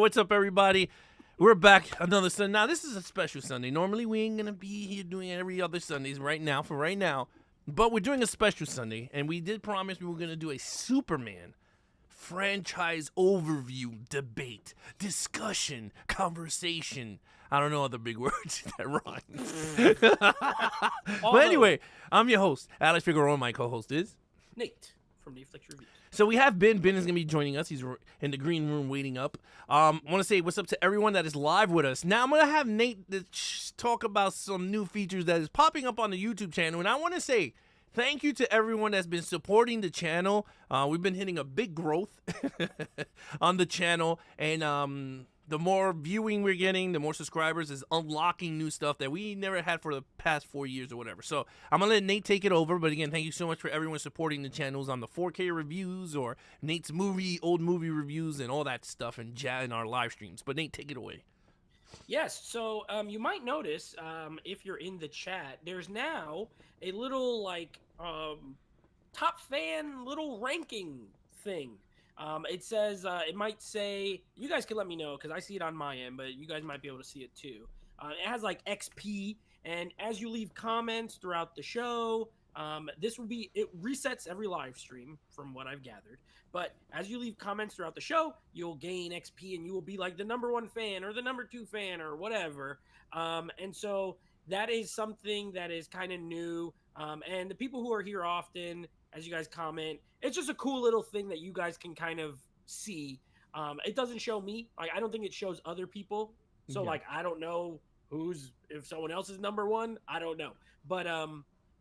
what's up, everybody? We're back another Sunday. Now, this is a special Sunday. Normally, we ain't going to be here doing it every other Sundays right now. But we're doing a special Sunday, and we did promise we were going to do a Superman franchise overview, debate, discussion, conversation. I don't know other big words that rhyme. But anyway, I'm your host, Alex Figueroa. My co-host is Nate from Nate Flix Reviews. So we have Ben. Ben is going to be joining us. He's in the green room waiting up. I want to say what's up to everyone that is live with us. Now I'm going to have Nate talk about some new features that is popping up on the YouTube channel. And I want to say thank you to everyone that's been supporting the channel. We've been hitting a big growth on the channel. And the more viewing we're getting, the more subscribers is unlocking new stuff that we never had for the past 4 years or whatever. So I'm going to let Nate take it over. But again, thank you so much for everyone supporting the channels on the 4K reviews or Nate's old movie reviews and all that stuff and in our live streams. But Nate, take it away. Yes, so you might notice if you're in the chat, there's now a little top fan little ranking thing. It says, it might say, you guys can let me know because I see it on my end, but you guys might be able to see it too. It has like XP, and as you leave comments throughout the show, it resets every live stream from what I've gathered. But as you leave comments throughout the show, you'll gain XP and you will be like the #1 fan or the #2 fan or whatever. And so that is something that is kind of new. And the people who are here often, as you guys comment, it's just a cool little thing that you guys can kind of see. It doesn't show me. I don't think it shows other people. So I don't know if someone else is #1, I don't know. But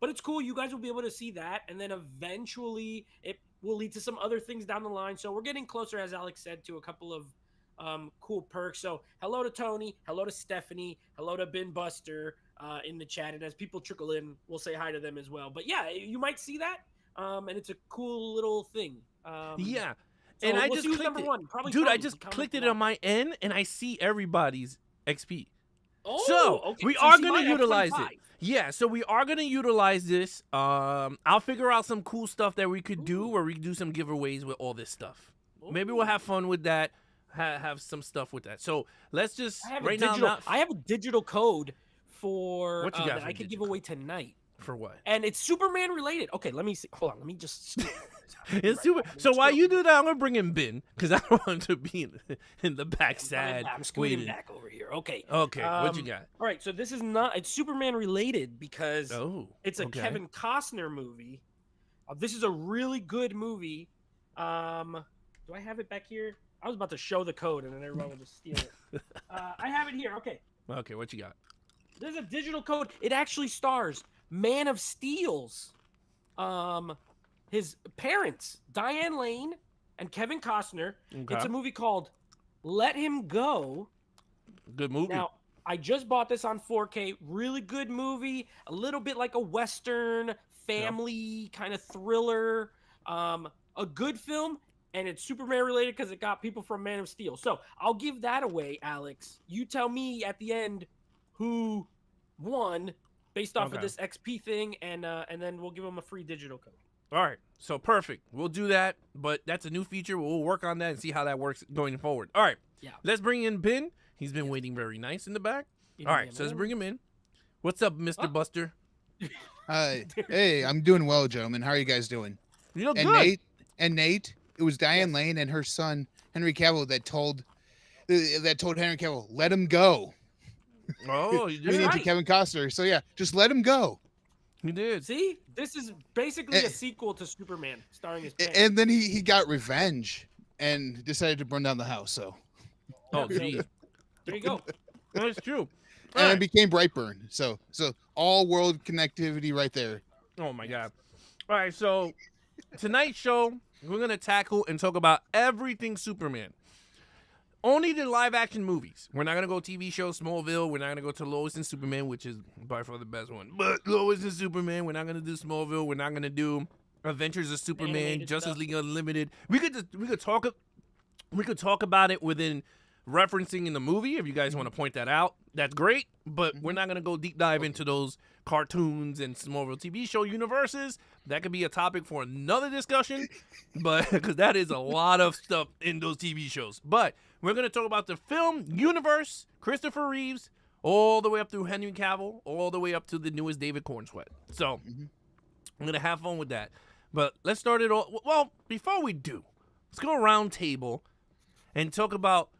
it's cool. You guys will be able to see that. And then eventually it will lead to some other things down the line. So we're getting closer, as Alex said, to a couple of cool perks. So hello to Tony. Hello to Stephanie. Hello to Ben Buster in the chat. And as people trickle in, we'll say hi to them as well. But yeah, you might see that. And it's a cool little thing. Yeah. So and I we'll just see clicked #1. Probably Dude, I Tony. just clicked it on my end, and I see everybody's XP. Oh, so okay. we So are see, going mine to had utilize 25. it. Yeah, so we are going to utilize this. I'll figure out some cool stuff that we could do where we can do some giveaways with all this stuff. Maybe we'll have fun with that, have some stuff with that. So let's just, I have a digital code for What you got that for I could give digital away tonight. For what? And it's Superman related. Okay, let me see. Hold on, let me just. It's super. So while you do that, I'm gonna bring in Ben because I don't want to be in the back sad. I'm scooting back over here. Okay. Okay. What you got? All right. So this is not. It's Superman related because it's a okay. Kevin Costner movie. This is a really good movie. Do I have it back here? I was about to show the code and then everyone would just steal it. I have it here. Okay. Okay. What you got? There's a digital code. It actually stars Man of Steel's his parents, Diane Lane and Kevin Costner. Okay. It's a movie called Let Him Go. Good movie. Now, I just bought this on 4K. Really good movie. A little bit like a Western family kind of thriller. A good film, and it's Superman related because it got people from Man of Steel. So I'll give that away, Alex. You tell me at the end who won based off of this XP thing, and then we'll give them a free digital code. All right, so perfect. We'll do that, but that's a new feature. We'll work on that and see how that works going forward. All right, let's bring in Ben. He's been waiting very nice in the back. All right, so let's bring him in. What's up, Mr. Buster? Hi. Hey, I'm doing well, gentlemen. How are you guys doing? You look good. Nate, it was Diane Lane and her son, Henry Cavill, that told Henry Cavill, let him go. Oh, you did. To Kevin Costner. So yeah, just let him go. He did. See, this is basically a sequel to Superman, starring his parents. And then he got revenge and decided to burn down the house. So. Oh, geez. There you go. That's true. And it became Brightburn. So all world connectivity right there. Oh my God. All right, so tonight's show, we're gonna tackle and talk about everything Superman. Only the live action movies. We're not going to go TV show Smallville. We're not going to go to Lois and Superman, which is by far the best one. But Lois and Superman, we're not going to do Smallville. We're not going to do Adventures of Superman, Justice League Unlimited. We could talk about it within referencing in the movie. If you guys want to point that out, that's great. But we're not going to go deep dive into those cartoons and Smallville TV show universes. That could be a topic for another discussion, but because that is a lot of stuff in those TV shows. But we're going to talk about the film universe, Christopher Reeves, all the way up through Henry Cavill, all the way up to the newest David Cornsweet. So I'm going to have fun with that. But let's start it all. Well, before we do, let's go around table and talk about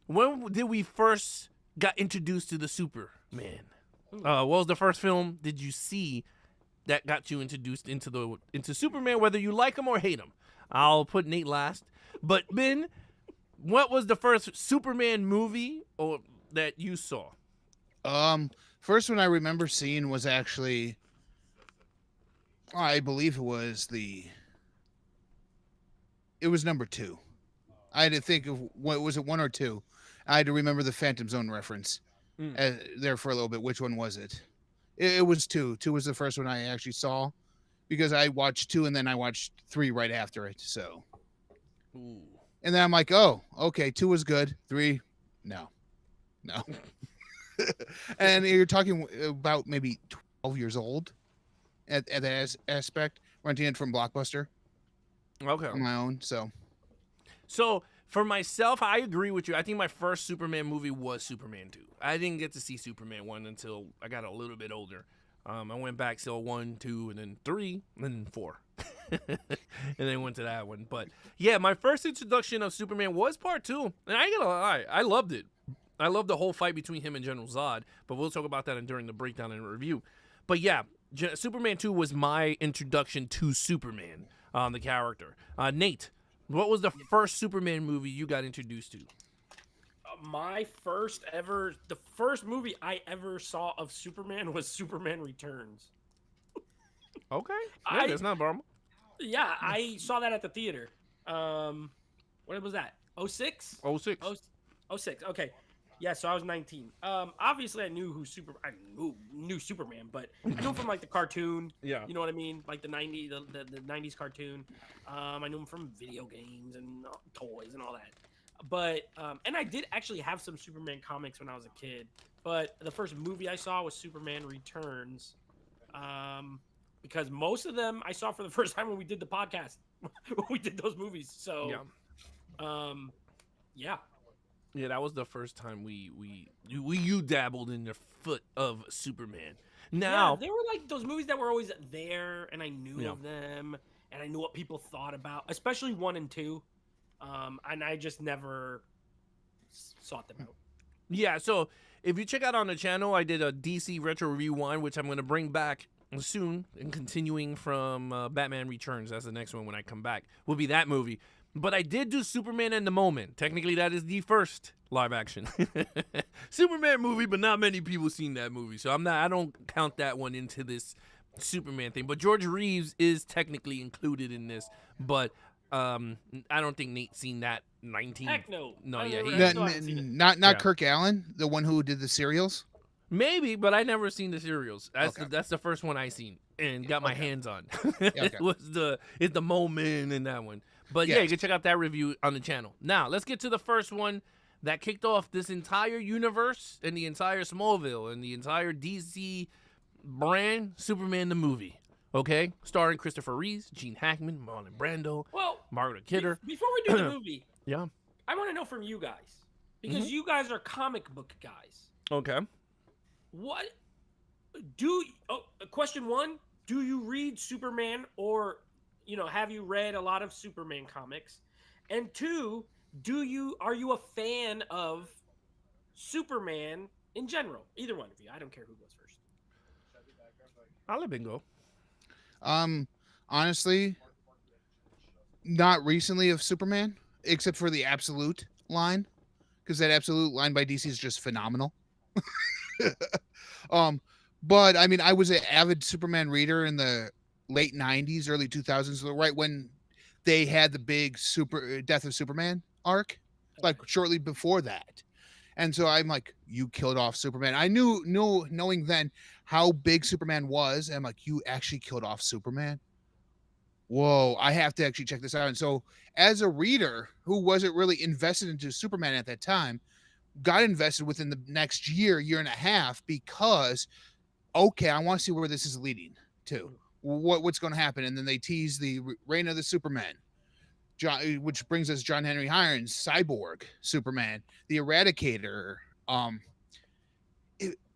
when did we first got introduced to the Superman? What was the first film did you see that got you introduced into Superman, whether you like him or hate him? I'll put Nate last. But Ben, what was the first Superman movie or that you saw? First one I remember seeing was actually, I believe it was number 2. I had to think of what was it, 1 or 2. I had to remember the Phantom Zone reference there for a little bit. Which one was it? It was 2. 2 was the first one I actually saw because I watched 2 and then I watched 3 right after it. So, and then I'm like, oh, okay, 2 was good. 3, no. And you're talking about maybe 12 years old at that aspect, renting it from Blockbuster. Okay. On my own, so for myself, I agree with you. I think my first Superman movie was Superman 2. I didn't get to see Superman 1 until I got a little bit older. I went back, saw 1, 2, and then 3, and then 4. And then went to that one. But yeah, my first introduction of Superman was part 2. And I ain't gonna lie, I loved it. I loved the whole fight between him and General Zod, but we'll talk about that during the breakdown and review. But yeah, Superman 2 was my introduction to Superman, the character. Nate, what was the first Superman movie you got introduced to? The first movie I ever saw of Superman was Superman Returns. Okay, yeah, that's not normal. Yeah, I saw that at the theater. What was that? 06? 06. 06. Okay. Yeah, so I was 19. Obviously I knew I knew Superman, but I knew him from like the cartoon. Yeah. You know what I mean? Like the 90s cartoon. I knew him from video games and toys and all that. But and I did actually have some Superman comics when I was a kid. But the first movie I saw was Superman Returns. Because most of them I saw for the first time when we did the podcast. When we did those movies. So yeah. Yeah, that was the first time you dabbled in the foot of Superman. Now, they were like those movies that were always there, and I knew of them, and I knew what people thought about, especially 1 and 2. And I just never sought them out. Yeah, so if you check out on the channel, I did a DC Retro Rewind, which I'm going to bring back soon, and continuing from Batman Returns. That's the next one when I come back. Will be that movie. But I did do Superman in the Moment. Technically, that is the first live action Superman movie, but not many people seen that movie. So I don't count that one into this Superman thing. But George Reeves is technically included in this. But I don't think Nate's seen that 19. Heck no. No, yeah. Not Kirk Allen, the one who did the serials? Maybe, but I never seen the serials. Okay. That's the first one I seen and got my hands on. Okay. It's the Moment in that one. But yeah, you can check out that review on the channel. Now, let's get to the first one that kicked off this entire universe and the entire Smallville and the entire DC brand, Superman the movie. Okay? Starring Christopher Reeves, Gene Hackman, Marlon Brando, Margaret Kidder. Before we do the movie, yeah, I want to know from you guys, because you guys are comic book guys. Okay. Question 1, do you read Superman, or have you read a lot of Superman comics? And 2, are you a fan of Superman in general? Either one of you. I don't care who goes first. I'll let Ben go. Honestly, not recently of Superman, except for the Absolute line, because that Absolute line by DC is just phenomenal. But I mean, I was an avid Superman reader in the late 90s, early 2000s, right when they had the big Death of Superman arc, like shortly before that. And so I'm like, you killed off Superman. I knowing then how big Superman was, I'm like, you actually killed off Superman? whoa, I have to actually check this out. And so, as a reader who wasn't really invested into Superman at that time, got invested within the next year and a half, because okay, I want to see where this is leading to. What's going to happen? And then they tease the reign of the Superman, which brings us John Henry Irons, Cyborg, Superman, the Eradicator,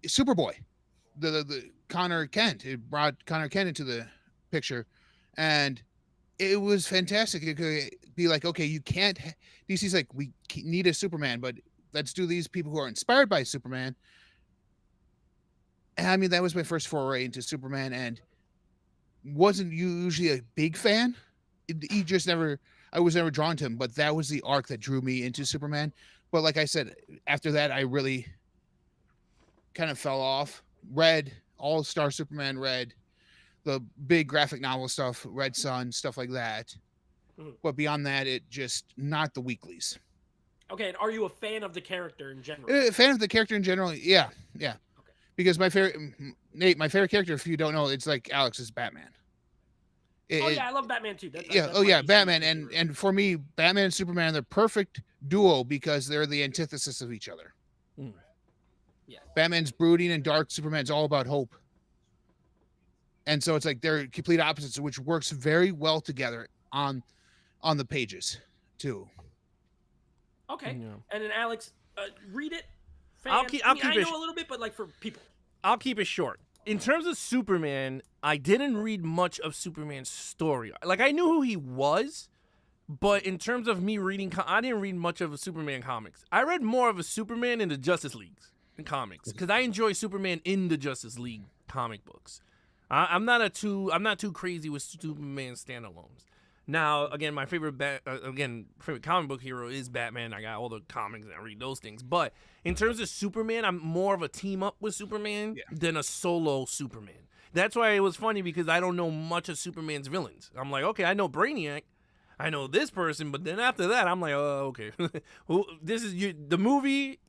Superboy, the Connor Kent. It brought Connor Kent into the picture, and it was fantastic. It could be like, okay, you can't. DC's like, we need a Superman, but let's do these people who are inspired by Superman. And I mean, that was my first foray into Superman, and wasn't usually a big fan. He just never. I was never drawn to him, but that was the arc that drew me into Superman. But like I said, after that, I really kind of fell off. Read All-Star Superman, read the big graphic novel stuff, Red Sun, stuff like that. But beyond that, it just not the weeklies. Okay, and are you a fan of the character in general? Fan of the character in general, yeah. Okay. Because my favorite, Nate, my favorite character, if you don't know, it's like Alex is Batman. I love Batman too. Batman, and for me, Batman and Superman are the perfect duo because they're the antithesis of each other. Yeah. Batman's brooding and dark. Superman's all about hope. And so it's like they're complete opposites, which works very well together on the pages too. Okay. Yeah. And then Alex, read it. I'll keep it. I know a little bit, but like for people. I'll keep it short. In terms of Superman, I didn't read much of Superman's story. Like, I knew who he was, but in terms of me reading, I didn't read much of a Superman comics. I read more of a Superman in the Justice Leagues in comics because I enjoy Superman in the Justice League comic books. I'm not too crazy with Superman standalones. Now, again, my favorite comic book hero is Batman. I got all the comics and I read those things. But in terms of Superman, I'm more of a team up with Superman than a solo Superman. That's why it was funny because I don't know much of Superman's villains. I'm like, okay, I know Brainiac, I know this person, but then after that, I'm like, oh, okay, this is the movie.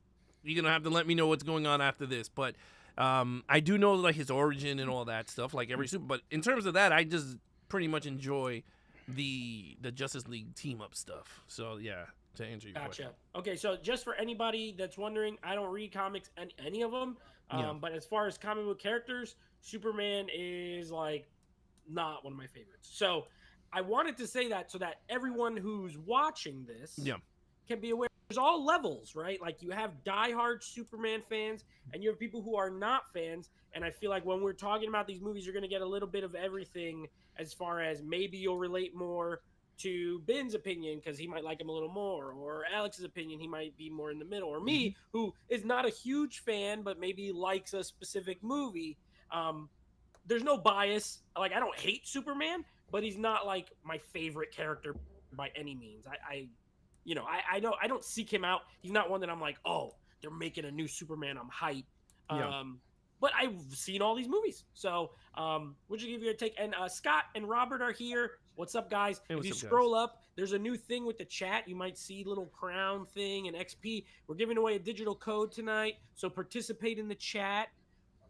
You're gonna have to let me know what's going on after this. But I do know like his origin and all that stuff, like every super. But in terms of that, I just pretty much enjoy the Justice League team up stuff. So yeah, to answer your question. Okay, so just for anybody that's wondering, I don't read comics and any of them. But as far as comic book characters, Superman is like not one of my favorites. So I wanted to say that so that everyone who's watching this can be aware. There's all levels, right? Like you have diehard Superman fans and you have people who are not fans. And I feel like when we're talking about these movies, you're going to get a little bit of everything as far as maybe you'll relate more to Ben's opinion because he might like him a little more, or Alex's opinion, he might be more in the middle, or me, who is not a huge fan but maybe likes a specific movie. There's no bias. Like, I don't hate Superman, but he's not like my favorite character by any means. I don't seek him out. He's not one that I'm like, oh, they're making a new Superman, I'm hyped. But I've seen all these movies. So we'll just give you a take. And Scott and Robert are here. What's up, guys? Hey, if you scroll up, there's a new thing with the chat. You might see little crown thing and XP. We're giving away a digital code tonight. So participate in the chat.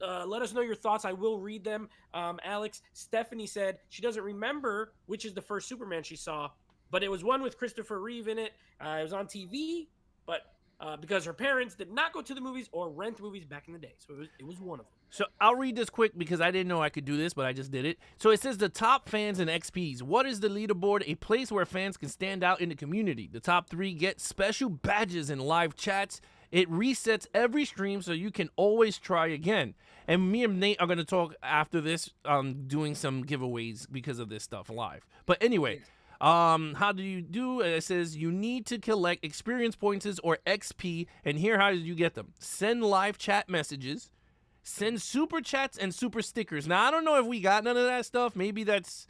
Let us know your thoughts. I will read them. Alex, Stephanie said she doesn't remember which is the first Superman she saw, but it was one with Christopher Reeve in it. It was on TV, but because her parents did not go to the movies or rent movies back in the day. So it was one of them. So I'll read this quick because I didn't know I could do this, but I just did it. So it says the top fans and XPs. What is the leaderboard? A place where fans can stand out in the community. The top 3 get special badges and live chats. It resets every stream so you can always try again. And me and Nate are going to talk after this doing some giveaways because of this stuff live. But anyway, how do you do? It says you need to collect experience points or XP, and here how do you get them? Send live chat messages, send super chats and super stickers. Now I don't know if we got none of that stuff. Maybe that's,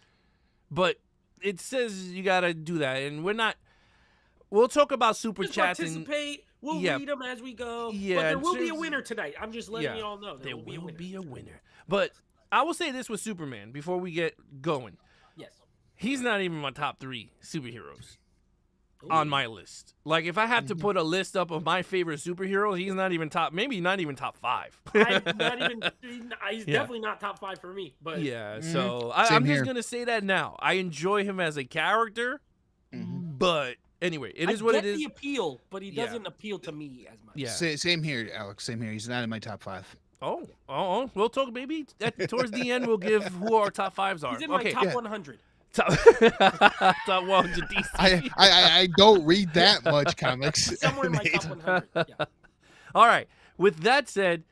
but it says you got to do that, and we're not. We'll talk about super chats participate. We'll read them as we go. Yeah, but there will be a winner tonight. I'm just letting you all know. There will be a winner. But I will say this with Superman before we get going. Yes. He's not even my top 3 superheroes. on my list. Like, if I had to put a list up of my favorite superheroes, he's not even top 5. I'm not even. He's definitely not top 5 for me. But yeah, so I'm just gonna say that now. I enjoy him as a character, but anyway, it is what it is. The appeal, but he doesn't appeal to me as much. Yeah, same here, Alex. Same here. He's not in my top 5. Oh, we'll talk, maybe towards the end. We'll give who our top 5s are. He's in my top 100. Top 100 DC. I don't read that much comics. Somewhere in my top 100. Yeah. All right. With that said,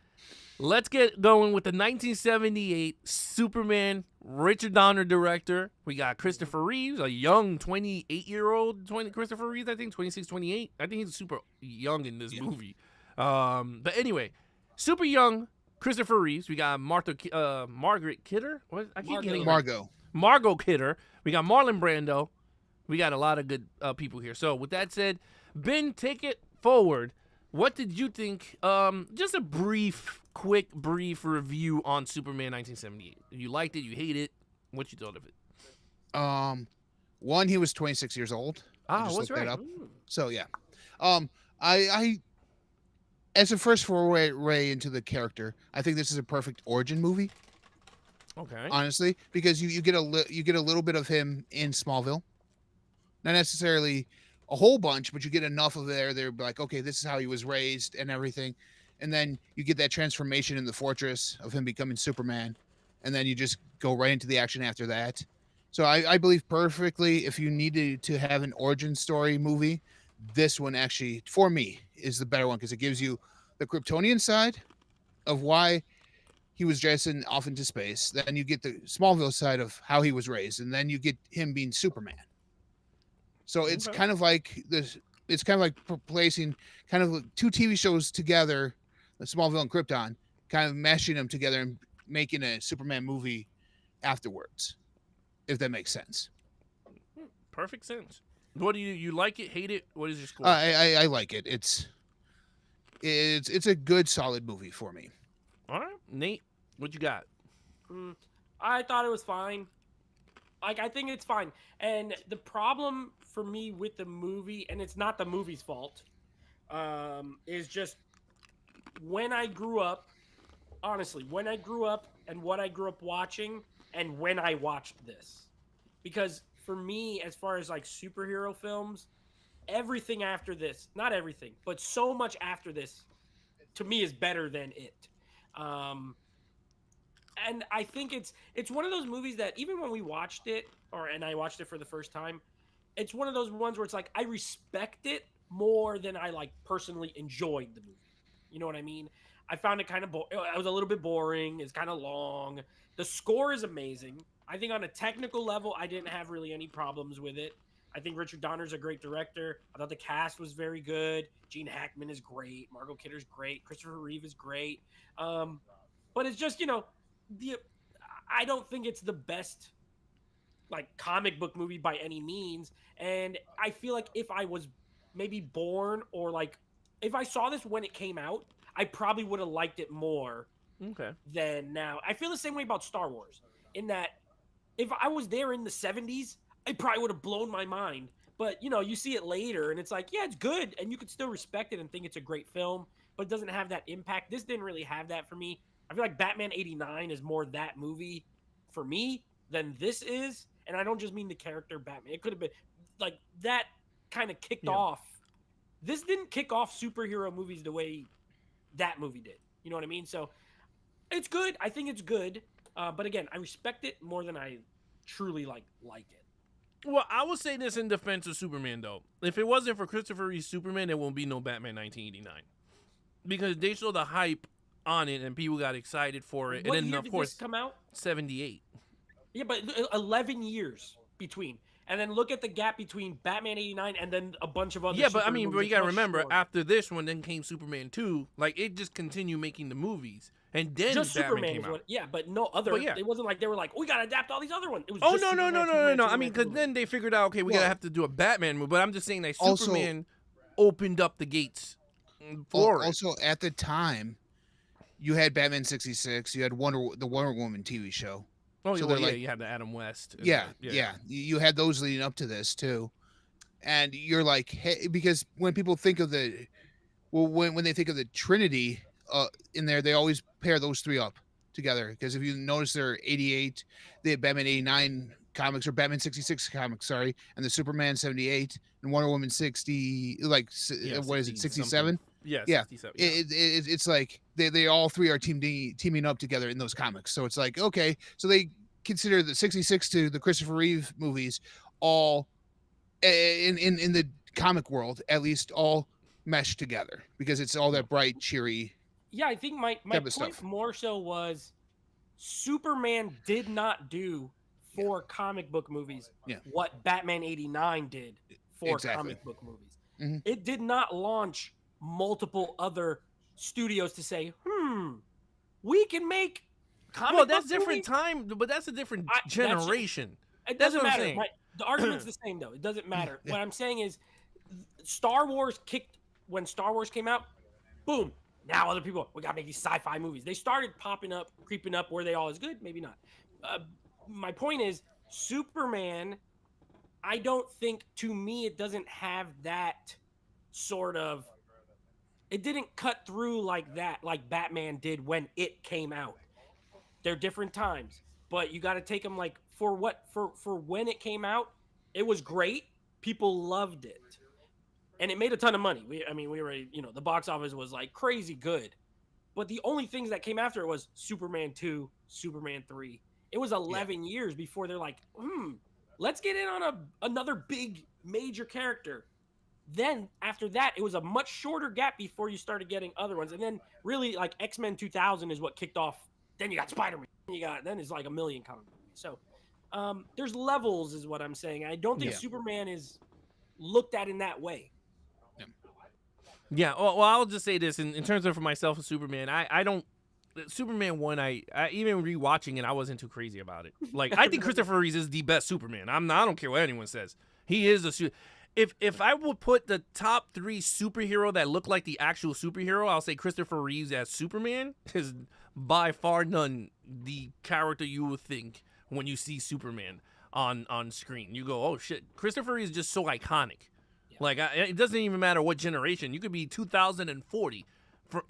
let's get going with the 1978 Superman. Richard Donner director. We got Christopher Reeves, a young 28-year-old Christopher Reeves, I think 26, 28. I think he's super young in this movie. But anyway, super young Christopher Reeves. We got Margaret Kidder. What? I keep getting Margot Kidder. We got Marlon Brando. We got a lot of good people here. So with that said, Ben, take it forward. What did you think? Just a quick review on Superman 1978. You liked it? You hate it? What you thought of it? One, he was 26 years old. What's right? So yeah, I as a first foray into the character, I think this is a perfect origin movie. Okay. Honestly, because you get a little bit of him in Smallville, not necessarily a whole bunch, but you get enough of there. They're like, okay, this is how he was raised and everything, and then you get that transformation in the Fortress of him becoming Superman, and then you just go right into the action after that. So I believe perfectly if you needed to have an origin story movie, this one actually for me is the better one because it gives you the Kryptonian side of why he was dressing off into space. Then you get the Smallville side of how he was raised, and then you get him being Superman. So it's kind of like this. It's kind of like placing kind of 2 TV shows together, Smallville and Krypton, kind of mashing them together and making a Superman movie afterwards, if that makes sense. Perfect sense. What do you like it, hate it? What is your score? I like it. It's a good, solid movie for me. All right, Nate, what you got? I thought it was fine. Like, I think it's fine. And the problem for me with the movie, and it's not the movie's fault, is just when I grew up, honestly, when I grew up and what I grew up watching and when I watched this. Because for me, as far as like superhero films, everything after this, not everything, but so much after this, to me is better than it. And I think it's one of those movies that even when we watched it, and I watched it for the first time, it's one of those ones where it's like I respect it more than I like personally enjoyed the movie. You know what I mean? I found it kind of it was a little bit boring. It's kind of long. The score is amazing. I think on a technical level, I didn't have really any problems with it. I think Richard Donner's a great director. I thought the cast was very good. Gene Hackman is great. Margot Kidder's great. Christopher Reeve is great. But it's just, I don't think it's the best like comic book movie by any means. And I feel like if I was maybe born or like if I saw this when it came out, I probably would have liked it more than now. I feel the same way about Star Wars in that if I was there in the 70s, I probably would have blown my mind. But, you see it later and it's like, yeah, it's good. And you could still respect it and think it's a great film, but it doesn't have that impact. This didn't really have that for me. I feel like Batman 89 is more that movie for me than this is. And I don't just mean the character Batman. It could have been like that kind of kicked off. This didn't kick off superhero movies the way that movie did. You know what I mean? So it's good. I think it's good. But again, I respect it more than I truly like it. Well, I will say this in defense of Superman, though. If it wasn't for Christopher Reeve's Superman, there won't be no Batman 1989. Because they showed the hype on it and people got excited for it. What and then, year of did course, this come out? 78. Yeah, but 11 years between. And then look at the gap between Batman 89 and then a bunch of other Yeah, but I movies. mean, but you got to remember, after this one, then came Superman 2. Like, it just continued making the movies. And then just Batman Superman came out. Yeah, but no other. But yeah. It wasn't like they were like, we got to adapt all these other ones. It was Oh, just no. Superman, I mean, because then they figured out, okay, we got to have to do a Batman movie. But I'm just saying that Superman opened up the gates for it. Also, at the time, you had Batman 66. You had the Wonder Woman TV show. Oh, so you had the Adam West. Yeah. You had those leading up to this, too. and you're like, hey, because when people think of when they think of the Trinity in there, they always pair those three up together. Because if you notice, they're 88, the Batman 89 comics, or Batman 66 comics, sorry, and the Superman 78 and Wonder Woman 60, like what is it, 67? Yeah, Yeah, 67. Yeah. it's like they all three are teaming up together in those comics. So it's like, okay, so they consider the 66 to the Christopher Reeve movies all in the comic world, at least, all meshed together, because it's all that bright, cheery. Yeah, I think my type of point stuff. more so was Superman did not do for comic book movies Yeah. what Batman 89 did for Exactly. comic book movies. Mhm. It did not launch multiple other studios to say, we can make comic Well, that's book different movies? time, but that's a different That's- generation. It That's doesn't what I'm matter. saying. The argument's the same, though. It doesn't matter. Yeah. What I'm saying is, Star Wars kicked when Star Wars came out. Boom! Now other people, we gotta make these sci-fi movies. They started popping up, creeping up. Were they all as good? Maybe not. My point is, Superman. I don't think, to me, it doesn't have that sort of. It didn't cut through like that, like Batman did when it came out. They're different times, but you got to take them like for when it came out, it was great. People loved it, and it made a ton of money. We were, the box office was like crazy good, but the only things that came after it was Superman 2, Superman 3. It was 11 years before they're like, let's get in on another big major character. Then after that, it was a much shorter gap before you started getting other ones, and then really like X-Men 2000 is what kicked off. Then you got Spider-Man. Then it's like a million comic movies. So there's levels, is what I'm saying. I don't think Superman is looked at in that way. Yeah, well, I'll just say this in terms of for myself with Superman, I don't. Superman 1, I even rewatching it, I wasn't too crazy about it. Like, I think Christopher Reeve is the best Superman. I don't care what anyone says. He is a If I would put the top 3 superhero that look like the actual superhero, I'll say Christopher Reeves as Superman is by far none the character you would think when you see Superman on screen. You go, oh shit, Christopher Reeves is just so iconic. Yeah. Like, it doesn't even matter what generation. You could be 2040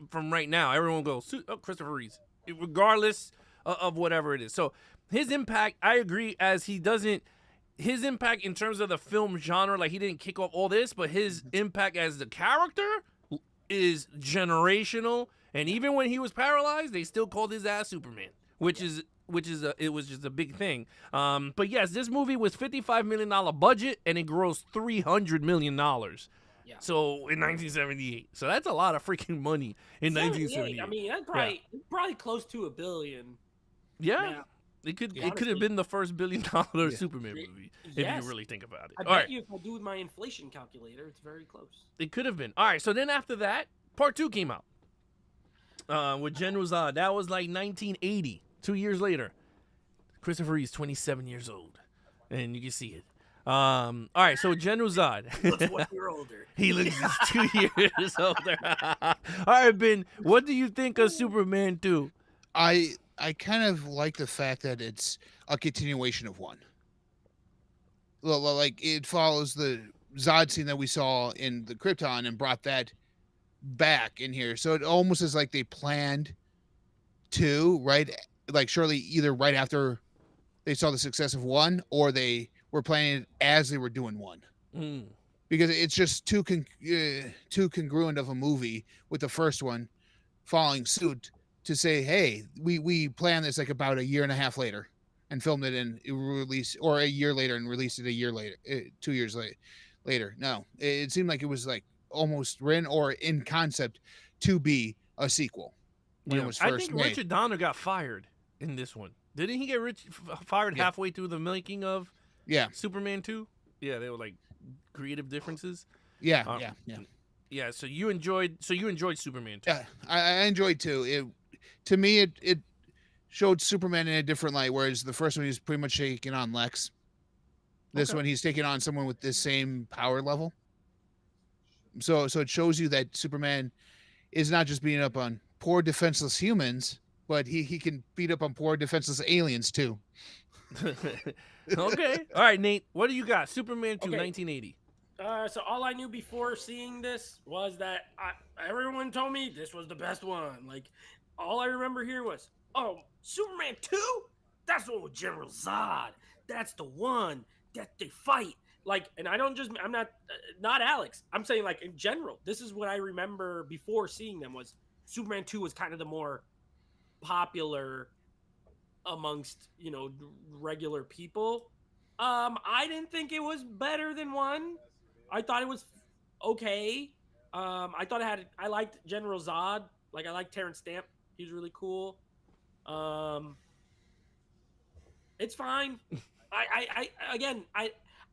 from right now. Everyone goes, oh, Christopher Reeves, regardless of whatever it is. So his impact, I agree, as he doesn't. His impact in terms of the film genre, like he didn't kick off all this, but his impact as the character is generational. And even when he was paralyzed, they still called his ass Superman, which is it was just a big thing. But yes, this movie was $55 million budget and it grossed $300 million. Yeah. So in 1978, so that's a lot of freaking money in 1978. I mean, that's probably close to $1 billion. Yeah. Now. It could have been the first $1 billion Superman movie if you really think about it. I bet you if I do with my inflation calculator, it's very close. It could have been. All right, so then after that, part 2 came out with General Zod. That was like 1980, 2 years later. Christopher Reeve's 27 years old, and you can see it. All right, so General Zod. He looks 1 year older. He looks 2 years older. All right, Ben, what do you think of Superman 2? I kind of like the fact that it's a continuation of 1. Like, it follows the Zod scene that we saw in the Krypton and brought that back in here. So it almost is like they planned 2, right? Like, surely either right after they saw the success of 1, or they were planning it as they were doing 1. Because it's just too congruent of a movie with the first one following suit to say, hey, we planned this like about a year and a half later and filmed it and released, or a year later and released it a year later, 2 years later. No, it seemed like it was like almost written or in concept to be a sequel when it was first I think made. Richard Donner got fired in this one. Didn't he get fired halfway through the making of Superman 2? Yeah, they were like creative differences. Yeah. Yeah, so you enjoyed Superman 2. Yeah, I enjoyed 2. To me, it showed Superman in a different light, whereas the first one, he was pretty much taking on Lex. This one, he's taking on someone with the same power level. So it shows you that Superman is not just beating up on poor, defenseless humans, but he can beat up on poor, defenseless aliens, too. Okay. All right, Nate, what do you got? Superman 2, 1980. So all I knew before seeing this was that everyone told me this was the best one. Like, all I remember here was, oh, Superman 2? That's the one with General Zod. That's the one that they fight. Like, and I'm not Alex. I'm saying, like, in general, this is what I remember before seeing them was Superman 2 was kind of the more popular amongst, regular people. I didn't think it was better than one. I thought it was okay. I liked General Zod. Like, I liked Terrence Stamp. He's really cool. It's fine.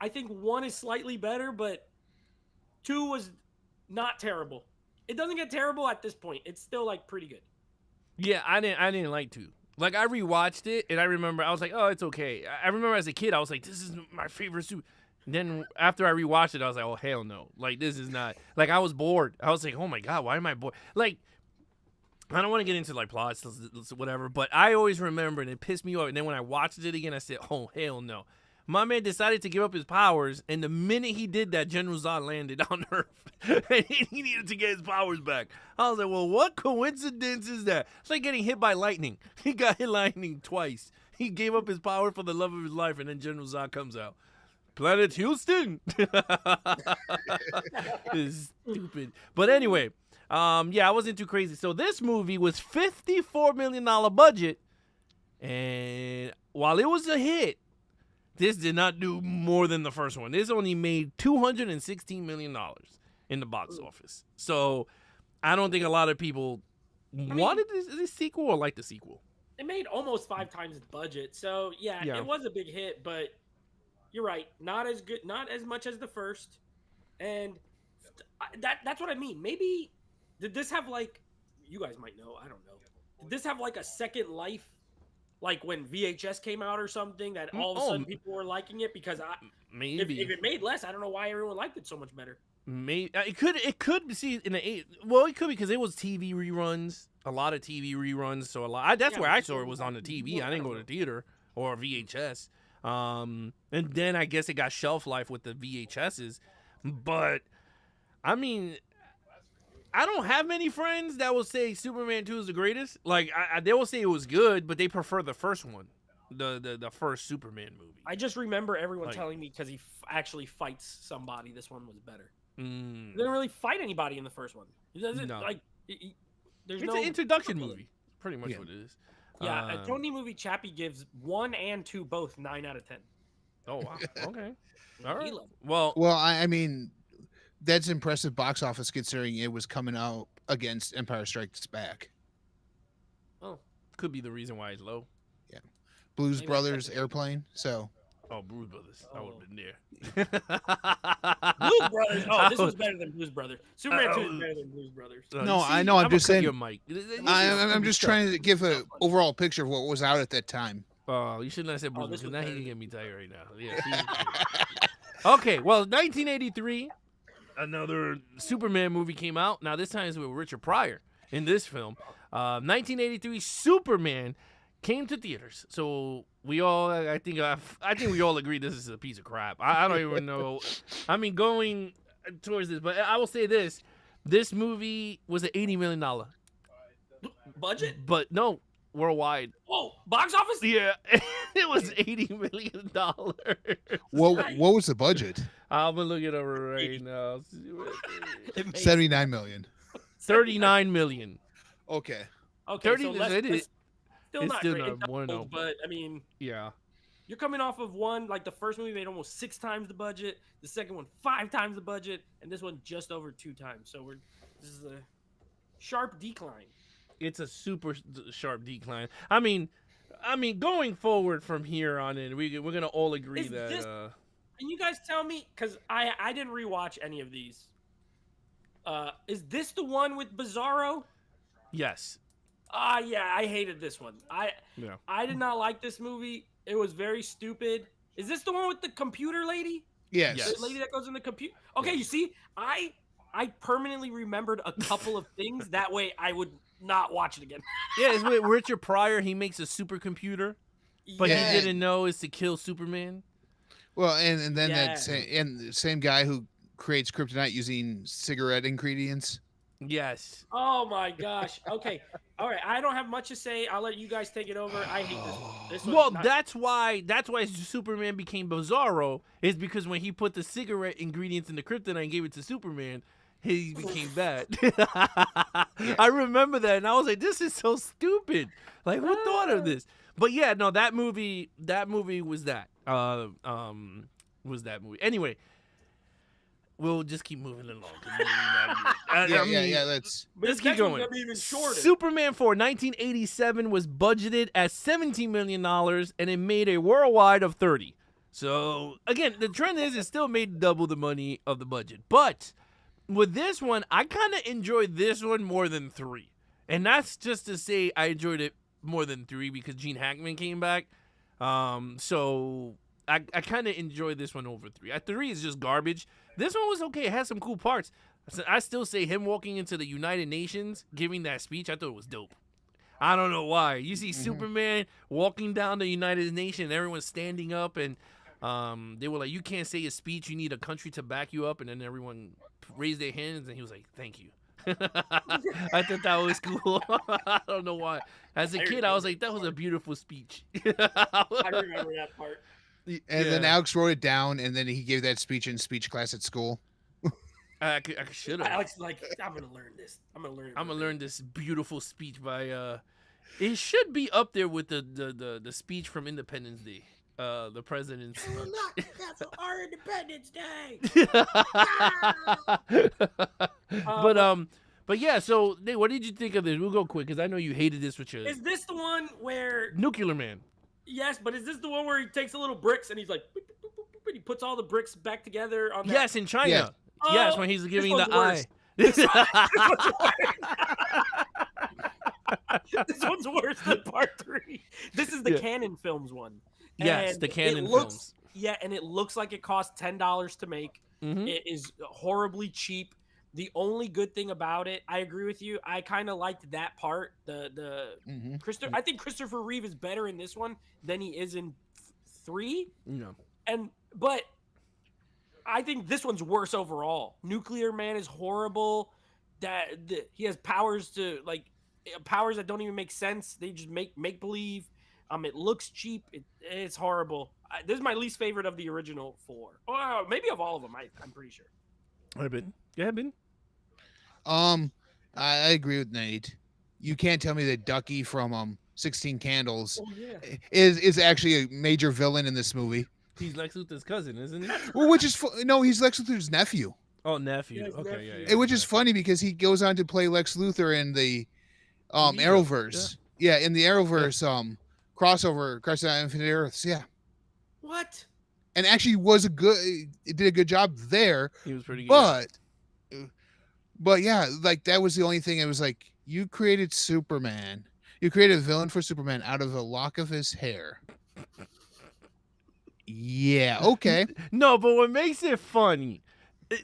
I think one is slightly better, but two was not terrible. It doesn't get terrible at this point. It's still like pretty good. Yeah, I didn't like two. Like, I rewatched it, and I remember I was like, oh, it's okay. I remember as a kid, I was like, this is my favorite suit. And then after I rewatched it, I was like, oh, hell no. Like, this is not. Like, I was bored. I was like, oh, my God, why am I bored? Like, I don't want to get into, like, plots, whatever, but I always remember, and it pissed me off. And then when I watched it again, I said, oh, hell no. My man decided to give up his powers, and the minute he did that, General Zod landed on Earth, and he needed to get his powers back. I was like, well, what coincidence is that? It's like getting hit by lightning. He got hit lightning twice. He gave up his power for the love of his life, and then General Zod comes out. Planet Houston. It's stupid. But anyway, yeah, I wasn't too crazy. So this movie was $54 million budget, and while it was a hit, this did not do more than the first one. This only made $216 million in the box office. So I don't think a lot of people wanted this sequel or liked the sequel. It made almost 5 times its budget. So, yeah, it was a big hit, but you're right. Not as good, not as much as the first. And that's what I mean. Maybe, did this have, like, you guys might know, I don't know. Did this have, like, a second life? Like when VHS came out or something, that all of a sudden people were liking it? Because maybe if it made less, I don't know why everyone liked it so much better. Maybe it could see in the well, it could because it was TV reruns, a lot of TV reruns. So that's where I saw it was on the TV. I didn't go to theater or VHS. And then I guess it got shelf life with the VHSs. But I mean, I don't have many friends that will say Superman 2 is the greatest. Like, they will say it was good, but they prefer the first one, the first Superman movie. I just remember everyone telling me because he actually fights somebody, this one was better. He didn't really fight anybody in the first one. He doesn't, there's it's an introduction movie. Pretty much what it is. Yeah, a Tony movie, Chappie gives 1 and 2 both 9 out of 10. Oh, wow. Okay. All right. Well, I mean, that's impressive box office considering it was coming out against Empire Strikes Back. Oh, could be the reason why it's low. Yeah, Blues Brothers, Airplane. So. Oh, Blues Brothers. I would have been there. Blues Brothers. Oh, this was better than Blues Brothers. Superman 2 is better than Blues Brothers. No, I know. I'm just saying. Your mic. I'm just trying to give an overall picture of what was out at that time. Oh, you shouldn't have said Blues Brothers because now he can get me tired right now. Yeah. Okay, well, 1983. Another Superman movie came out. Now, this time it's with Richard Pryor in this film. 1983 Superman came to theaters. So I think we all agree this is a piece of crap. I don't even know. I mean, going towards this, but I will say this. This movie was an $80 million budget? But no, worldwide. Whoa, box office? Yeah, it was $80 million. What was the budget? I'm gonna look it over right now. 79 million. 39 million. Okay. 30. So still not great. It doubled, but I mean, yeah. You're coming off of one, like the first movie made almost 6 times the budget, the second one 5 times the budget, and this one just over 2 times. So this is a sharp decline. It's a super sharp decline. I mean, going forward from here on in, we're gonna all agree that. Can you guys tell me? Because I didn't rewatch any of these. Is this the one with Bizarro? Yes. Yeah, I hated this one. I did not like this movie. It was very stupid. Is this the one with the computer lady? Yes. The lady that goes in the computer. Okay, you see, I permanently remembered a couple of things. That way, I would not watch it again. Yeah, it's with Richard Pryor. He makes a supercomputer, but he didn't know it's to kill Superman. Well, and then the same guy who creates kryptonite using cigarette ingredients. Yes. Oh my gosh. Okay. All right. I don't have much to say. I'll let you guys take it over. I hate this one. This one's Well, not. that's why Superman became Bizarro, is because when he put the cigarette ingredients in the kryptonite and gave it to Superman, he became bad. I remember that, and I was like, "This is so stupid! Like, who thought of this?" But yeah, no, that movie was that. Was that movie? Anyway, we'll just keep moving along. Yeah. Let's This keep next one's going. gonna be even shorter. Superman 4, 1987 was budgeted at $17 million, and it made a worldwide of 30. So again, the trend is it still made double the money of the budget. But with this one, I kind of enjoyed this one more than 3, and that's just to say I enjoyed it more than 3 because Gene Hackman came back. So I kind of enjoyed this one over 3. 3 is just garbage. This one was okay. It had some cool parts. I still say him walking into the United Nations, giving that speech, I thought it was dope. I don't know why. You see Superman walking down the United Nations, and everyone's standing up, and they were like, "You can't say a speech. You need a country to back you up." And then everyone raised their hands, and he was like, "Thank you." I thought that was cool. I don't know why. As a kid, I was like, "That was a beautiful speech." I remember that part. And then Alex wrote it down, and then he gave that speech in speech class at school. I should have. Alex is like, I'm gonna learn this. I'm gonna learn this beautiful speech by. It should be up there with the speech from Independence Day. The president's speech. Look, that's our Independence Day. But yeah. So, Nate, what did you think of this? We'll go quick because I know you hated this with your Is this the one where? Nuclear Man. Yes, but is this the one where he takes the little bricks and he's like, boop, boop, boop, boop, and he puts all the bricks back together on that? Yes, in China. Yeah. Yes, Oh, when he's this giving one's the worse. eye. This one's worse than part 3. This is the Yeah. Canon Films one. Yes, And the Canon it looks, films. Yeah, and it looks like it costs $10 to make. Mhm. It is horribly cheap. The only good thing about it, I agree with you. I kind of liked that part. I think Christopher Reeve is better in this one than he is in 3. No. But I think this one's worse overall. Nuclear Man is horrible. He has powers powers that don't even make sense. They just make believe. It looks cheap. It's horrible. This is my least favorite of the original 4. Or maybe of all of them. I'm pretty sure. Yeah, Ben. I agree with Nate. You can't tell me that Ducky from 16 Candles is actually a major villain in this movie. He's Lex Luthor's cousin, isn't he? Well, no, he's Lex Luthor's nephew. Oh, nephew. Yes, Okay, nephew. yeah. Which is funny because he goes on to play Lex Luthor in the Arrowverse. Yeah, in the Arrowverse crossover, Crisis on Infinite Earths. Yeah, What? and actually did a good job there. He was pretty good. But yeah, like that was the only thing. It was like you created Superman. You created a villain for Superman out of a lock of his hair. Yeah, okay. No, but what makes it funny,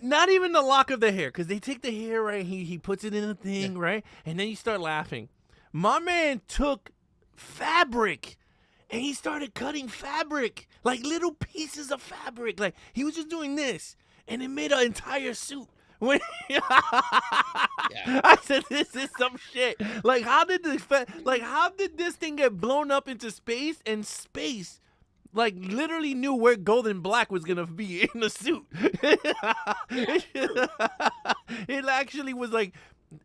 not even the lock of the hair, because they take the hair, right? He puts it in a thing, right? And then you start laughing. My man took fabric and he started cutting fabric, like little pieces of fabric. Like he was just doing this and it made an entire suit. When I said, this is some shit. Like, how did this thing get blown up into space, and space like literally knew where Gold and Black was gonna be in the suit? It actually was like,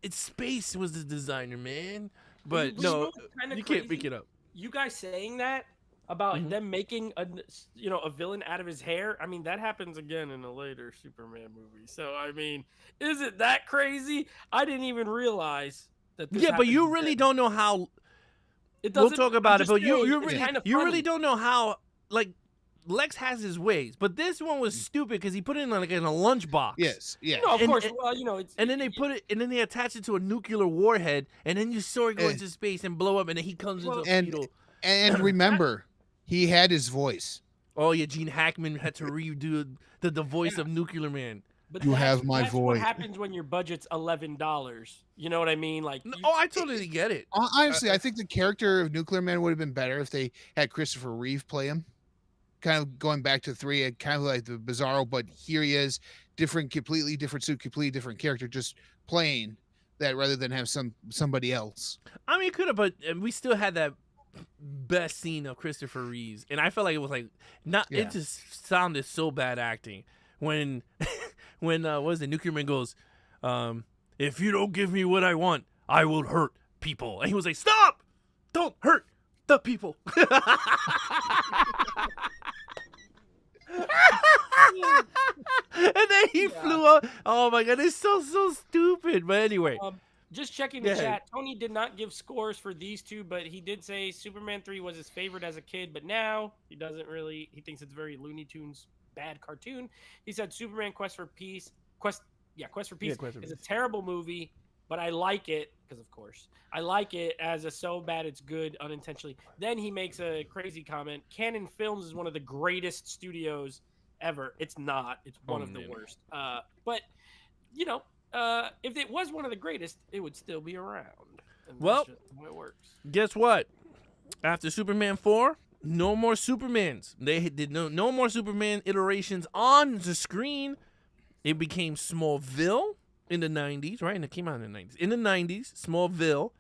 space was the designer, man. But You know no, what's kinda you can't crazy? pick it up. You guys saying that about them making a villain out of his hair? I mean, that happens again in a later Superman movie. So I mean, is it that crazy? I didn't even realize that. This Yeah, but you happened really then. don't know how. It We'll doesn't- talk I'm about it, just but saying, you it's kinda really funny. don't know how. Like, Lex has his ways, but this one was stupid because he put it in like in a lunchbox. Yes, yeah. No, of And- course. and- Well, you know, it's And then they put it, and then they attach it to a nuclear warhead, and then you saw it go into space and blow up, and then he comes into a And- fetal. And remember, he had his voice. Oh yeah, Gene Hackman had to redo the voice of Nuclear Man. But You that's- have my that's What voice. happens when your budget's $11? You know what I mean? Like, you- Oh, I totally get it. Honestly, I think the character of Nuclear Man would have been better if they had Christopher Reeve play him. Kind of going back to 3, kind of like the Bizarro, but here he is completely different suit, completely different character, just playing that rather than have somebody else. I mean, it could have, but we still had that best scene of Christopher Reeves, and I felt like it was like not. Yeah. It just sounded so bad acting when when what was it? Nuclear Man goes, "If you don't give me what I want, I will hurt people," and he was like, "Stop! Don't hurt the people." And then he flew up. Oh my god, it's so stupid. But anyway, just checking the chat. Tony did not give scores for these two, but he did say Superman 3 was his favorite as a kid, but now he doesn't really. He thinks it's very Looney Tunes bad cartoon. He said Superman Quest for Peace is a terrible movie, but I like it because, of course, I like it as a so bad it's good unintentionally. Then he makes a crazy comment. Canon Films is one of the greatest studios ever. It's not. It's one of the worst. But you know, if it was one of the greatest, it would still be around. And well, that's just the way it works. Guess what? After Superman 4, no more Supermans. They did no more Superman iterations on the screen. It became Smallville in the 90s, right? And it came out in the 90s. In the 90s, Smallville,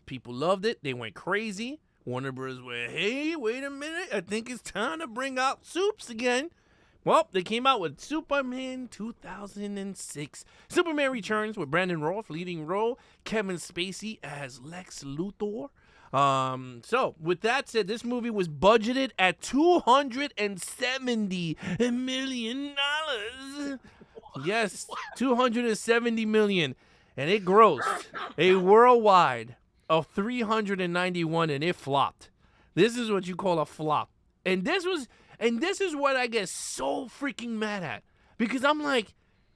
people loved it. They went crazy. Warner Bros. Went, hey, wait a minute. I think it's time to bring out Supes again. Well, they came out with Superman 2006. Superman Returns with Brandon Routh leading role. Kevin Spacey as Lex Luthor. So, with that said, this movie was budgeted at $270 million. Yes, $270 million. And it grossed a worldwide of $391, and it flopped. This is what you call a flop. And this is what I get so freaking mad at. Because I'm like,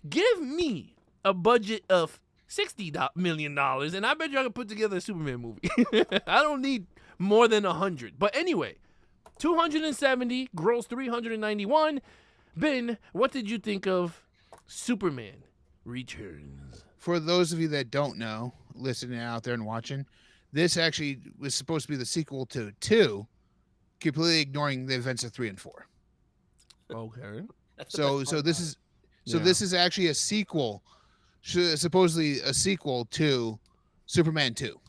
give me a budget of $60 million, and I bet you I can put together a Superman movie. I don't need more than 100. But anyway, 270, gross 391. Ben, what did you think of Superman Returns? For those of you that don't know, listening out there and watching, this actually was supposed to be the sequel to 2, completely ignoring the events of 3 and 4. Okay. So this is actually a sequel, supposedly a sequel to Superman 2.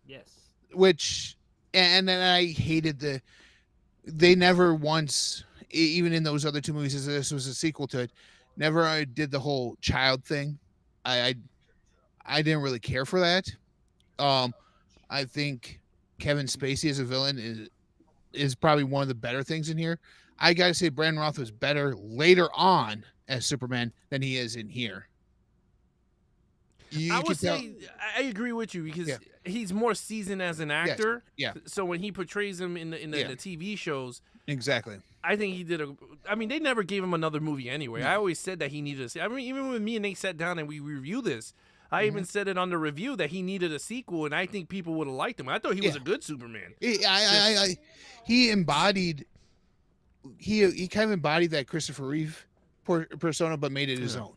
Yes. Which, and I hated they never once, even in those other 2 movies, as this was a sequel to it, never did the whole child thing. I didn't really care for that. I think Kevin Spacey as a villain is probably one of the better things in here. I gotta say, Brandon Routh was better later on as Superman than he is in here. I would say I agree with you because he's more seasoned as an actor. Yes. Yeah. So when he portrays him in the TV shows, exactly. I think he did I mean, they never gave him another movie anyway. I always said that he needed I mean, even when me and Nate sat down and we reviewed this, I even said it on the review that he needed a sequel, and I think people would have liked him. I thought he was a good Superman. He embodied. He kind of embodied that Christopher Reeve persona, but made it his own.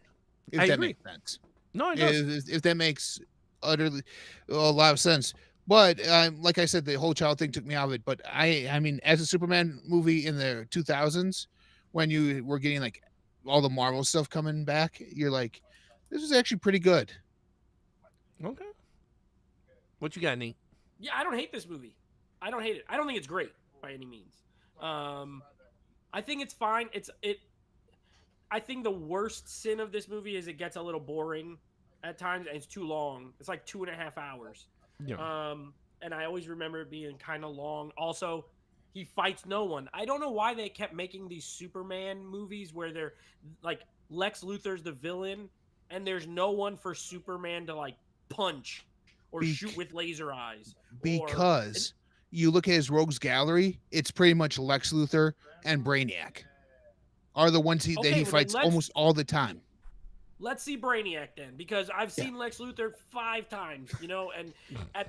If that makes sense. No, it does. If that makes utterly a lot of sense. But like I said, the whole child thing took me out of it. But I mean, as a Superman movie in the 2000s, when you were getting like all the Marvel stuff coming back, you're like, this is actually pretty good. Okay. What you got, Nate? Yeah, I don't hate this movie. I don't hate it. I don't think it's great by any means. I think it's fine. I think the worst sin of this movie is it gets a little boring at times, and it's too long. It's like 2.5 hours. Yeah. And I always remember it being kind of long. Also, he fights no one. I don't know why they kept making these Superman movies where they're like Lex Luthor's the villain, and there's no one for Superman to like punch or shoot with laser eyes. Because you look at his rogues gallery, it's pretty much Lex Luthor and Brainiac are the ones that he fights almost all the time. Let's see Brainiac then, because I've seen Lex Luthor 5 times, and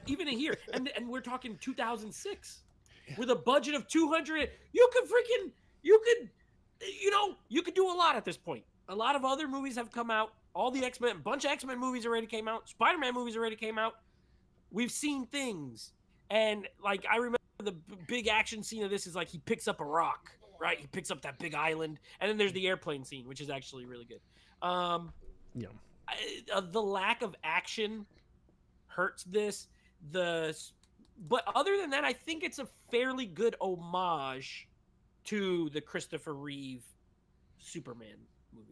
even in here, and we're talking 2006 with a budget of 200. You could do a lot at this point. A lot of other movies have come out. All the bunch of X-Men movies already came out. Spider-Man movies already came out. We've seen things. And like, I remember the big action scene of this is like he picks up a rock right? He picks up that big island, and then there's the airplane scene, which is actually really good. Yeah. The lack of action hurts this. But other than that, I think it's a fairly good homage to the Christopher Reeve Superman movies.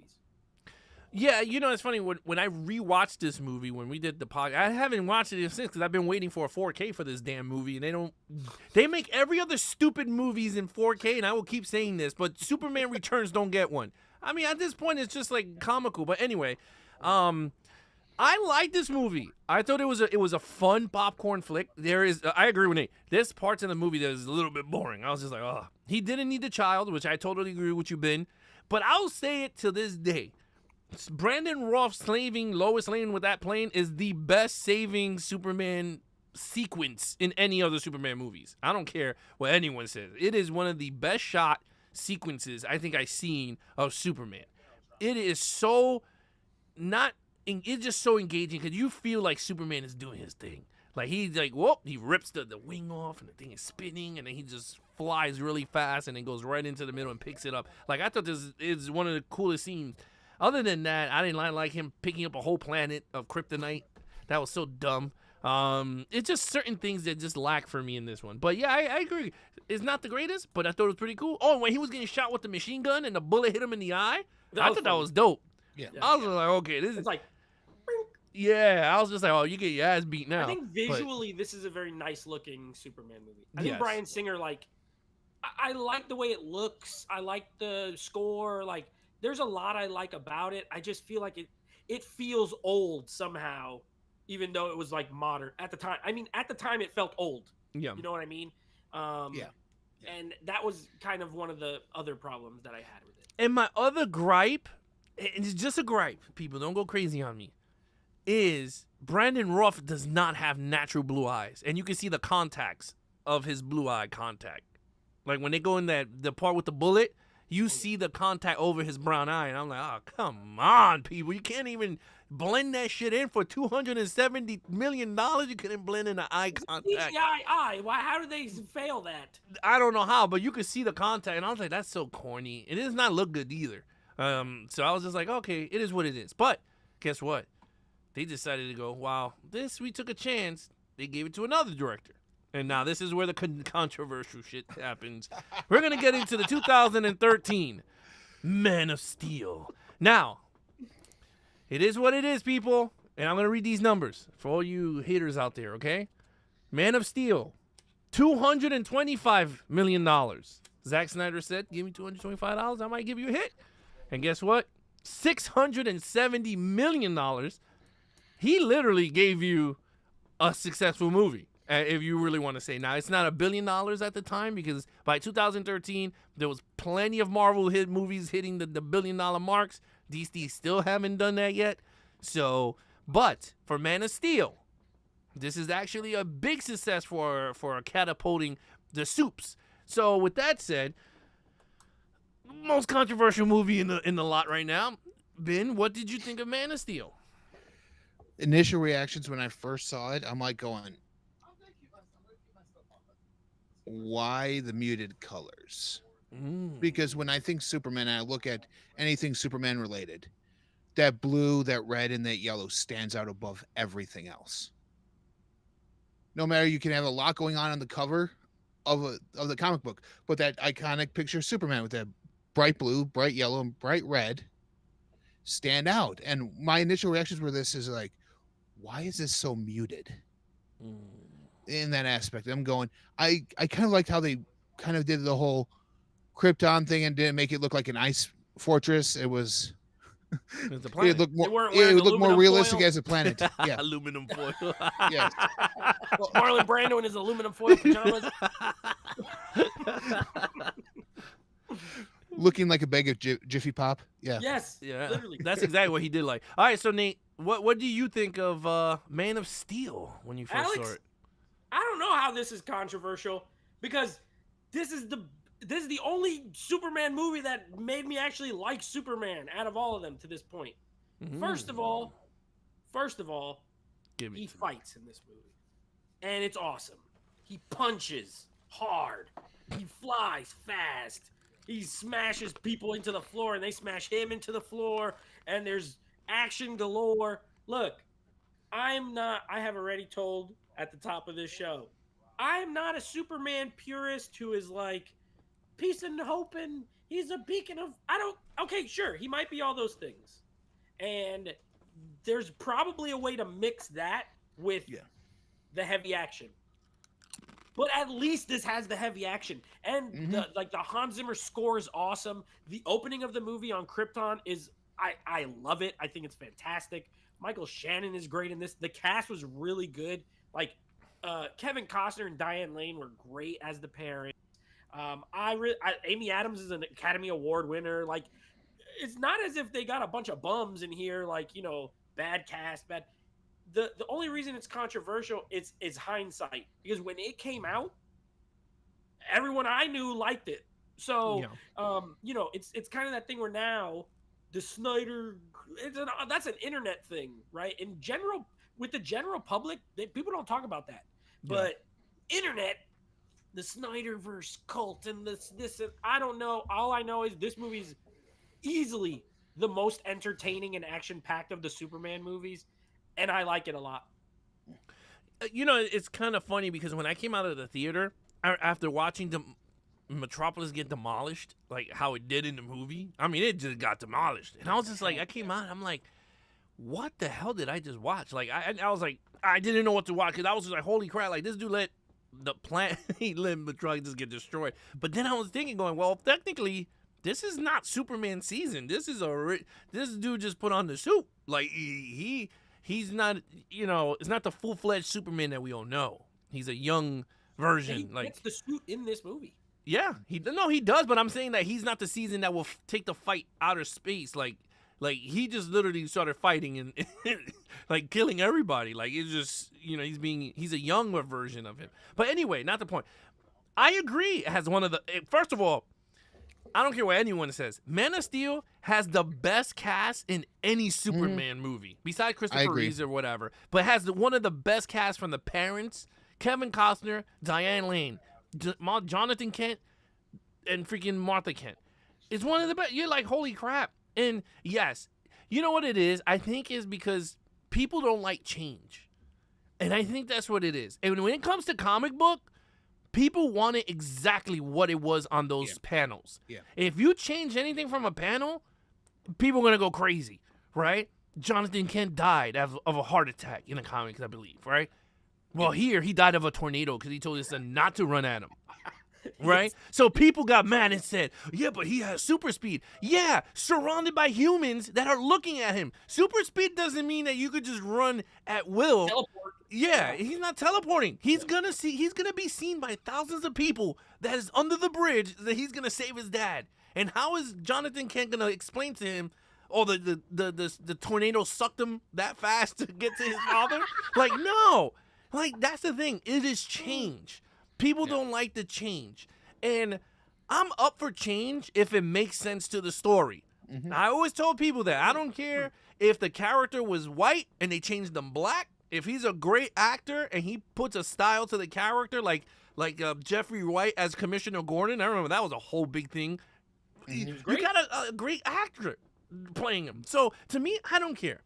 Yeah, it's funny when I rewatched this movie when we did the podcast. I haven't watched it since because I've been waiting for a 4K for this damn movie, and they make every other stupid movies in 4K, and I will keep saying this, but Superman Returns don't get one. I mean, at this point, it's just like comical. But anyway, I like this movie. I thought it was a fun popcorn flick. I agree with Nate. There's parts in the movie that is a little bit boring. I was just like, oh, he didn't need the child, which I totally agree with you, Ben. But I'll say it to this day. Brandon Routh slaving Lois Lane with that plane is the best saving Superman sequence in any other Superman movies. I don't care what anyone says. It is one of the best shot sequences I think I've seen of Superman. It is so it's just so engaging because you feel like Superman is doing his thing. Like he's like, whoop, he rips the wing off and the thing is spinning and then he just flies really fast and then goes right into the middle and picks it up. Like I thought this is one of the coolest scenes. Other than that, I didn't like him picking up a whole planet of kryptonite. That was so dumb. It's just certain things that just lack for me in this one. But yeah, I agree. It's not the greatest, but I thought it was pretty cool. Oh, when he was getting shot with the machine gun and the bullet hit him in the eye, I thought that was dope. Yeah. I was like, okay, this is like. Yeah, I was just like, oh, you get your ass beat now. I think visually, this is a very nice looking Superman movie. I think Bryan Singer, I like the way it looks. I like the score. Like, there's a lot I like about it. I just feel like it feels old somehow, even though it was like modern at the time. I mean, at the time it felt old. Yeah. You know what I mean? And that was kind of one of the other problems that I had with it. And my other gripe, and it's just a gripe, people, don't go crazy on me, is Brandon Routh does not have natural blue eyes. And you can see the contacts of his blue eye contact. Like when they go in the part with the bullet, you see the contact over his brown eye, and I'm like, oh, come on, people. You can't even blend that shit in for $270 million. You couldn't blend in the eye contact. CGI. Why? How did they fail that? I don't know how, but you could see the contact, and I was like, that's so corny. It does not look good either. So I was just like, okay, it is what it is. But guess what? They decided to go, wow, we took a chance. They gave it to another director. And now this is where the controversial shit happens. We're going to get into the 2013 Man of Steel. Now, it is what it is, people. And I'm going to read these numbers for all you haters out there, okay? Man of Steel, $225 million. Zack Snyder said, give me $225, I might give you a hit. And guess what? $670 million. He literally gave you a successful movie. If you really want to say. Now, it's not $1 billion at the time because by 2013, there was plenty of Marvel hit movies hitting the $1 billion marks. DC still haven't done that yet. So, but for Man of Steel, this is actually a big success for catapulting the soups. So, with that said, most controversial movie in the lot right now. Ben, what did you think of Man of Steel? Initial reactions when I first saw it, I'm like going, why the muted colors? Because when I think Superman, I look at anything Superman related, that blue, that red, and that yellow stands out above everything else. No matter, you can have a lot going on the cover of the comic book, but that iconic picture of Superman with that bright blue, bright yellow, and bright red stand out. And my initial reactions were this is like, why is this so muted? In that aspect, I'm going, I kind of liked how they kind of did the whole Krypton thing and didn't make it look like an ice fortress. It was it looked more realistic as a planet. Yeah. Aluminum foil. Yeah. Marlon Brando in his aluminum foil pajamas. Looking like a bag of Jiffy Pop. Yeah. Yes. Yeah. Literally. That's exactly what he did like. All right, so Nate, what do you think of Man of Steel when you first saw it? I don't know how this is controversial because this is the only Superman movie that made me actually like Superman out of all of them to this point. First of all, he fights in this movie. And it's awesome. He punches hard. He flies fast. he smashes people into the floor, and they smash him into the floor, and there's action galore. Look, I have already told at the top of this show, I am not a Superman purist who is like peace and hope, and he's a beacon of. I don't. Okay, sure, he might be all those things, and there's probably a way to mix that with the heavy action. But at least this has the heavy action, and the Hans Zimmer score is awesome. The opening of the movie on Krypton is I love it. I think it's fantastic. Michael Shannon is great in this. The cast was really good. Like Kevin Costner and Diane Lane were great as the parents. Amy Adams is an Academy Award winner. Like, it's not as if they got a bunch of bums in here. Like, you know, bad cast, bad. The only reason it's controversial is hindsight, because when it came out, everyone I knew liked it. So, you know, it's kind of that thing where now the Snyder, that's an internet thing, right? In general, with the general public, people don't talk about that. But internet, the Snyderverse cult and this, and I don't know. All I know is this movie's easily the most entertaining and action-packed of the Superman movies. And I like it a lot. You know, it's kind of funny because when I came out of the theater, after watching the Metropolis get demolished, like how it did in the movie, I mean, it just got demolished. And I was just like, I came out, I'm like, what the hell did I just watch? Like, I was like, I didn't know what to watch, because I was just like, holy crap, like, this dude let the planet, he let Metropolis just get destroyed. But then I was thinking, going, well, technically, this is not Superman season. This dude just put on the suit. Like, he's not, you know, it's not the full-fledged Superman that we all know. He's a young version. He gets the suit in this movie. Yeah, he does, but I'm saying that he's not the season that will take the fight outer space. Like he just literally started fighting and like killing everybody. Like, it's just, you know, he's a younger version of him. But anyway, not the point. I agree. It has one of the, first of all, I don't care what anyone says, Man of Steel has the best cast in any Superman movie, besides Christopher Reeves or whatever, but has one of the best casts from the parents, Kevin Costner, Diane Lane, Jonathan Kent, and freaking Martha Kent. It's one of the best. You're like, holy crap. And yes, you know what it is? I think is because people don't like change. And I think that's what it is. And when it comes to comic book, people want it exactly what it was on those panels. Yeah. If you change anything from a panel, people are going to go crazy, right? Jonathan Kent died of a heart attack in the comics, I believe, right? Well, here, he died of a tornado because he told his son not to run at him, right? So people got mad and said, yeah, but he has super speed. Yeah, surrounded by humans that are looking at him. Super speed doesn't mean that you could just run at will. Teleport. Yeah, he's not teleporting. He's gonna be seen by thousands of people that is under the bridge that he's gonna save his dad. And how is Jonathan Kent gonna explain to him, oh, the tornado sucked him that fast to get to his father? Like, no. Like, that's the thing. It is change. People don't like the change. And I'm up for change if it makes sense to the story. I always told people that. I don't care if the character was white and they changed them black. If he's a great actor and he puts a style to the character, like Jeffrey Wright as Commissioner Gordon, I remember that was a whole big thing. You got a great actor playing him. So, to me, I don't care.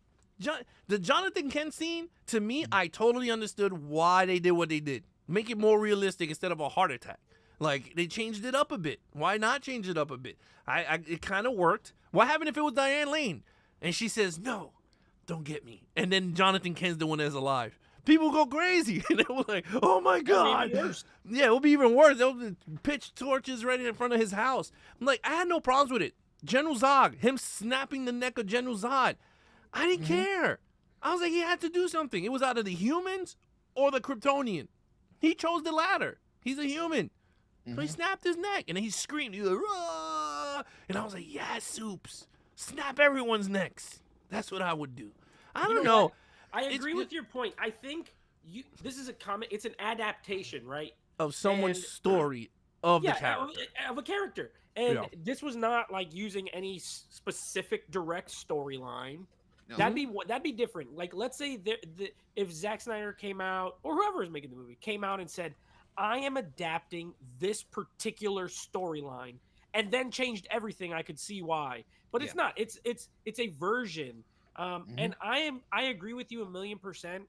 The Jonathan Kent scene, to me, I totally understood why they did what they did. Make it more realistic instead of a heart attack. Like, they changed it up a bit. Why not change it up a bit? It kind of worked. What happened if it was Diane Lane? And she says, no, don't get me. And then Jonathan Kent's the one that's alive. People go crazy. And they were like, oh, my God. Yeah, it will be even worse. They'll pitch torches right in front of his house. I'm like, I had no problems with it. General Zod, him snapping the neck of General Zod. I didn't care. I was like, he had to do something. It was either the humans or the Kryptonian. He chose the latter. He's a human. So he snapped his neck, and then he screamed. He was like, "Rah!" And I was like, yes, Soups. Snap everyone's necks. That's what I would do. I don't know. I agree with your point. I think this is a comic. It's an adaptation, right? Of someone's story of the character. Of a character. And this was not like using any specific direct storyline. No. That'd be different. Like, let's say if Zack Snyder came out, or whoever is making the movie came out and said, I am adapting this particular storyline, and then changed everything, I could see why. But it's not. It's a version. And I agree with you 1,000,000%.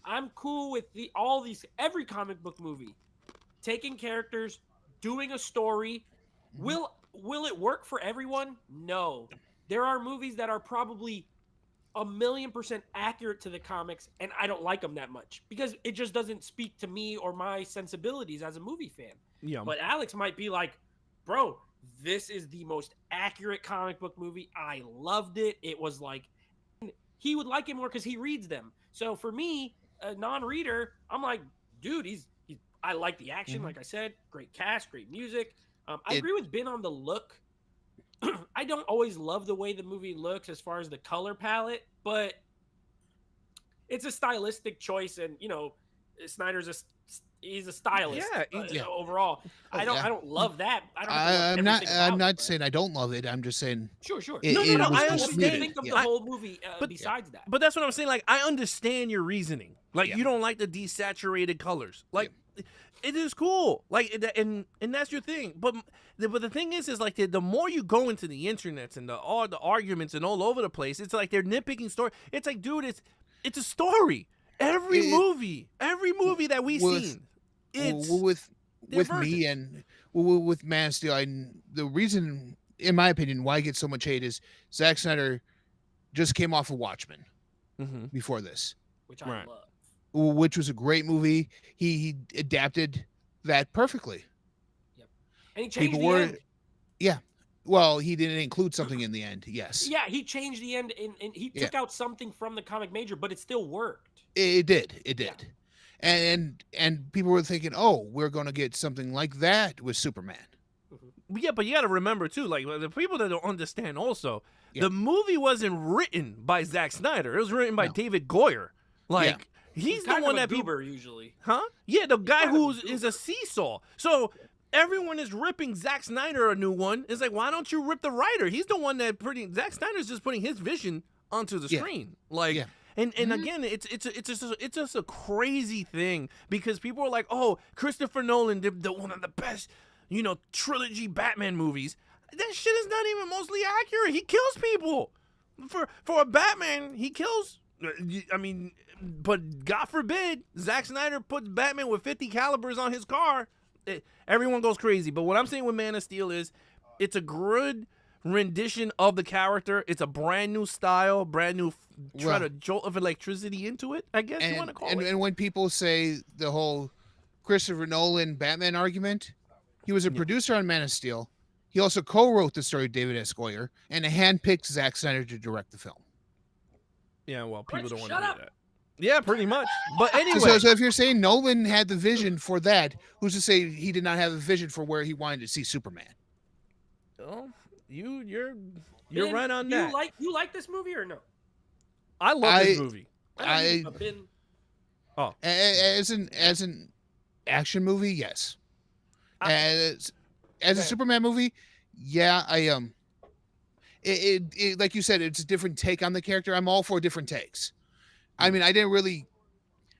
I'm cool with every comic book movie taking characters, doing a story. Will it work for everyone? No. There are movies that are probably 1,000,000% accurate to the comics, and I don't like them that much because it just doesn't speak to me or my sensibilities as a movie fan. Yeah. But Alex might be like, bro, this is the most accurate comic book movie. I loved it. It was like, he would like it more because he reads them. So for me, a non-reader, I'm like, dude, I like the action. Like I said, great cast, great music. I agree with Ben on the look. I don't always love the way the movie looks as far as the color palette, but it's a stylistic choice, and Snyder's he's a stylist. Overall. I don't love that. I'm not saying I don't love it. I'm just saying. Sure. No, I understand. Think of the whole movie besides that. But that's what I'm saying. Like, I understand your reasoning. Like, you don't like the desaturated colors. Like, it is cool. Like, and that's your thing. But the thing is like the more you go into the internets and all the arguments and all over the place, it's like they're nitpicking story. It's like, dude, it's a story. Every movie that we've seen, with me and with Man of Steel, the reason, in my opinion, why I get so much hate is Zack Snyder just came off of Watchmen before this, which I love. Which was a great movie. He adapted that perfectly. Yep. And he changed the end. Yeah. Well, he didn't include something in the end. Yes. Yeah, he changed the end, and he took out something from the comic major, but it still worked. It did. And people were thinking, oh, we're going to get something like that with Superman. Yeah, but you got to remember too, like the people that don't understand also, the movie wasn't written by Zack Snyder. It was written by David Goyer. Like. He's the one that people usually. Huh? Yeah, the guy who is a seesaw. So everyone is ripping Zack Snyder a new one. It's like, why don't you rip the writer? He's the one that Zack Snyder's just putting his vision onto the screen. Like, and again, it's just a crazy thing because people are like, oh, Christopher Nolan did one of the best, trilogy Batman movies. That shit is not even mostly accurate. He kills people. For a Batman, he kills. I mean, but God forbid Zack Snyder puts Batman with 50 calibers on his car. Everyone goes crazy. But what I'm saying with Man of Steel is it's a good rendition of the character. It's a brand new style, brand new try to jolt of electricity into it, I guess you want to call it. And when people say the whole Christopher Nolan Batman argument, he was a producer on Man of Steel. He also co-wrote the story with David S. Goyer and handpicked Zack Snyder to direct the film. Yeah, well, people don't want to hear that. Yeah, pretty much. But anyway. So if you're saying Nolan had the vision for that, who's to say he did not have a vision for where he wanted to see Superman? Oh, you're right on that. You like this movie or no? I love this movie. As an action movie, yes. As a Superman movie, yeah, I It like you said, it's a different take on the character. I'm all for different takes. I mean, I didn't really.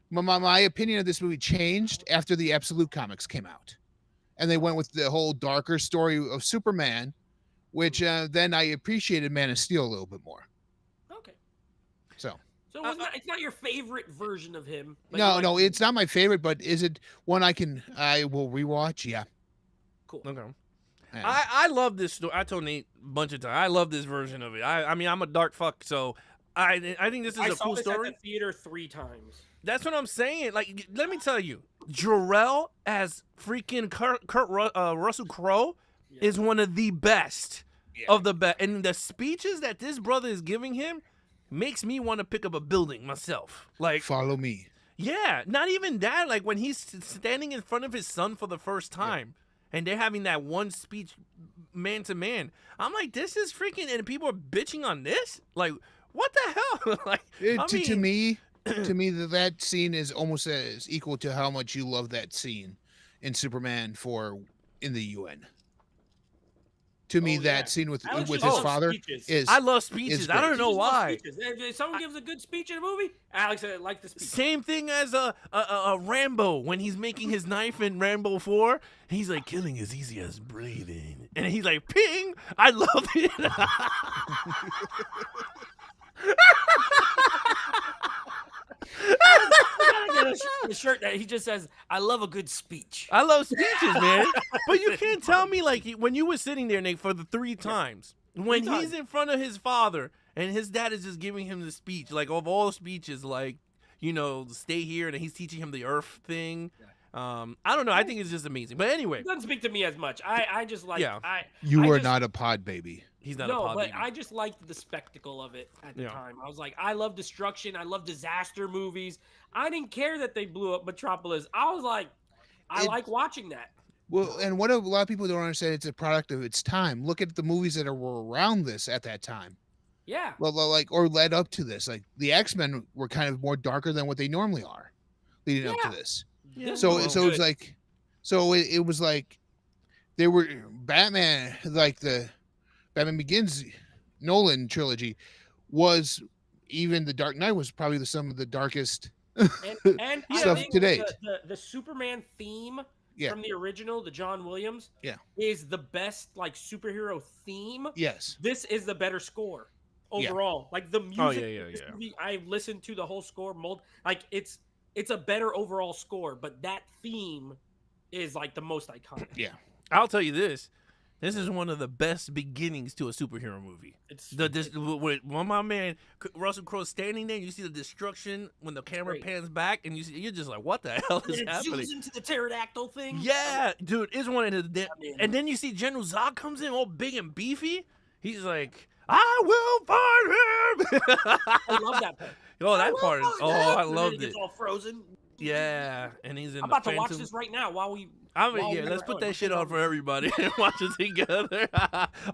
My opinion of this movie changed after the Absolute comics came out, and they went with the whole darker story of Superman, which then I appreciated Man of Steel a little bit more. Okay. So it's not your favorite version of him. No, it's not my favorite, but is it one I will rewatch? Yeah. Cool. Okay. I love this story. I told Nate a bunch of times. I love this version of it. I mean, I'm a dark fuck, so I think this is a cool story. I saw this at the theater 3 times. That's what I'm saying. Like, let me tell you, Jor-El as freaking Russell Crowe is one of the best of the best. And the speeches that this brother is giving him makes me want to pick up a building myself. Like, follow me. Yeah, not even that. Like when he's standing in front of his son for the first time. And they're having that one speech man to man. I'm like, this is freaking, and people are bitching on this? Like, what the hell? Like, to me, that scene is almost as equal to how much you love that scene in Superman in the UN. to me Oh, that yeah. scene with Alex with just his loves father speeches. is I love speeches. I great. don't He know just loves why. speeches. If someone gives a good speech in a movie, Alex likes the speech. Same thing as a Rambo when he's making his knife in Rambo 4. He's like, killing is easy as breathing, and he's like, ping. I love it. You gotta get a shirt that he just says, "I love a good speech." I love speeches, man. But you can't tell me, like, when you were sitting there, Nate, for the 3 times, when Three he's times. in front of his father and his dad is just giving him the speech, like, of all speeches, like, stay here, and he's teaching him the earth thing. I don't know. I think it's just amazing. But anyway, It doesn't speak to me as much. I just like Yeah. You I are just- not a pod baby. he's not no, a pod but baby. I just liked the spectacle of it at the Yeah. time. I was like, I love destruction. I love disaster movies. I didn't care that they blew up Metropolis. I was like, I It- like watching that. Well, and what a lot of people don't understand, it's a product of its time. Look at the movies that were around this at that time. Yeah. Well, like, or led up to this. Like the X-Men were kind of more darker than what they normally are leading up to Yeah. this. Yeah. This So one was so it's good. like, it was like they were Batman, like the Batman Begins Nolan trilogy was, even the Dark Knight was probably some of the darkest. And I Stuff think to date. the Superman theme Yeah. from the original, the John Williams, Yeah. is the best like superhero theme. Yes. This is the better score Yeah. overall. Like the music. Oh, yeah, in yeah, this yeah. movie, I've listened to the whole score. Like it's a better overall score, but that theme is like the most iconic. Yeah. I'll tell you this. This is one of the best beginnings to a superhero movie. It's When my man Russell Crowe standing there, you see the destruction when the camera great. pans back, and you're just like, what the hell is and it happening? zooms into the pterodactyl thing. Yeah, dude, it's one of the. mean- And then you see General Zod comes in all big and beefy. He's like, I will find him. I love that part. Oh, that will part is. find Oh, him. I And then loved it gets it. all frozen. Yeah, and he's in I'm the about to watch Phantom. this right now while we. I mean, while yeah, we let's were put going. that shit on for everybody and watch it together.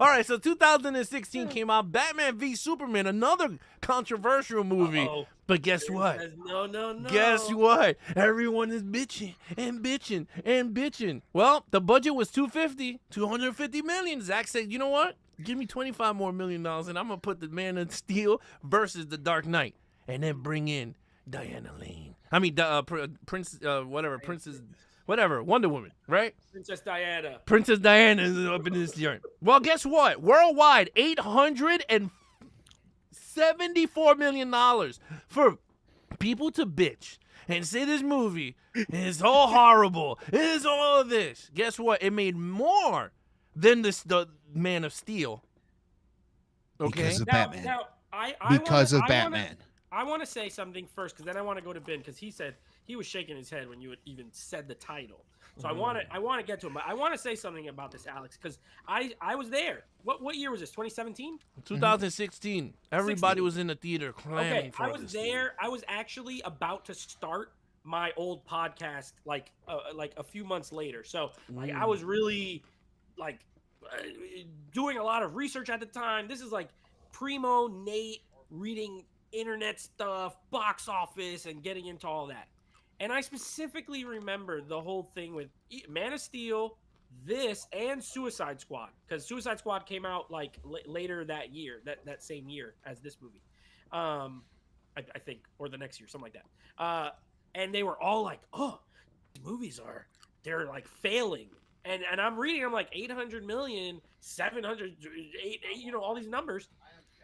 All right, so 2016 came out, Batman v Superman, another controversial movie. Uh-oh. But guess It what? says, no. Guess what? Everyone is bitching and bitching and bitching. Well, the budget was 250 million. Zach said, you know what? Give me $25 more million and I'm going to put the Man of Steel versus the Dark Knight and then bring in Diana Lane. I mean, Princess, Wonder Woman, right? Princess Diana. Princess Diana is up in this joint. Well, guess what? Worldwide, $874 million for people to bitch and say this movie is all horrible. It is all of this. Guess what? It made more than the Man of Steel. Okay. Because of Batman. Now, I Because wanna, of Batman. I want to say something first, because then I want to go to Ben, because he said he was shaking his head when you even said the title. So I want to get to him, but I want to say something about this, Alex, because I was there. What year was this? 2017? 2016. Everybody 16. was in the theater clamoring Okay, for I was this there. I was actually about to start my old podcast like a few months later. So like I was really like doing a lot of research at the time. This is like primo Nate reading internet stuff, box office, and getting into all that. And I specifically remember the whole thing with Man of Steel, this, and Suicide Squad, because Suicide Squad came out like later that year, that same year as this movie, I think, or the next year, something like that. And they were all like, "Oh, these movies they're like failing." And I'm reading, I'm like 800 million, 700, all these numbers.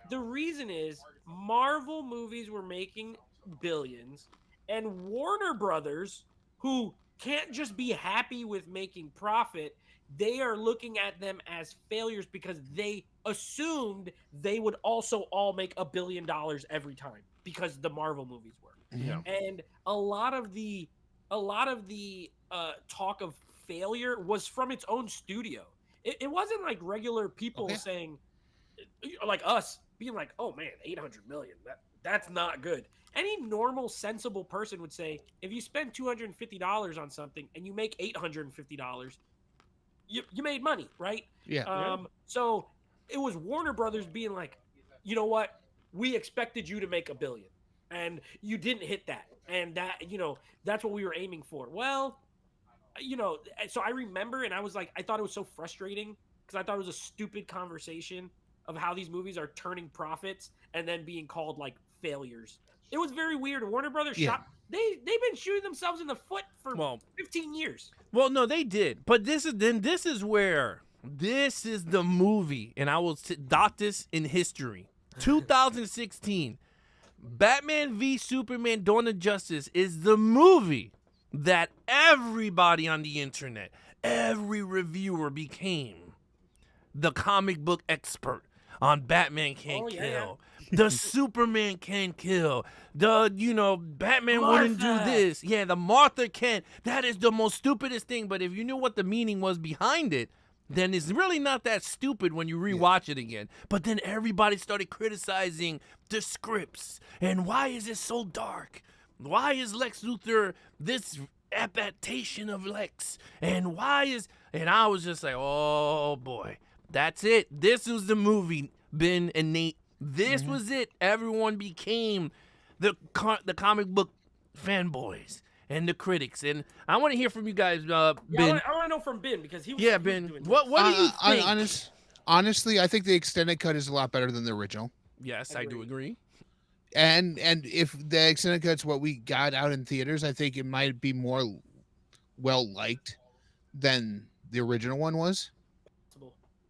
The reason is Marvel movies were making billions, and Warner Brothers, who can't just be happy with making profit, they are looking at them as failures because they assumed they would also all make $1 billion every time because the Marvel movies were. Yeah. And a lot of the talk of failure was from its own studio. It wasn't like regular people saying, like us being like, "Oh man, 800 million. That's not good." Any normal, sensible person would say, if you spend $250 on something and you make $850, you made money, right? Yeah. So it was Warner Brothers being like, "You know what? We expected you to make $1 billion, and you didn't hit that, and that's what we were aiming for." Well, so I remember, and I was like, I thought it was so frustrating because I thought it was a stupid conversation of how these movies are turning profits and then being called like failures. It was very weird. Warner Brothers Yeah. shot. They've been shooting themselves in the foot for Well, 15 years. Well, no, they did, but this is the movie, and I will dot this in history. 2016, Batman v Superman: Dawn of Justice is the movie that everybody on the internet, every reviewer became the comic book expert on Batman Can't Kill. The Superman can't kill. Batman wouldn't do this. Yeah, the Martha can't. That is the most stupidest thing. But if you knew what the meaning was behind it, then it's really not that stupid when you rewatch it again. But then everybody started criticizing the scripts. And why is it so dark? Why is Lex Luthor this adaptation of Lex? And I was just like, oh boy, that's it. This was the movie, Ben and Nate. This was it. Everyone became the comic book fanboys and the critics. And I want to hear from you guys, Ben. I want to know from Ben because he was. Yeah, Ben. What do you think? Honestly, I think the extended cut is a lot better than the original. Yes, I do agree. And if the extended cut's what we got out in theaters, I think it might be more well liked than the original one was.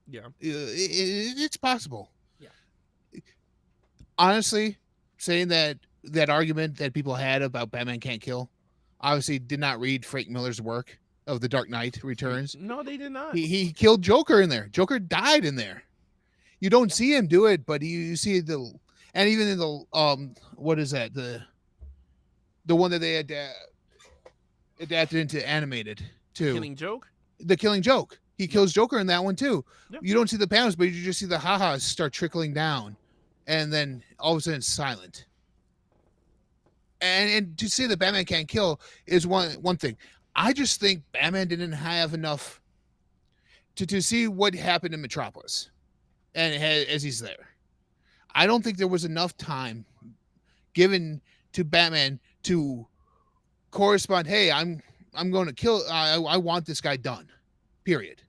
Yeah, it's possible. Yeah. Honestly, saying that argument that people had about Batman Can't Kill, obviously did not read Frank Miller's work of The Dark Knight Returns. No, they did not. He killed Joker in there. Joker died in there. You don't see him do it, but you see and even in the what is that, the one that they adapted into animated too. Killing Joke. The Killing Joke. He kills Joker in that one too. Yep. You don't see the panels, but you just see the ha-has start trickling down, and then all of a sudden it's silent. And to say that Batman Can't Kill is one thing. I just think Batman didn't have enough to see what happened in Metropolis, and as he's there, I don't think there was enough time given to Batman to correspond. Hey, I'm going to kill. I want this guy done. Period.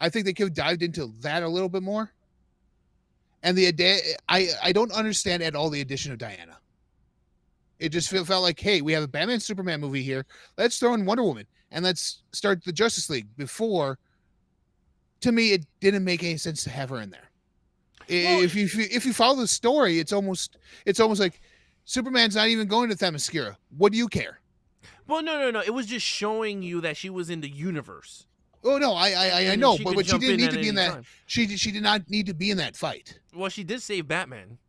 I think they could have dived into that a little bit more. And I don't understand at all the addition of Diana. It just felt like, hey, we have a Batman Superman movie here. Let's throw in Wonder Woman and let's start the Justice League before. To me, it didn't make any sense to have her in there. Well, if you follow the story, it's almost like Superman's not even going to Themyscira. What do you care? Well, no. It was just showing you that she was in the universe. Oh no, I know, but she didn't need to be in that. Time. She did not need to be in that fight. Well, she did save Batman.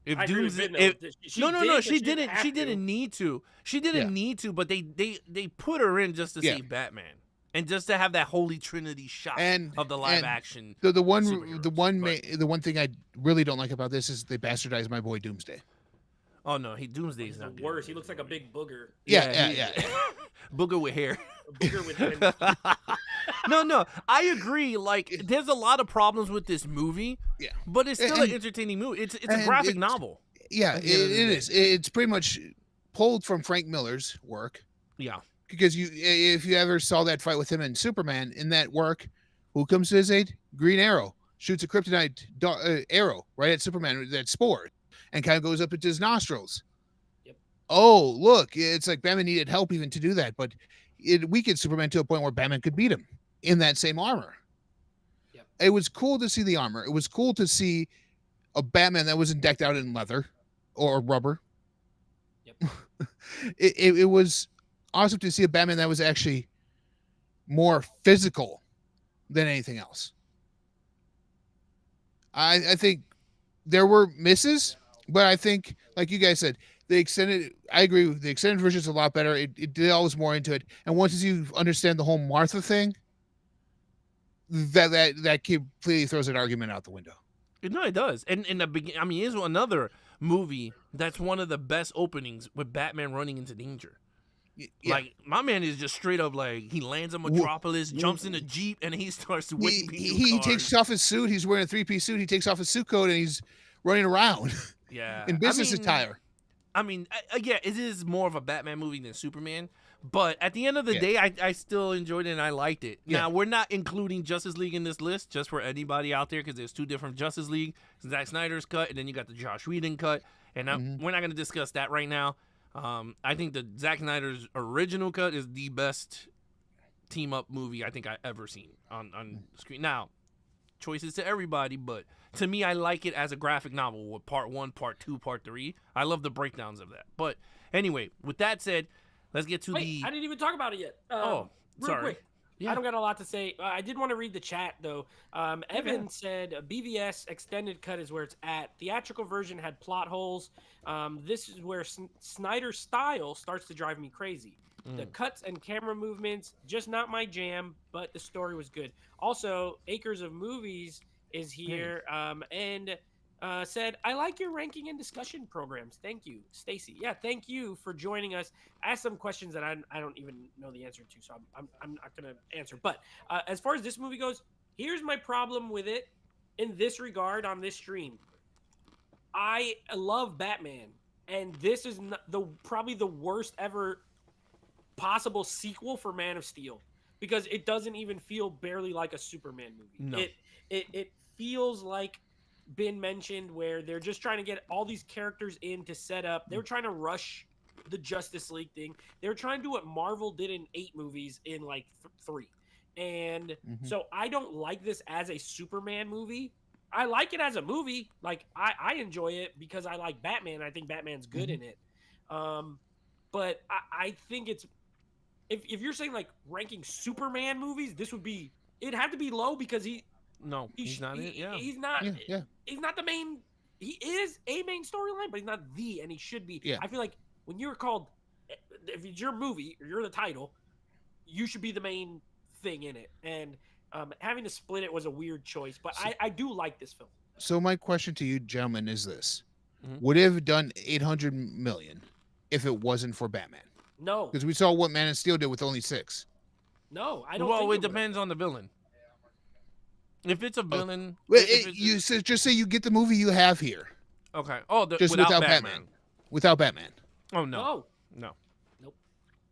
If I Doom's, agree with no, she didn't. She didn't need to. She didn't need to, but they put her in just to save Batman and just to have that holy trinity shot of the live action. The one thing I really don't like about this is they bastardized my boy Doomsday. Oh no, Doomsday's not good. Worse. He looks like a big booger. Yeah. Booger with hair. A booger with hair. No, I agree. Like, there's a lot of problems with this movie. Yeah, but it's still an entertaining movie. It's a graphic novel. Yeah, it is. It's pretty much pulled from Frank Miller's work. Yeah, because if you ever saw that fight with him and Superman in that work, who comes to his aid? Green Arrow shoots a kryptonite arrow right at Superman, that spore, and kind of goes up into his nostrils. Yep. Oh, look, it's like Batman needed help even to do that, but it weakened Superman to a point where Batman could beat him in that same armor. Yep. It was cool to see the armor. It was cool to see a Batman that wasn't decked out in leather or rubber. Yep. It was awesome to see a Batman that was actually more physical than anything else. I think there were misses, but I think, like you guys said, I agree with the extended version is a lot better. It delves more into it. And once you understand the whole Martha thing, that completely throws that argument out the window. No, it does. And in the beginning, I mean, here's another movie that's one of the best openings with Batman running into danger. Yeah. Like, my man is just straight up like, he lands in Metropolis, jumps in a Jeep, and he starts whipping people. He takes off his suit. He's wearing a 3-piece suit. He takes off his suit coat, and he's running around. Yeah. In business attire. I mean, yeah, it is more of a Batman movie than Superman, But at the end of the Yeah. day, I still enjoyed it and I liked it. Yeah. Now, we're not including Justice League in this list, just for anybody out there, because there's two different Justice League. Zack Snyder's cut, and then you got the Josh Whedon cut. And we're not going to discuss that right now. I think the Zack Snyder's original cut is the best team-up movie I think I've ever seen on screen. Now, choices to everybody, but to me, I like it as a graphic novel with part 1, part 2, part 3. I love the breakdowns of that. But anyway, with that said, let's get to Wait, I didn't even talk about it yet. Real sorry. quick. Yeah. I don't got a lot to say. I did want to read the chat, though. Evan said BVS extended cut is where it's at. Theatrical version had plot holes. This is where Snyder's style starts to drive me crazy. The cuts and camera movements, just not my jam, but the story was good. Also, Acres of Movies is here and said, I like your ranking and discussion programs. Thank you, Stacy. Yeah, thank you for joining us. Ask some questions that I don't even know the answer to, so I'm not going to answer. But as far as this movie goes, here's my problem with it in this regard on this stream. I love Batman, and this is probably the worst ever possible sequel for Man of Steel, because it doesn't even feel barely like a Superman movie. No. It feels like been mentioned where they're just trying to get all these characters in to set up. They were trying to rush the Justice League thing. They were trying to do what Marvel did in 8 movies in like 3. And so I don't like this as a Superman movie. I like it as a movie. Like I enjoy it because I like Batman. I think Batman's good in it. But I think it's, if you're saying like ranking Superman movies, this would be, it'd have to be low because he's not it. Yeah. He's not the main. He is a main storyline, but he's not the, and he should be. Yeah. I feel like when you're called, if it's your movie or you're the title, you should be the main thing in it. And having to split it was a weird choice, but I do like this film. So my question to you, gentlemen, is this: would it have done 800 million if it wasn't for Batman? No, because we saw what Man of Steel did with only 6. No, I don't. Well, think it depends on the villain. If it's a villain, you just say you get the movie you have here. Okay. Oh, just without Batman. Without Batman. Oh no. Nope.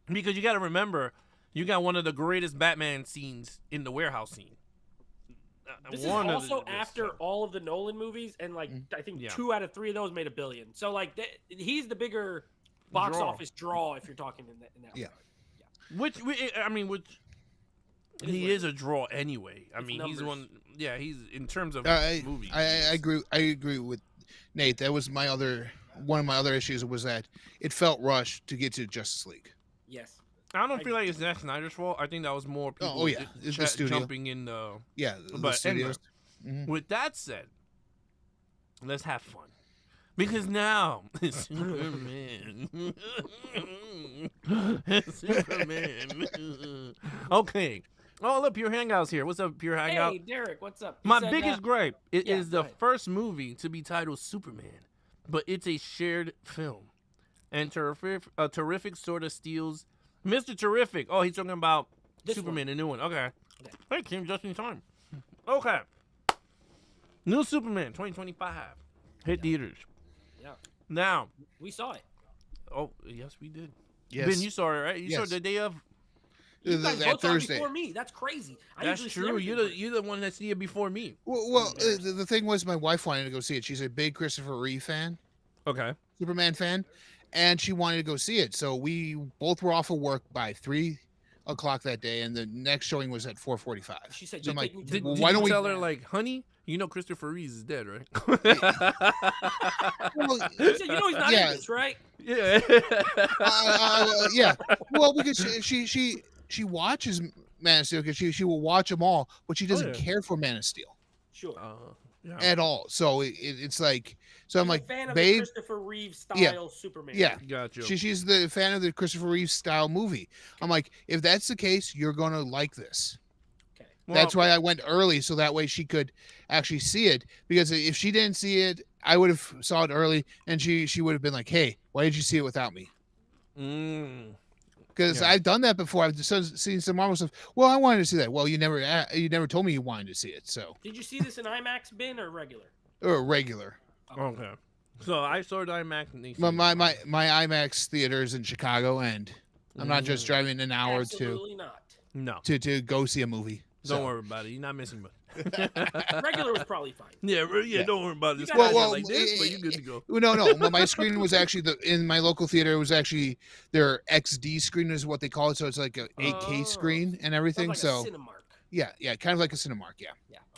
Because you got to remember, you got one of the greatest Batman scenes in the warehouse scene. This is also after all of the Nolan movies, and like I think 2 out of 3 of those made $1 billion. So like he's the bigger box office draw if you're talking in that regard. Which he is a draw anyway. I mean, numbers. He's one. Yeah, he's in terms of movies. I agree with Nate. That was one of my other issues was that it felt rushed to get to Justice League. Yes. I don't feel like it's Zack Snyder's fault. I think that was more people it's the studio jumping in the the studios. Anyway, with that said, let's have fun. Because now it's Superman. Superman. Okay. Oh, look, Pure Hangout's here. What's up, Pure Hangout? Hey, Derek, what's up? My biggest gripe is the first movie to be titled Superman, but it's a shared film. And Terrific sort of steals Mr. Terrific. Oh, he's talking about Superman, the new one. Okay. Hey, came just in time. Okay. New Superman, 2025. Hit theaters. Yeah. Now. We saw it. Oh, yes, we did. Yes. Ben, you saw it, right? You saw it the day of? You guys both saw it before me. That's crazy. That's true. You're the one that see it before me. Well, the thing was, my wife wanted to go see it. She's a big Christopher Reeve fan. Okay. Superman fan. And she wanted to go see it. So we both were off of work by 3 o'clock that day, and the next showing was at 4:45. She said, so like, did why don't we tell her, like, honey, you know Christopher Reeve is dead, right? Well, he's not in this, right? Yeah. Yeah. Well, because she watches Man of Steel, because she will watch them all, but she doesn't care for Man of Steel. Sure. At all. So it's like, so I'm like, fan of babe, the Christopher Reeve style Superman. Yeah, gotcha. She's the fan of the Christopher Reeve style movie. I'm like, if that's the case, you're gonna like this. Okay. Well, that's why I went early, so that way she could actually see it. Because if she didn't see it, I would have saw it early, and she would have been like, "Hey, why did you see it without me?" Because I've done that before. I've just seen some Marvel stuff. Well, I wanted to see that. Well, you never told me you wanted to see it. So did you see this in IMAX, Ben, or regular? Or regular. Okay. So I saw it IMAX. My IMAX theaters in Chicago, and I'm not just driving an hour Absolutely not. No. to go see a movie. Don't worry about it. You're not missing much. Regular was probably fine. Yeah, don't worry about it. You This gotta- guy's not like this, but you're good to go. No. My screen was actually in my local theater. It was actually their XD screen is what they call it. So it's like a 8K screen and everything. Like so a Cinemark. yeah, kind of like a Cinemark. Yeah.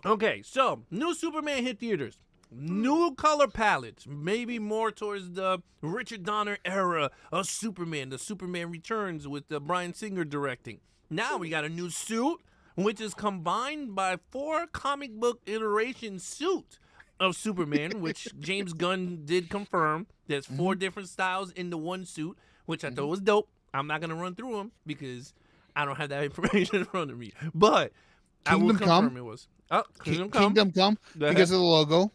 Okay, so new Superman hit theaters. New color palettes, maybe more towards the Richard Donner era of Superman. The Superman Returns with Bryan Singer directing. Now we got a new suit, which is combined by 4 comic book iteration suit of Superman, which James Gunn did confirm. There's 4 different styles in the one suit, which I thought was dope. I'm not gonna run through them because I don't have that information in front of me. But I will confirm it was. Oh, Kingdom Come because of the logo.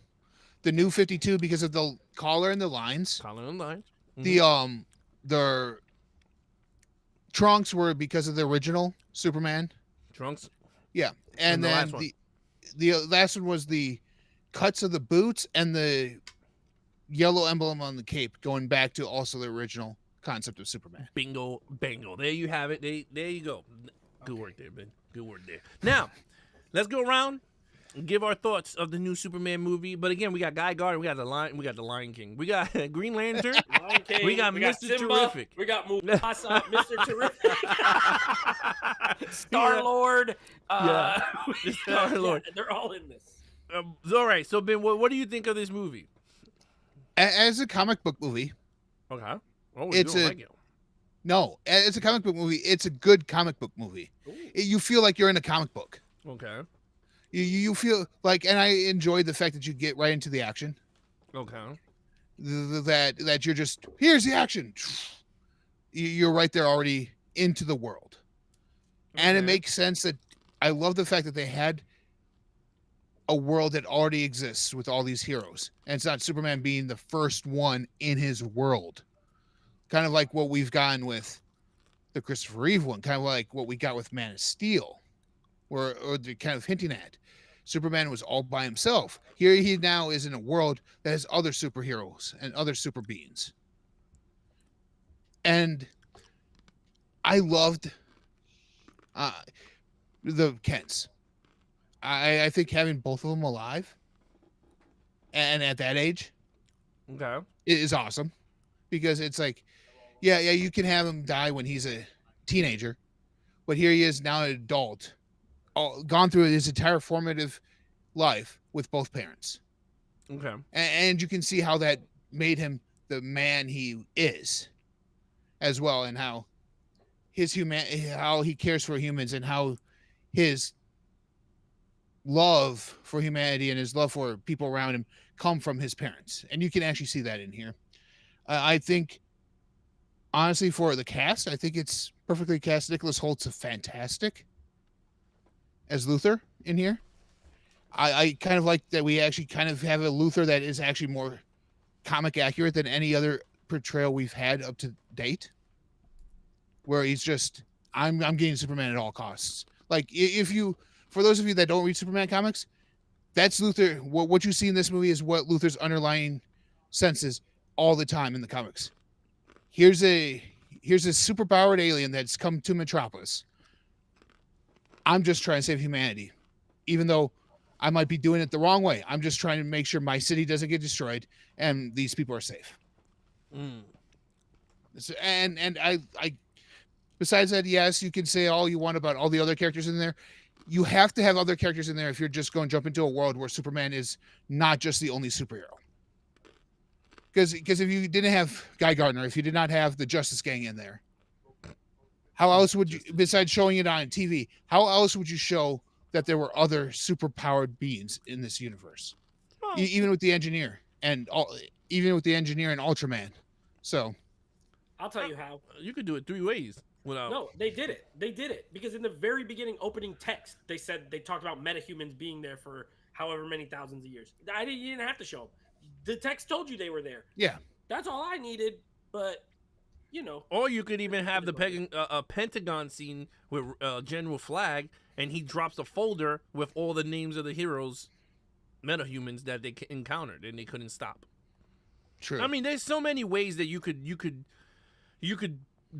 The new 52 because of the collar and the lines. Collar and lines. The trunks were because of the original Superman. Trunks. Yeah, and then the last one was the cuts of the boots and the yellow emblem on the cape, going back to also the original concept of Superman. Bingo, bango. There you have it. There you go. Good work there, Ben. Good work there. Now, let's go around and give our thoughts of the new Superman movie. But again, we got Guy Gardner, we got the Lion King, we got Green Lantern, Lion King, we got Mr. Simba, Terrific, we got Mufasa, Mr. Terrific, Star-Lord. Star-Lord. Yeah, they're all in this. All right, so Ben, what do you think of this movie? As a comic book movie, Okay. Oh, it's no, it's a comic book movie. It's a good comic book movie. You feel like you're in a comic book. Okay. You feel like, and I enjoyed the fact that you get right into the action. Okay. That you're just, here's the action. You're right there already into the world. And it makes sense that I love the fact that they had a world that already exists with all these heroes. And it's not Superman being the first one in his world. Kind of like what we've gotten with the Christopher Reeve one, kind of like what we got with Man of Steel, or they're kind of hinting at. Superman was all by himself. Here he now is in a world that has other superheroes and other super beings. And I loved the Kents. I think having both of them alive and at that age is awesome, because it's like, yeah, you can have him die when he's a teenager, but here he is now an adult, gone through his entire formative life with both parents. Okay. And you can see how that made him the man he is as well, and how how he cares for humans, and how his love for humanity and his love for people around him come from his parents. And you can actually see that in here. I think, honestly, for the cast, I think it's perfectly cast. Nicholas Holt's fantastic as Luthor in here. I kind of like that we actually kind of have a Luthor that is actually more comic accurate than any other portrayal we've had up to date, where he's just, I'm getting Superman at all costs. Like, for those of you that don't read Superman comics, that's Luthor. What you see in this movie is what Luthor's underlying sense is all the time in the comics. Here's a superpowered alien that's come to Metropolis. I'm just trying to save humanity, even though I might be doing it the wrong way. I'm just trying to make sure my city doesn't get destroyed and these people are safe. And I besides that, yes, you can say all you want about all the other characters in there. You have to have other characters in there if you're just going to jump into a world where Superman is not just the only superhero. Because if you didn't have Guy Gardner, if you did not have the Justice Gang in there, how else would you, besides showing it on TV, how else would you show that there were other superpowered beings in this universe? Even with the Engineer and Ultraman. So I'll tell you how. You could do it 3 ways. No, they did it. They did it because in the very beginning opening text, they talked about metahumans being there for however many thousands of years. You didn't have to show them. The text told you they were there. Yeah, that's all I needed. But or you could even have a Pentagon scene with General Flag, and he drops a folder with all the names of the heroes, metahumans that they encountered and they couldn't stop. True. I mean, there's so many ways that you could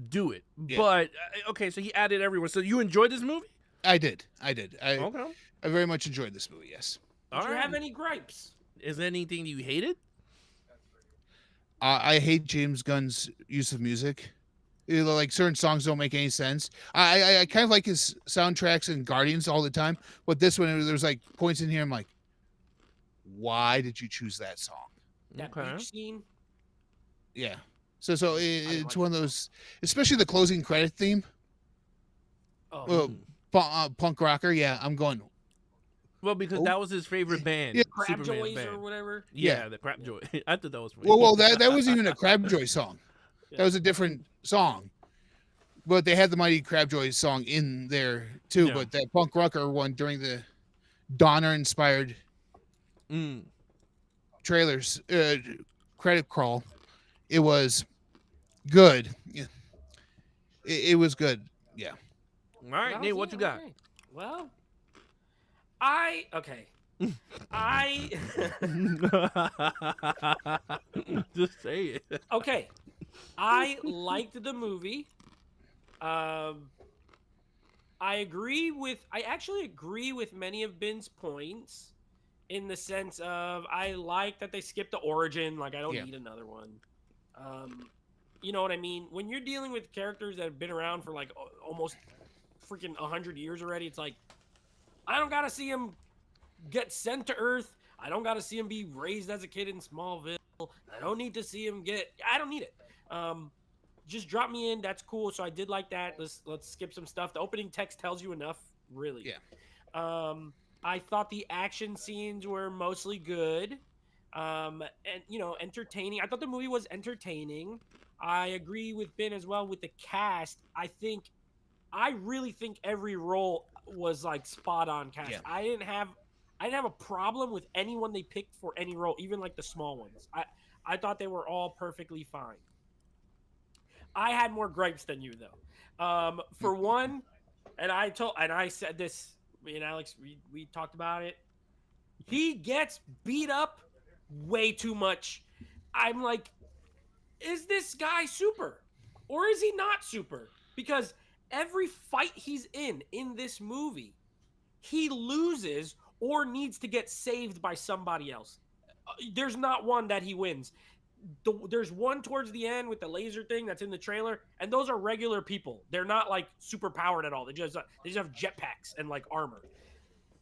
do it. Yeah. But okay, so he added everyone. So you enjoyed this movie? I did. Okay. I very much enjoyed this movie. Yes. Did you have any gripes? Is there anything you hated? I hate James Gunn's use of music. Like certain songs don't make any sense. I kind of like his soundtracks and Guardians all the time, but this one there's like points in here I'm like, why did you choose that song? That beach scene. Yeah. So it's like one of those, especially the closing credit theme. Oh, Punk rocker. Yeah, I'm going. Well, because that was his favorite band, Yeah. Crab Superman Joys band. or whatever. Yeah, the Crab Joy. I thought that was funny. Well, that wasn't even a Crabjoy song. That was a different song. But they had the Mighty Crabjoy song in there too. Yeah. But that punk rocker one during the Donner inspired trailers credit crawl, it was good. It was good. Yeah. All right, Nate, what you got? Okay. Well, okay. Just say it. Okay. I liked the movie. I actually agree with many of Ben's points in the sense of I like that they skipped the origin. Like, I don't need another one. You know what I mean? When you're dealing with characters that have been around for like almost freaking 100 years already, it's like, I don't got to see him get sent to Earth. I don't got to see him be raised as a kid in Smallville. I don't need to see him I don't need it. Just drop me in. That's cool. So I did like that. Let's skip some stuff. The opening text tells you enough, really. Yeah. I thought the action scenes were mostly good. And entertaining. I thought the movie was entertaining. I agree with Ben as well with the cast. I really think every role was like spot on cast. Yeah. I didn't have a problem with anyone they picked for any role, even like the small ones. I thought they were all perfectly fine. I had more gripes than you though. For one, and I said this, me and Alex, we talked about it. He gets beat up way too much. I'm like, is this guy super? Or is he not super? Because every fight he's in this movie, he loses or needs to get saved by somebody else. There's not one that he wins. There's one towards the end with the laser thing that's in the trailer, and those are regular people. They're not like super powered at all. They just have jetpacks and like armor.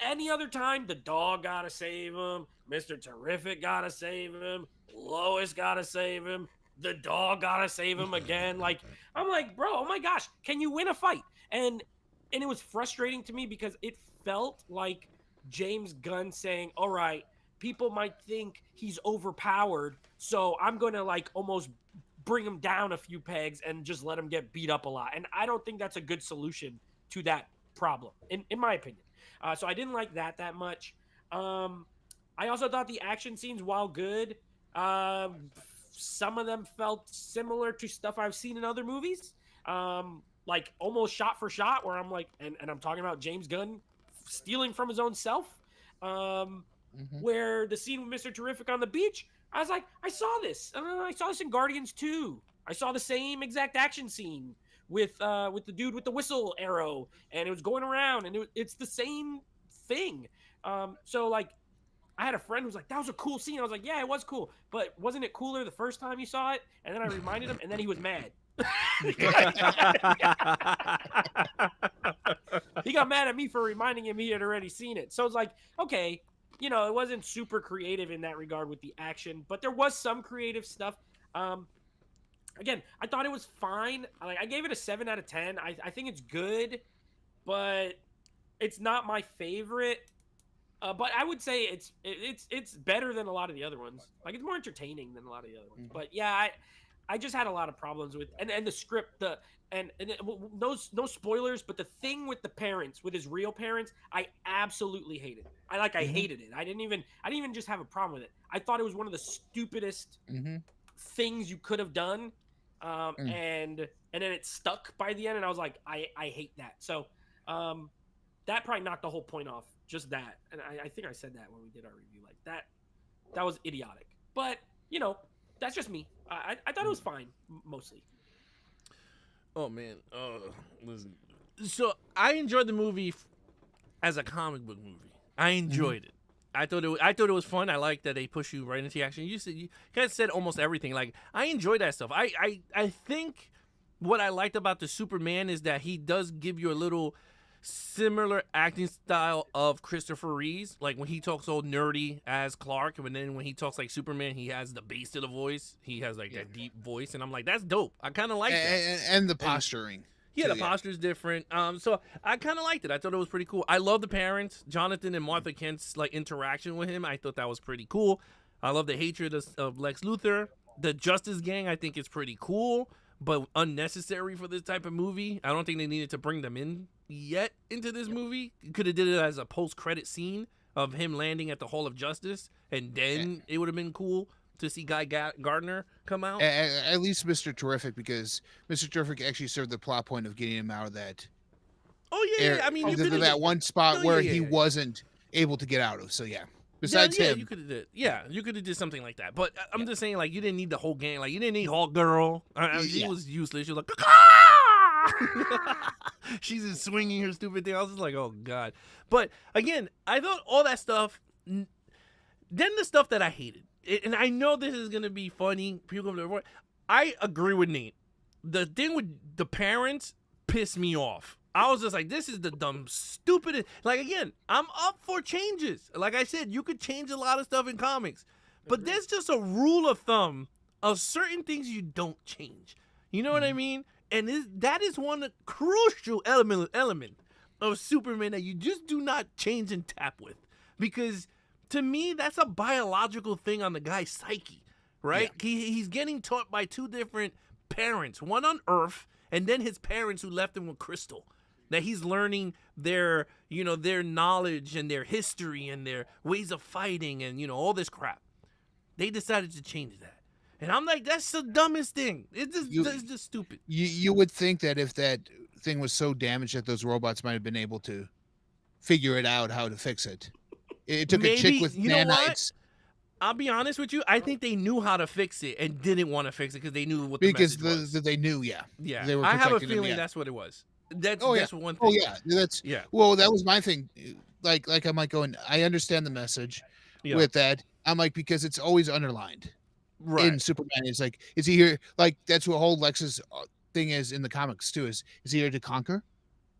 Any other time, the dog gotta save him. Mr. Terrific gotta save him. Lois gotta save him. The dog gotta save him again. Like, I'm like, bro, oh my gosh, can you win a fight? And it was frustrating to me because it felt like James Gunn saying, all right, people might think he's overpowered, so I'm going to like almost bring him down a few pegs and just let him get beat up a lot. And I don't think that's a good solution to that problem, in my opinion. So I didn't like that much. I also thought the action scenes, while good, some of them felt similar to stuff I've seen in other movies. Like almost shot for shot, where I'm like, and I'm talking about James Gunn stealing from his own self. Where the scene with Mr. Terrific on the beach, I was like, I saw this. I saw this in Guardians 2. I saw the same exact action scene with the dude with the whistle arrow, and it was going around, and it's the same thing. So like, I had a friend who was like, that was a cool scene. I was like, yeah, it was cool, but wasn't it cooler the first time you saw it? And then I reminded him, and then he was mad. He got mad at me for reminding him he had already seen it. So it's like, okay, it wasn't super creative in that regard with the action, but there was some creative stuff. Again, I thought it was fine. I gave it a 7 out of 10. I think it's good, but it's not my favorite. But I would say it's better than a lot of the other ones. Like, it's more entertaining than a lot of the other ones. But yeah, I just had a lot of problems with and the script, no spoilers, but the thing with the parents, with his real parents, I absolutely hated. I hated it. I didn't even just have a problem with it. I thought it was one of the stupidest things you could have done. And then it stuck by the end, and I was like, I hate that. So that probably knocked the whole point off. Just that. And I think I said that when we did our review. Like, that was idiotic. But, that's just me. I thought it was fine, mostly. Oh man. Listen. So I enjoyed the movie as a comic book movie. I enjoyed it. I thought it was fun. I like that they push you right into the action. You guys said almost everything. Like I enjoy that stuff. I think what I liked about the Superman is that he does give you a little similar acting style of Christopher Reeves. Like when he talks all nerdy as Clark, and then when he talks like Superman, he has the bass to the voice. He has like that deep voice, and I'm like, that's dope. I kind of like that. And the posturing. Yeah, the posture's different. So I kind of liked it. I thought it was pretty cool. I love the parents, Jonathan and Martha Kent's like interaction with him. I thought that was pretty cool. I love the hatred of Lex Luthor. The Justice Gang, I think, is pretty cool, but unnecessary for this type of movie. I don't think they needed to bring them in yet into this movie. Could have did it as a post-credit scene of him landing at the Hall of Justice, and then it would have been cool to see Guy Gardner come out. At least Mr. Terrific, because Mr. Terrific actually served the plot point of getting him out of that. Oh yeah, I mean, you could that one spot where he wasn't able to get out of. So yeah. Besides him, you could have did. Yeah, you could have did something like that. But I'm just saying, like, you didn't need the whole gang. Like, you didn't need Hawk Girl. She was useless. She was like, she's just swinging her stupid thing. I was just like, oh god. But again, I thought all that stuff. Then the stuff that I hated. And I know this is gonna be funny. People gonna avoid. I agree with Nate. The thing with the parents pissed me off. I was just like, this is the dumb, stupid. Like again, I'm up for changes. Like I said, you could change a lot of stuff in comics, but there's just a rule of thumb of certain things you don't change. You know what I mean? And that is one crucial element of Superman that you just do not change and tap with, because. To me, that's a biological thing on the guy's psyche, right? Yeah. He's getting taught by two different parents, one on Earth, and then his parents who left him with Crystal. That he's learning their knowledge and their history and their ways of fighting and, all this crap. They decided to change that. And I'm like, that's the dumbest thing. It's just stupid. You would think that if that thing was so damaged that those robots might have been able to figure it out how to fix it. It took a chick with nanites. I'll be honest with you. I think they knew how to fix it and didn't want to fix it because they knew what the message was. They knew, yeah. They were I have a feeling that's what it was. That's one thing. Oh yeah, Well, that was my thing. Like I'm like going. I understand the message with that. I'm like, because it's always underlined in Superman. It's like, is he here? Like that's what whole Lex's thing is in the comics too. Is he here to conquer,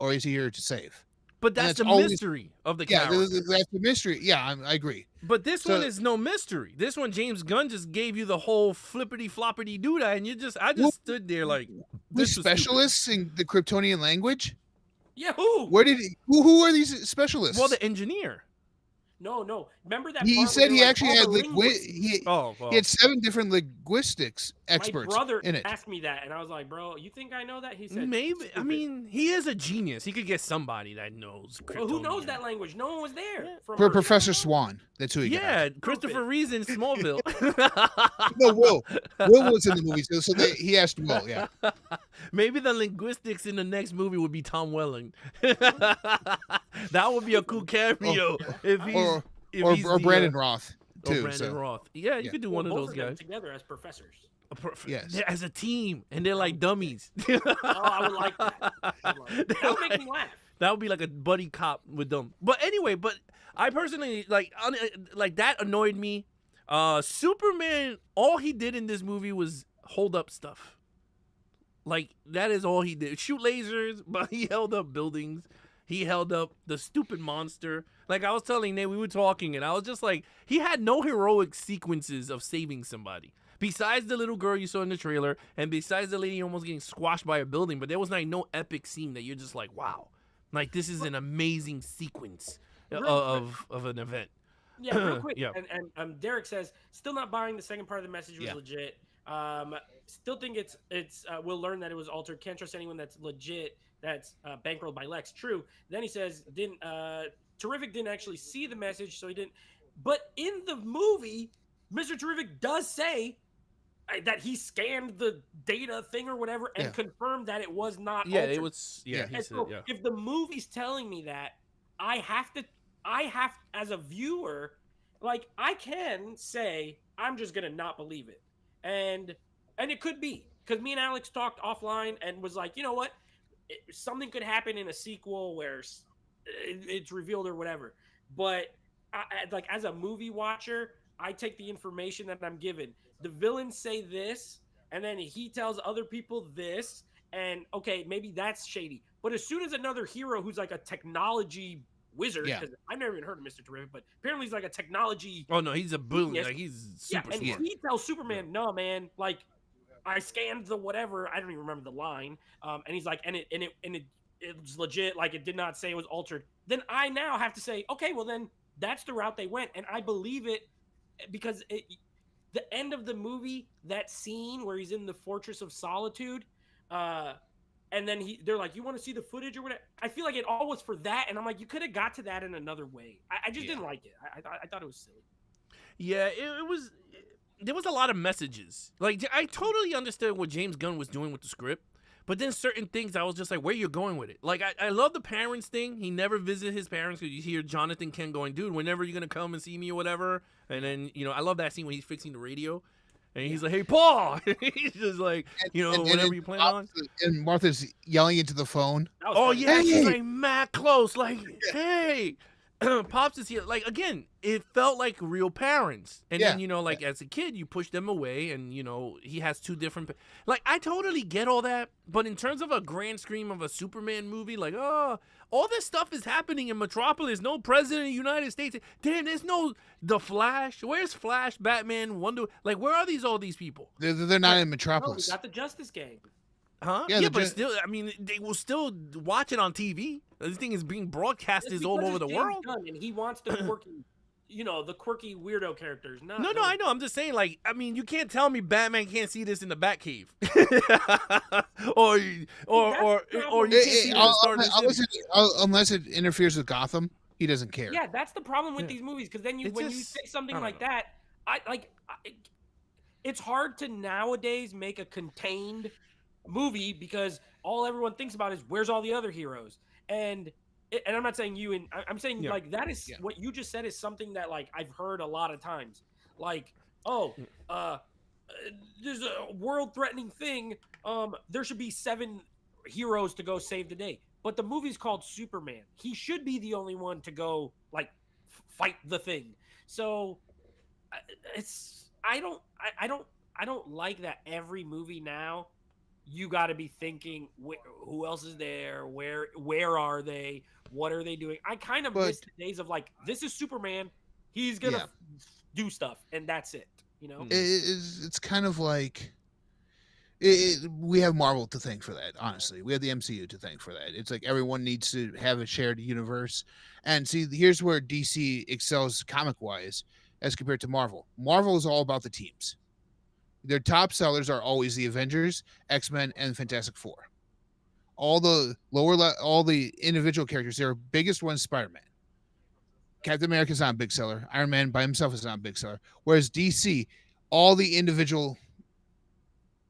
or is he here to save? But that's the mystery of the character. Yeah, that's the mystery. Yeah, I agree. But this one is no mystery. This one, James Gunn just gave you the whole flippity floppity doodah, and I just stood there like, the specialists in the Kryptonian language. Yeah, who? Who are these specialists? Well, the engineer. No. Remember that? He said he actually had he had 7 different linguistics experts. My brother in it. asked me that, and I was like, "Bro, you think I know that?" He said, "Maybe." I mean, he is a genius. He could get somebody that knows. Well, who knows that language? No one was there. For Professor Swan, that's who he got. Yeah, Christopher Reeves in Smallville. No, Will. Will was in the movie, so he asked Will. Yeah. Maybe the linguistics in the next movie would be Tom Welling. That would be a cool cameo if he's or Brandon Roth too. Or Brandon Roth. Yeah, you could do one of those guys together as professors. Yes, as a team, and they're like dummies. I would like that. That would make me laugh. That would be like a buddy cop with them. But anyway, I personally like that annoyed me. Superman, all he did in this movie was hold up stuff. Like, that is all he did. Shoot lasers, but he held up buildings. He held up the stupid monster. Like, I was telling Nate, we were talking, and I was just like, he had no heroic sequences of saving somebody. Besides the little girl you saw in the trailer, and besides the lady almost getting squashed by a building, but there was, like, no epic scene that you're just like, wow. Like, this is an amazing sequence of an event. Yeah, real quick. Yeah. And Derek says, still not buying the second part of the message was legit. Still think it's we'll learn that it was altered. Can't trust anyone that's legit, that's bankrolled by Lex. True. Then he says Terrific didn't actually see the message, so he didn't. But in the movie, Mr. Terrific does say that he scanned the data thing or whatever and confirmed that it was not altered. It was he said, if the movie's telling me that, I have as a viewer, like, I can say I'm just gonna not believe it. And it could be. because me and Alex talked offline and was like, you know what, something could happen in a sequel where it's revealed or whatever. But like as a movie watcher, I take the information that I'm given. The villains say this, and then he tells other people this, and okay, maybe that's shady. But as soon as another hero who's like a technology wizard, because I've never even heard of Mr. Terrific, but apparently he's like a technology. Oh no, he's a brilliant. Like he's super and smart. he tells Superman, "No, man, like I scanned the whatever. I don't even remember the line." And he's like, and it's legit. Like it did not say it was altered. Then I now have to say, okay, well then that's the route they went, and I believe it because the end of the movie, that scene where he's in the Fortress of Solitude, and then they're like, you want to see the footage or whatever? I feel like it all was for that, and I'm like, you could have got to that in another way. I just didn't like it. I thought it was silly. Yeah, it was. There was a lot of messages. Like I totally understood what James Gunn was doing with the script, but then certain things I was just like, where you going with it? Like I love the parents thing. He never visited his parents because you hear Jonathan Kent going, dude, whenever you're gonna come and see me or whatever. And then I love that scene when he's fixing the radio. And he's like, hey, Paul. He's just like, whatever you plan on. And Martha's yelling into the phone. Oh, yeah. She's like mad close. Like, hey. Pops is here. Like, again, it felt like real parents. And then, like, as a kid, you push them away. And, he has two different. Like, I totally get all that. But in terms of a grand scheme of a Superman movie, like, all this stuff is happening in Metropolis. No president of the United States. Damn, there's no The Flash. Where's Flash, Batman, Wonder? Like, where are all these people? They're not in Metropolis. No, we got the Justice Gang. Huh? Yeah, but still, I mean, they will still watch it on TV. This thing is being broadcasted all over the world. Gunn, and he wants the quirky, the quirky weird characters. No, I know. I'm just saying, like, I mean, you can't tell me Batman can't see this in the Batcave, or you can't see it unless it interferes with Gotham. He doesn't care. Yeah, that's the problem with these movies, because then when you say something like that, it's hard to nowadays make a contained movie because all everyone thinks about is where's all the other heroes. And I'm not saying you, and I'm saying like that is what you just said is something that like I've heard a lot of times. Like, there's a world-threatening thing. There should be 7 heroes to go save the day. But the movie's called Superman. He should be the only one to go like fight the thing. So I don't like that every movie now. You got to be thinking, who else is there? Where are they? What are they doing? I kind of miss the days of like, this is Superman. He's going to do stuff, and that's it. It's kind of like we have Marvel to thank for that, honestly. We have the MCU to thank for that. It's like everyone needs to have a shared universe. And see, here's where DC excels comic-wise as compared to Marvel. Marvel is all about the teams. Their top sellers are always the Avengers, X-Men, and Fantastic Four. All the all the individual characters, their biggest one is Spider-Man. Captain America's not a big seller. Iron Man by himself is not a big seller. Whereas DC, all the individual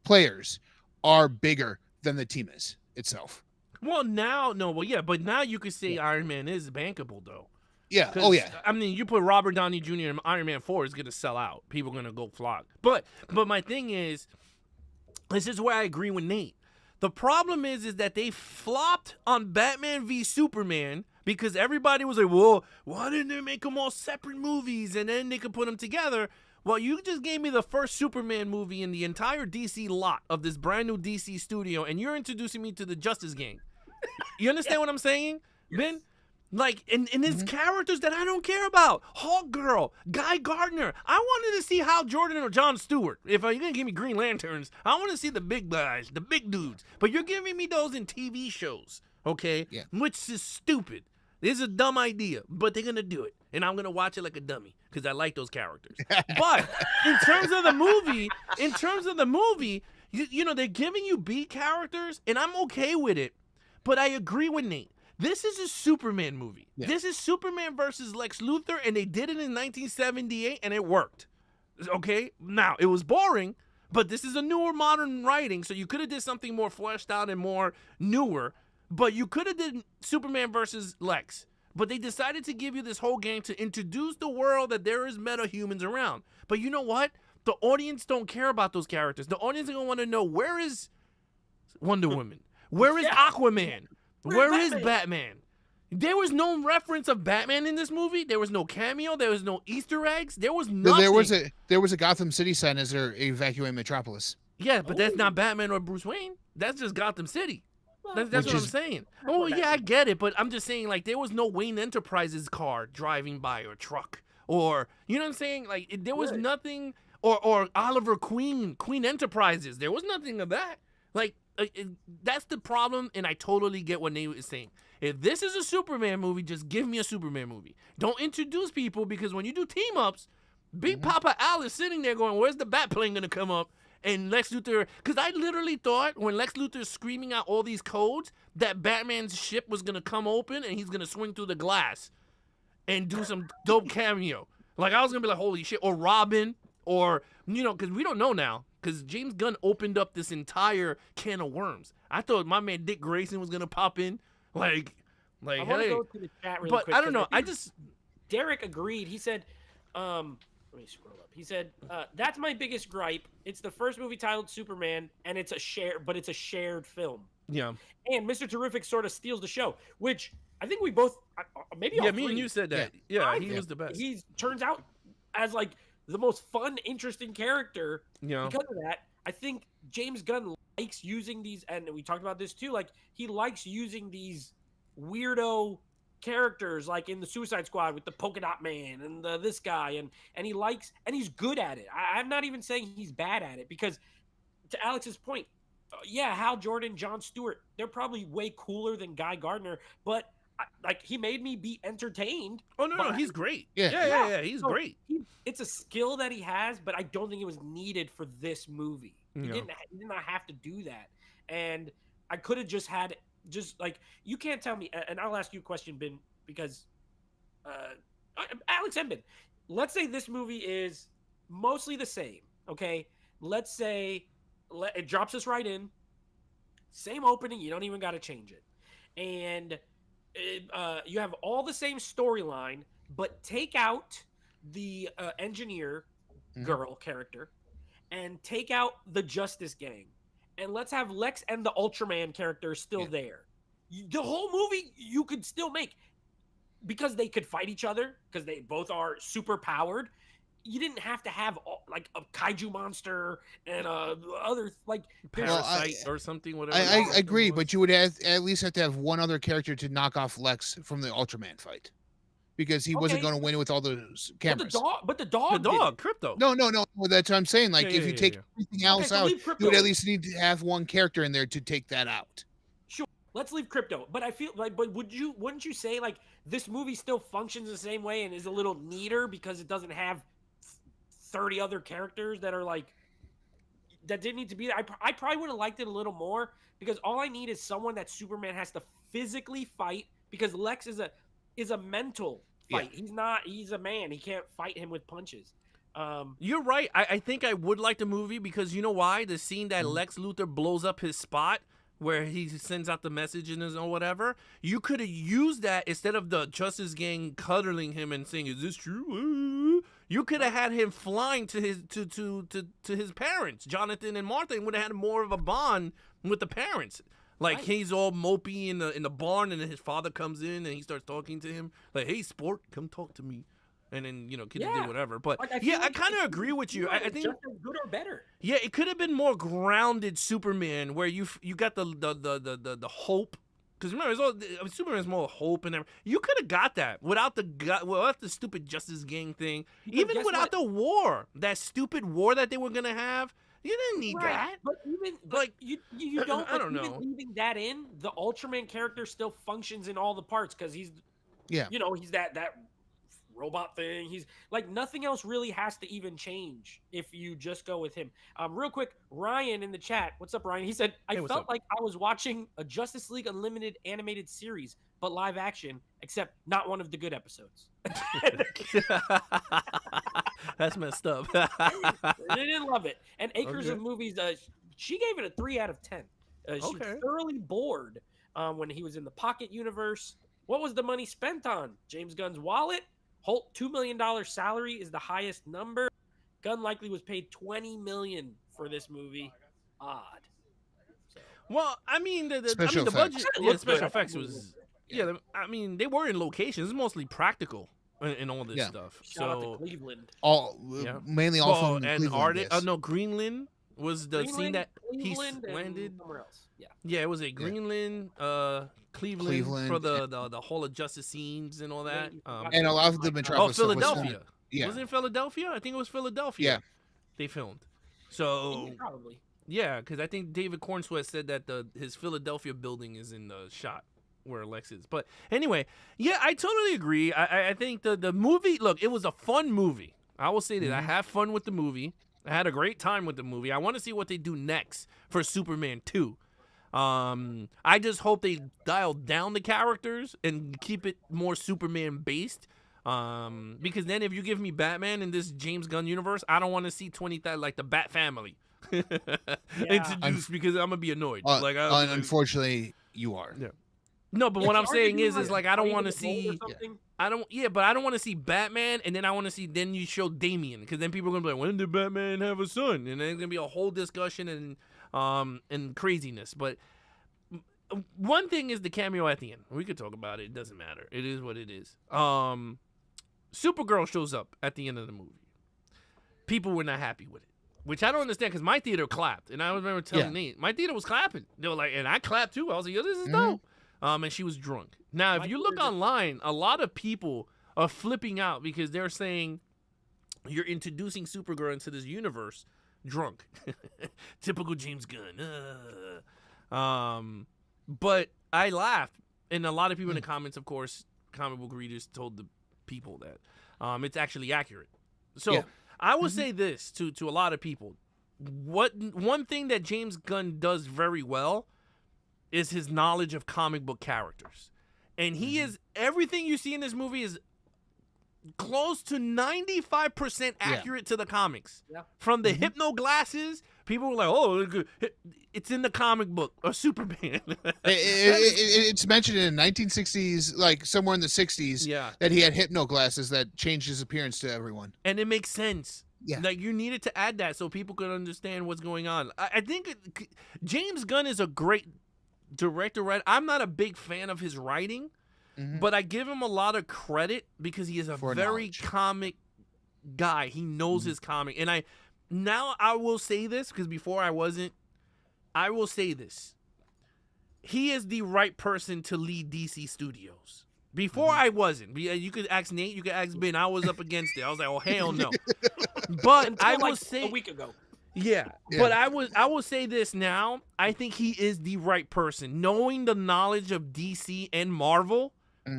players are bigger than the team is itself. Well, but now you could say Iron Man is bankable, though. Yeah. Oh, yeah. I mean, you put Robert Downey Jr. in Iron Man 4, it's going to sell out. People are going to go flock. But my thing is, this is where I agree with Nate. The problem is that they flopped on Batman v Superman because everybody was like, well, why didn't they make them all separate movies and then they could put them together? Well, you just gave me the first Superman movie in the entire DC lot of this brand new DC studio, and you're introducing me to the Justice Gang. You understand what I'm saying, Ben? Like, and it's characters that I don't care about. Hawk Girl, Guy Gardner. I wanted to see Hal Jordan or Jon Stewart. If you're going to give me Green Lanterns, I want to see the big guys, the big dudes. But you're giving me those in TV shows, okay? Yeah. Which is stupid. This is a dumb idea, but they're going to do it. And I'm going to watch it like a dummy because I like those characters. But in terms of the movie, they're giving you B characters, and I'm okay with it. But I agree with Nate. This is a Superman movie. Yeah. This is Superman versus Lex Luthor, and they did it in 1978, and it worked. Okay? Now, it was boring, but this is a newer modern writing, so you could have did something more fleshed out and more newer, but you could have did Superman versus Lex. But they decided to give you this whole game to introduce the world that there is meta-humans around. But you know what? The audience don't care about those characters. The audience is gonna want to know, where is Wonder Woman? Where is Aquaman? Where is Batman? There was no reference of Batman in this movie. There was no cameo. There was no Easter eggs. There was nothing. There was a Gotham City sign as their evacuate Metropolis. Yeah, but that's not Batman or Bruce Wayne. That's just Gotham City. That's what I'm saying. Oh, yeah, I get it. But I'm just saying, like, there was no Wayne Enterprises car driving by or truck. Or, you know what I'm saying? Like, there was nothing. Or Oliver Queen Enterprises. There was nothing of that. Like, that's the problem, and I totally get what Nate is saying. If this is a Superman movie, just give me a Superman movie. Don't introduce people, because when you do team-ups, Big Papa Al is sitting there going, where's the bat plane going to come up? And Lex Luthor, because I literally thought when Lex Luthor's screaming out all these codes, that Batman's ship was going to come open and he's going to swing through the glass and do some dope cameo. Like, I was going to be like, holy shit. Or Robin, or, you know, because we don't know now. Because James Gunn opened up this entire can of worms. I thought my man Dick Grayson was going to pop in. Like, I want to go to the chat really quick. I don't know. Derek agreed. He said, let me scroll up. He said, that's my biggest gripe. It's the first movie titled Superman, and it's a shared film. Yeah. And Mr. Terrific sort of steals the show, which I think we both, maybe all me three. And you said that. Yeah, he was the best. He turns out as like the most fun, interesting character. Yeah. Because of that, I think James Gunn likes using these, and we talked about this too, like he likes using these weirdo characters, like in the Suicide Squad with the polka dot man and this guy, and he likes, and he's good at it. I'm not even saying he's bad at it, because to Alex's point, Hal Jordan, Jon Stewart, they're probably way cooler than Guy Gardner, but like he made me be entertained. Oh no, he's great. Yeah, he's great. It's a skill that he has, but I don't think it was needed for this movie. He did not have to do that, and I could have just had like, you can't tell me, and I'll ask you a question, Ben, because Alex and Ben, let's say this movie is mostly the same, okay? Let's say it drops us right in, same opening, you don't even got to change it, and you have all the same storyline, but take out the engineer girl character and take out the Justice Gang, and let's have Lex and the Ultraman character still there. The whole movie you could still make, because they could fight each other, because they both are super powered. You didn't have to have like a kaiju monster and other like Parasite or something. Whatever. I agree, but you would at least have to have one other character to knock off Lex from the Ultraman fight, because he wasn't going to win with all those cameras. But the dog, Crypto. No. That's what I'm saying. Like, if you take everything else out, you would at least need to have one character in there to take that out. Sure, let's leave Crypto. But I feel like, wouldn't you say like this movie still functions the same way and is a little neater because it doesn't have 30 other characters that are like that didn't need to be there? I probably would have liked it a little more, because all I need is someone that Superman has to physically fight, because Lex is a mental fight. He's a man. He can't fight him with punches. You're right. I think I would like the movie, because you know why? The scene that Lex Luthor blows up his spot, where he sends out the messages or whatever, you could have used that instead of the Justice Gang cuddling him and saying, "Is this true?" You could have had him flying to his his parents, Jonathan and Martha, and would have had more of a bond with the parents. Like, he's all mopey in the barn, and then his father comes in and he starts talking to him like, "Hey, sport, come talk to me." And then, you know, kids do whatever. But like, I kind of agree with you. I think just as good or better. Yeah, it could have been more grounded Superman, where you got the hope. Because remember, Superman's more hope and everything. You could have got that without the stupid Justice Gang thing. Even without the war, that stupid war that they were gonna have. You didn't need that. But you don't. I don't know. Leaving that in, the Ultraman character still functions in all the parts, because he's he's that robot thing. He's like, nothing else really has to even change if you just go with him. Real quick, Ryan in the chat. What's up, Ryan? He said, I felt like I was watching a Justice League Unlimited animated series, but live action, except not one of the good episodes. That's messed up. They didn't love it. And Acres of Movies, she gave it a 3 out of 10. She was thoroughly bored when he was in the Pocket Universe. What was the money spent on? James Gunn's wallet? Holt $2 million salary is the highest number. Gunn likely was paid $20 million for this movie. Odd. So. Well, I mean, the Special budget, effects. yeah, Looked special good. effects was, I mean, they were in locations. It's mostly practical and all this Yeah. stuff. Shout out to So Cleveland. Mainly all well, from and Cleveland. Arctic. Yes. No, Greenland was the scene that Cleveland, he landed. and somewhere else. Yeah. Yeah, it was a Greenland, Cleveland for the Hall of Justice scenes and all that. And a lot of the Metropolis stuff was Philadelphia. Yeah. Was it Philadelphia? I think it was Philadelphia. Yeah. They filmed. So Probably. yeah, because I think David Cornsweet said that his Philadelphia building is in the shot where Lex is. But anyway, yeah, I totally agree. I think the movie, look, it was a fun movie. I will say that. I had fun with the movie. I had a great time with the movie. I want to see what they do next for Superman 2. I just hope they dial down the characters and keep it more Superman based. Because then if you give me Batman in this James Gunn universe, I don't want to see 20,000 like the Bat family introduced because I'm gonna be annoyed. Unfortunately, you are. Yeah. No, but what I'm saying is like I don't want to see. Yeah. But I don't want to see Batman, and then I want to see. Then you show Damian, because then people are gonna be like, when did Batman have a son? And then it's gonna be a whole discussion and craziness. But one thing is the cameo at the end. We could talk about it. It doesn't matter. It is what it is. Supergirl shows up at the end of the movie. People were not happy with it, which I don't understand because my theater clapped, and I remember telling Nate, my theater was clapping. They were like, and I clapped too. I was like, yo, this is dope. And she was drunk. Now, if you look online, a lot of people are flipping out because they're saying you're introducing Supergirl into this universe drunk. Typical James Gunn. But I laughed, and a lot of people in the comments, of course, comic book readers told the people that it's actually accurate. So I will say this to a lot of people. One thing that James Gunn does very well is his knowledge of comic book characters. And he is, everything you see in this movie is close to 95% accurate to the comics. Yeah. From the hypno glasses, people were like, oh, it's in the comic book, or Superman. It's mentioned in the 1960s, like somewhere in the 60s, that he had hypno glasses that changed his appearance to everyone. And it makes sense. Yeah. Like, you needed to add that so people could understand what's going on. I think James Gunn is a great director, right? I'm not a big fan of his writing, but I give him a lot of credit because he is a very comic guy. He knows his comic. And I will say this, because before I wasn't, I will say this. He is the right person to lead DC Studios. Before I wasn't. You could ask Nate, you could ask Ben. I was up against it. I was like, oh, hell no. But I will say a week ago. Yeah, but I will say this now. I think he is the right person. Knowing the knowledge of DC and Marvel,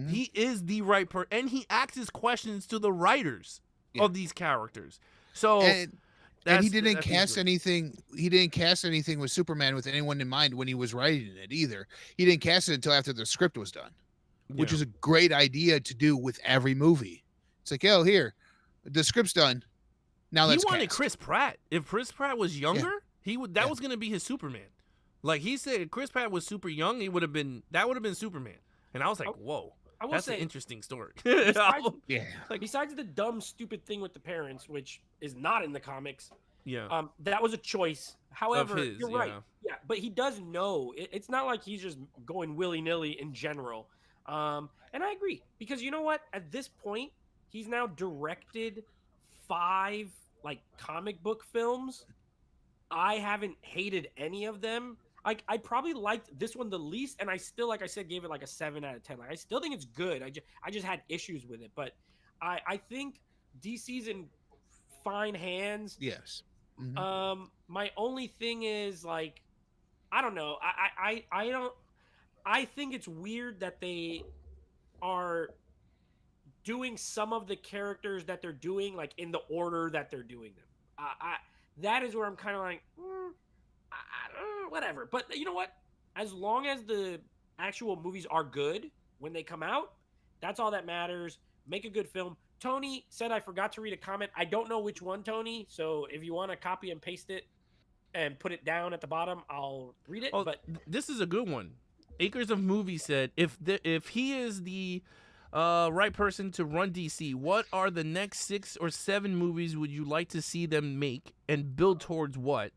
he is the right person. And he asks questions to the writers of these characters. So and he didn't cast anything. He didn't cast anything with Superman with anyone in mind when he was writing it either. He didn't cast it until after the script was done, which is a great idea to do with every movie. It's like, oh, here, the script's done. Now he wanted Chris Pratt. If Chris Pratt was younger, that was going to be his Superman. Like he said, if Chris Pratt was super young, that would have been Superman. And I was like, whoa, that's an interesting story. Besides the dumb, stupid thing with the parents, which is not in the comics, that was a choice. However, you're right. Yeah, but he does know. It's not like he's just going willy-nilly in general. And I agree, because you know what? At this point, he's now directed 5 like comic book films. I haven't hated any of them. Like, I probably liked this one the least, and I still, like I said, gave it like a 7 out of 10. Like, I still think it's good. I just had issues with it, but I think DC's in fine hands. Yes. My only thing is, like, I don't know. I think it's weird that they are doing some of the characters that they're doing, like, in the order that they're doing them. That is where I'm kind of like, whatever. But you know what? As long as the actual movies are good when they come out, that's all that matters. Make a good film. Tony said I forgot to read a comment. I don't know which one, Tony. So if you want to copy and paste it and put it down at the bottom, I'll read it. Oh, but this is a good one. Acres of Movie said if he is the right person to run DC. What are the next 6 or 7 movies would you like to see them make, and build towards what?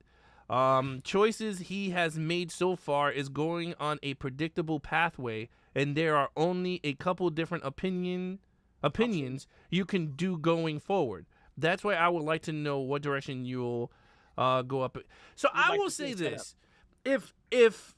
Choices he has made so far is going on a predictable pathway, and there are only a couple different opinions you can do going forward. That's why I would like to know what direction you'll go up. So You'd I like will to see say it set this: if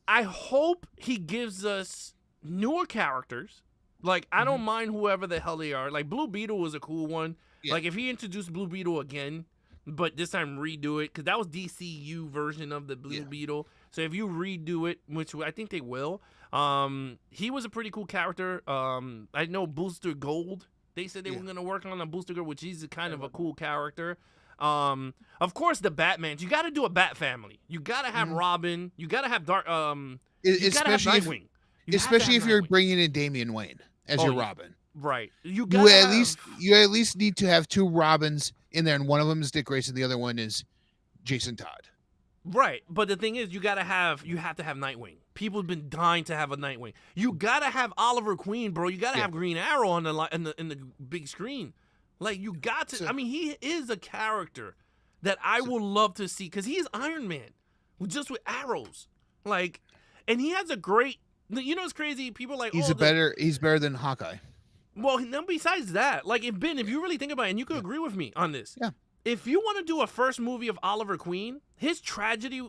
I hope he gives us newer characters. Like, I don't mind whoever the hell they are. Like, Blue Beetle was a cool one. Yeah. Like, if he introduced Blue Beetle again, but this time redo it, because that was DCU version of the Blue Beetle. So if you redo it, which I think they will, he was a pretty cool character. I know Booster Gold. They said they were gonna work on a Booster Gold, which he's kind of a cool character. Of course, the Batmans. You got to do a Bat family. You got to have Robin. You got to have Dark. You got to have Nightwing. Especially if you're bringing in Damian Wayne as your Robin. Right. You at least need to have 2 Robins in there, and one of them is Dick Grayson, the other one is Jason Todd. Right, but the thing is, you have to have Nightwing. People have been dying to have a Nightwing. You gotta have Oliver Queen, bro. You gotta have Green Arrow on in the big screen. Like, you got to. I mean, he is a character that I would love to see, because he is Iron Man, just with arrows. Like, and he has a great. You know what's crazy? People are like, he's better than Hawkeye. Well, now besides that, like, if you really think about it, and you could agree with me on this. Yeah. If you want to do a first movie of Oliver Queen, his tragedy,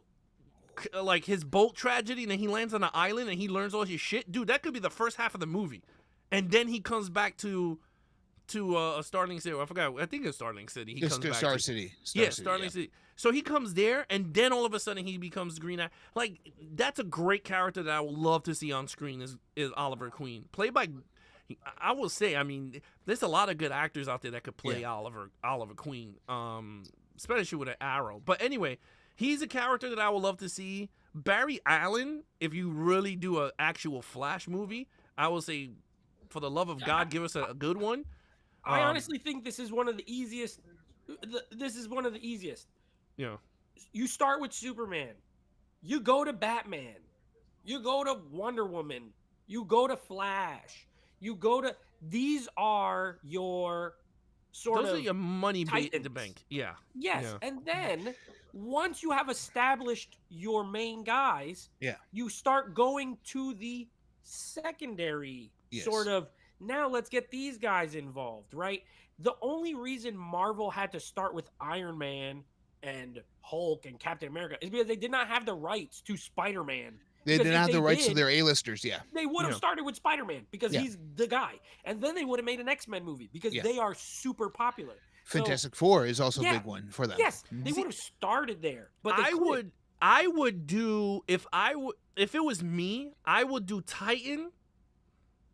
like his boat tragedy, and then he lands on an island and he learns all his shit, dude, that could be the first half of the movie. And then he comes back to Starling City. I forgot. I think it's Starling City. He comes back Star to City. Starling City. So he comes there, and then all of a sudden he becomes Green Eye. Like, that's a great character that I would love to see on screen is Oliver Queen, played by. I will say, I mean, there's a lot of good actors out there that could play Oliver Queen, especially with an arrow. But anyway, he's a character that I would love to see. Barry Allen, if you really do an actual Flash movie, I will say, for the love of God, give us a good one. I honestly think this is one of the easiest. This is one of the easiest. Yeah. You start with Superman. You go to Batman. You go to Wonder Woman. You go to Flash. You go to. These are your Those are your money in the bank. Yeah. Yes. Yeah. And then once you have established your main guys, you start going to the secondary sort of. Now let's get these guys involved, right? The only reason Marvel had to start with Iron Man and Hulk and Captain America is because they did not have the rights to Spider-Man. They did not have the rights to their A-listers, They would have started with Spider-Man because he's the guy. And then they would have made an X-Men movie because they are super popular. Fantastic Four is also a big one for them. Yes, they would have started there. But I would do, if it was me, I would do Titan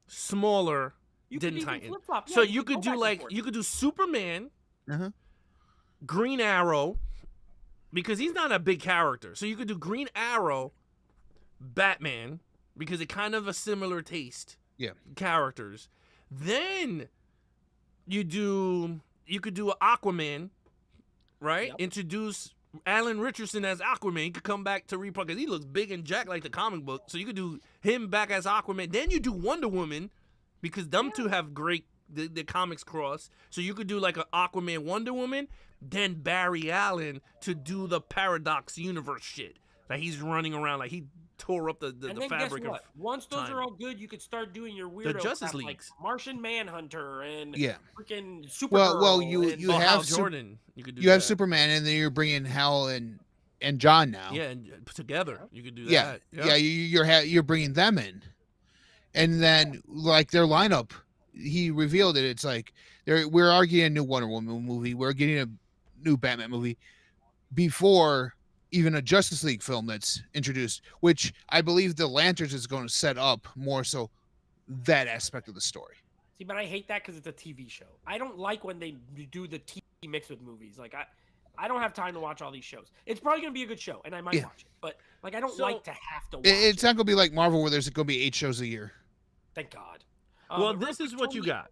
smaller than Titan. So you could do Superman, Green Arrow, because he's not a big character. So you could do Green Arrow, Batman, because it kind of a similar taste. Characters. Then you could do Aquaman, right? Introduce Alan Richardson as Aquaman. He could come back to reprise because he looks big and jacked like the comic book. So you could do him back as Aquaman. Then you do Wonder Woman, because them two have great the comics cross. So you could do like an Aquaman, Wonder Woman, then Barry Allen to do the Paradox Universe shit. Like, he's running around like he tore up the fabric. Guess what? Once those are all good, you could start doing your weirdo Justice crap, Leagues, like Martian Manhunter and freaking Supergirl. Well, you have Hal Jordan. You could do have Superman, and then you're bringing Hal and John now. Yeah, and together you could do that. Yeah, you're bringing them in, and then like their lineup, he revealed it. It's like we're already getting a new Wonder Woman movie. We're getting a new Batman movie before even a Justice League film that's introduced, which I believe the Lanterns is going to set up more so that aspect of the story. See, but I hate that because it's a TV show. I don't like when they do the TV mix with movies. Like, I don't have time to watch all these shows. It's probably going to be a good show, and I might watch it. But, like, I don't like to have to watch it's not going to be like Marvel where there's going to be 8 shows a year. Thank God. Well, this is what you got.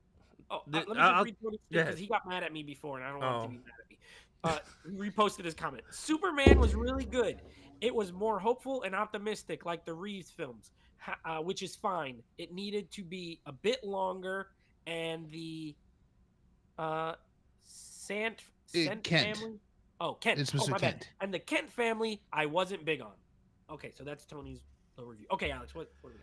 Let me just read Tony because he got mad at me before, and I don't want him to be mad at me. He reposted his comment. Superman was really good. It was more hopeful and optimistic, like the Reeves films. which is fine. It needed to be a bit longer, and the Sant Kent. family. Oh, Kent. It's Oh, Mr. my bad. Kent. And the Kent family, I wasn't big on. Okay, so that's Tony's review. Okay, Alex, what do we got?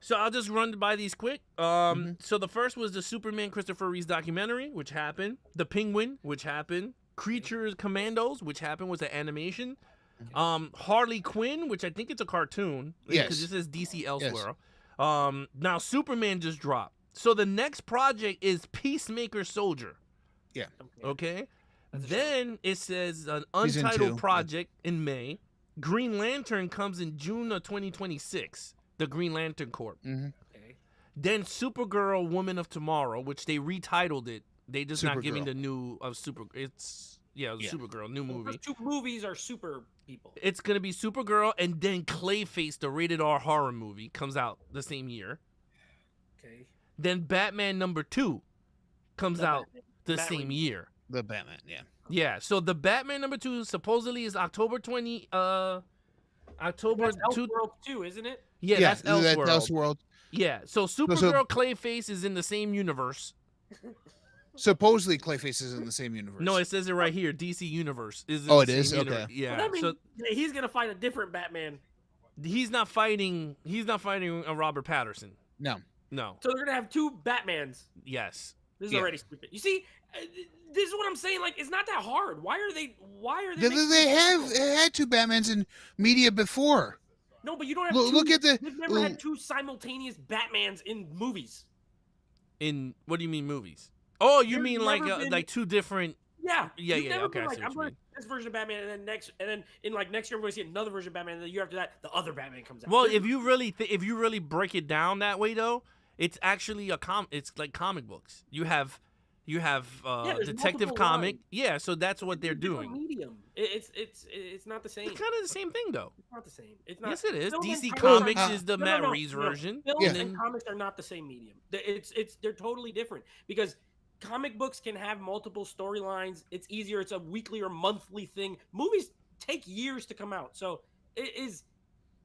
So I'll just run by these quick. So the first was the Superman Christopher Reeves documentary, which happened. The Penguin, which happened. Creatures Commandos, which happened, was an animation. Harley Quinn, which I think it's a cartoon. Yes. Because this is DC Elseworld. Now Superman just dropped. So the next project is Peacemaker Soldier. Yeah. Okay. That's a Then it says an He's in untitled two. project in May. Green Lantern comes in June of 2026. The Green Lantern Corp. Mm-hmm. Okay. Then Supergirl, Woman of Tomorrow, which they retitled it. They just not giving Supergirl. the new of Super. It's Supergirl, new The movie. first two movies are super people. It's gonna be Supergirl, and then Clayface, the rated R horror movie, comes out the same year. Okay. Then Batman #2 comes The out Batman. the Batman. same year. The Batman, yeah. Yeah, so the Batman #2 supposedly is October 20. October That's 2. Elseworld too, isn't it? Yeah, that's Elseworld. Elseworld. Yeah, so Supergirl Clayface is in the same universe. Supposedly, Clayface is in the same universe. No, it says it right here. DC Universe is. In Oh, the it is? same universe. Okay. Yeah, Well, that means so he's gonna fight a different Batman. he's not fighting. He's not fighting a Robert Patterson. No. No. So they're gonna have two Batmans. Yes. This is Yeah. already stupid. You see, this is what I'm saying. Like, it's not that hard. Why are they? They making have this had two Batmans in media before. No, but you don't have. Look at the- You've never had two simultaneous Batmans in movies. In what do you mean movies? Oh, you There's mean never been- like two different? Yeah. Yeah, You've yeah, never okay, been I like, see what I'm you going mean. this version of Batman, and then in like next year we're going to see another version of Batman, and the year after that, the other Batman comes out. Well, There's- if you really break it down that way, though, it's actually it's like comic books. You have there's Detective multiple Comic. lines. Yeah, so that's what they're it's a different doing. Medium. It's not the same. It's kind of the same thing, though. It's not the same. It's not. Yes, it is. Film and DC comics Comics are- is the no, Matt no, Reeves no. version. Films Yeah. and comics are not the same medium. They're totally different because comic books can have multiple storylines. It's easier. It's a weekly or monthly thing. Movies take years to come out, so it's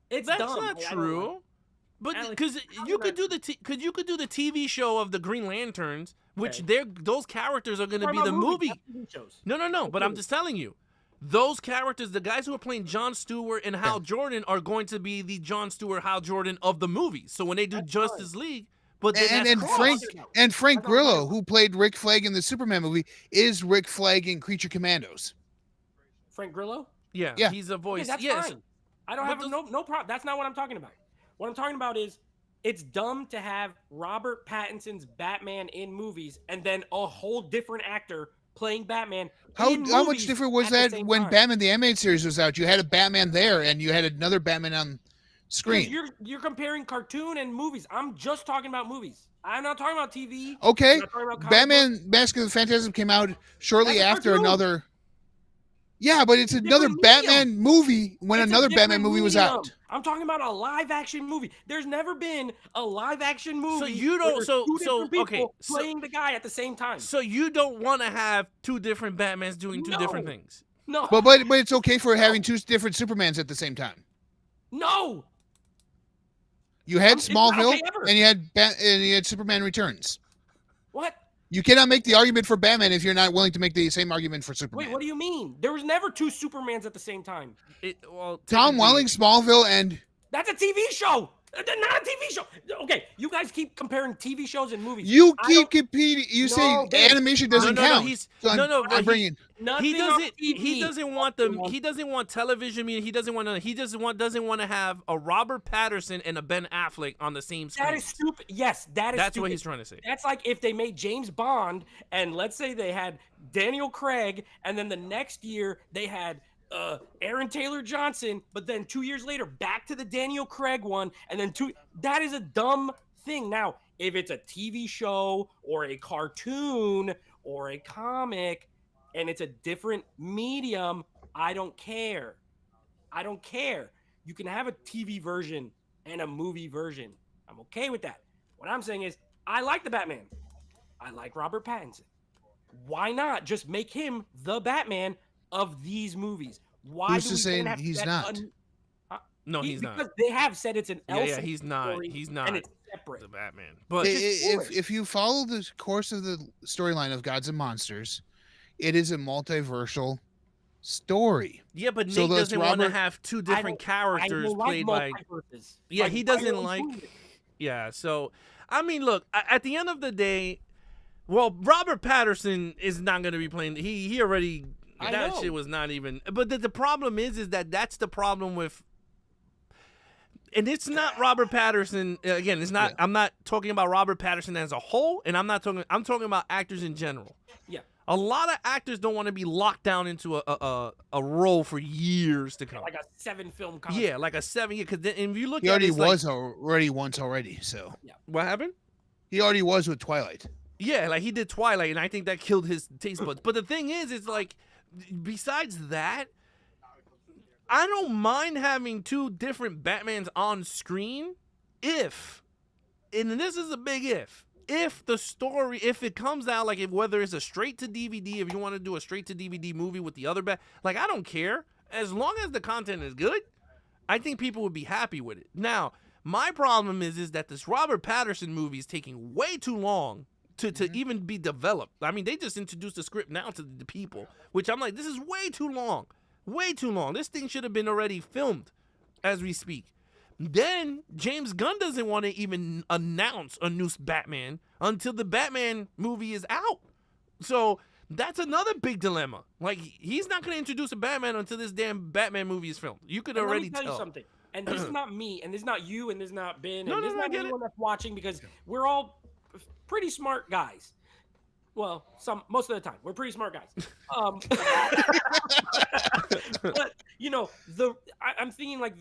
That's dumb. not I don't like- true. But Alex, because how you did could do you could do the TV show of the Green Lanterns, which Okay. those characters are going to Talking be the about movies, movie. not TV shows. No. But I'm movies. just telling you, those characters, the guys who are playing Jon Stewart and Hal Jordan, are going to be the Jon Stewart, Hal Jordan of the movies. So when they do That's Justice League, but then And that's cross. Frank and Frank That's what I'm talking Grillo, who played Rick Flag in the Superman movie, is Rick Flag in Creature Commandos. Frank Grillo. yeah, Yeah. he's a voice. Okay, that's yes, fine. I don't But have those- no problem. That's not what I'm talking about. What I'm talking about is it's dumb to have Robert Pattinson's Batman in movies and then a whole different actor playing Batman. How in much movies different was at the that same when time. Batman the Animated Series was out? You had a Batman there, and you had another Batman on Because screen. You're comparing cartoon and movies. I'm just talking about movies. I'm not talking about TV. Okay, I'm not talking about comic Batman books. Mask of the Phantasm came out shortly That's a after cartoon. another. Yeah, but it's another Different Batman movie when It's a another Batman different movie was medium. out. I'm talking about a live action movie. There's never been a live action movie. you where don't- there's so- two so, different people okay, so- playing the guy at the same time. So you don't want to have two different Batmans doing two different No. things. No, But it's okay for having two different Supermans at the same time. no. You had It's not Smallville okay ever. and you had Superman Returns. What? You cannot make the argument for Batman if you're not willing to make the same argument for Superman. Wait, what do you mean? There was never two Supermans at the same time. Well, Tom technically- Welling, Smallville, and That's a TV show. Not a TV show. Okay, you guys keep comparing TV shows and movies. you I keep don't- competing. You No, say Ben. animation No, doesn't no, no, count. he's- So I'm- no, but I'm bringing. Nothing He on doesn't. TV. He doesn't want He doesn't want television media. He doesn't want to have a Robert Patterson and a Ben Affleck on the same screen. That is stupid. Yes, that is That's stupid. what he's trying to say. That's like if they made James Bond and let's say they had Daniel Craig and then the next year they had Aaron Taylor Johnson, but then 2 years later back to the Daniel Craig one and then that is a dumb thing. Now, if it's a TV show or a cartoon or a comic and it's a different medium, I don't care. I don't care. You can have a TV version and a movie version. I'm okay with that. What I'm saying is, I like the Batman. I like Robert Pattinson. Why not just make him the Batman of these movies? Why Who's do to we say then have to he's get not? No, he's not. Because they have said it's an Yeah, he's not. story He's not and it's separate. the Batman. But If you follow the course of the storyline of Gods and Monsters, it is a multiversal story. yeah, but So Nate that's doesn't want to Robert- have two I different don't characters like played by. multiverses. Yeah, Like, he why doesn't are we like. doing it? Yeah, so I mean, look, at the end of the day, well, Robert Patterson is not going to be playing. He already I that know. shit was not even. But the problem is that that's the problem with. And it's not Robert Patterson again. It's not. Yeah. I'm not talking about Robert Patterson as a whole, and I'm talking about actors in general. Yeah. A lot of actors don't want to be locked down into a role for years to come. Like a 7-film contract. Yeah, like a 7 year. Because if you look He at already it, it's like- was already once already. So what happened? he already was with Twilight. Yeah, like he did Twilight, and I think that killed his taste buds. But the thing is, it's like, besides that, I don't mind having two different Batmans on screen if, and this is a big if the story, if it comes out, like whether it's a straight to DVD, if you want to do a straight to DVD movie with the other like I don't care. As long as the content is good, I think people would be happy with it. Now, my problem is that this Robert Patterson movie is taking way too long to even be developed. I mean, they just introduced the script now to the people, which I'm like, this is way too long. Way too long. This thing should have been already filmed as we speak. Then James Gunn doesn't want to even announce a new Batman until the Batman movie is out. So that's another big dilemma. Like, he's not going to introduce a Batman until this damn Batman movie is filmed. You could And already let me tell you something. And this is not me, and this is not you, and this is not Ben, No, and no, this is no, I not get anyone that's watching, because we're all pretty smart guys. Well, most of the time, we're pretty smart guys. But you know, I'm thinking like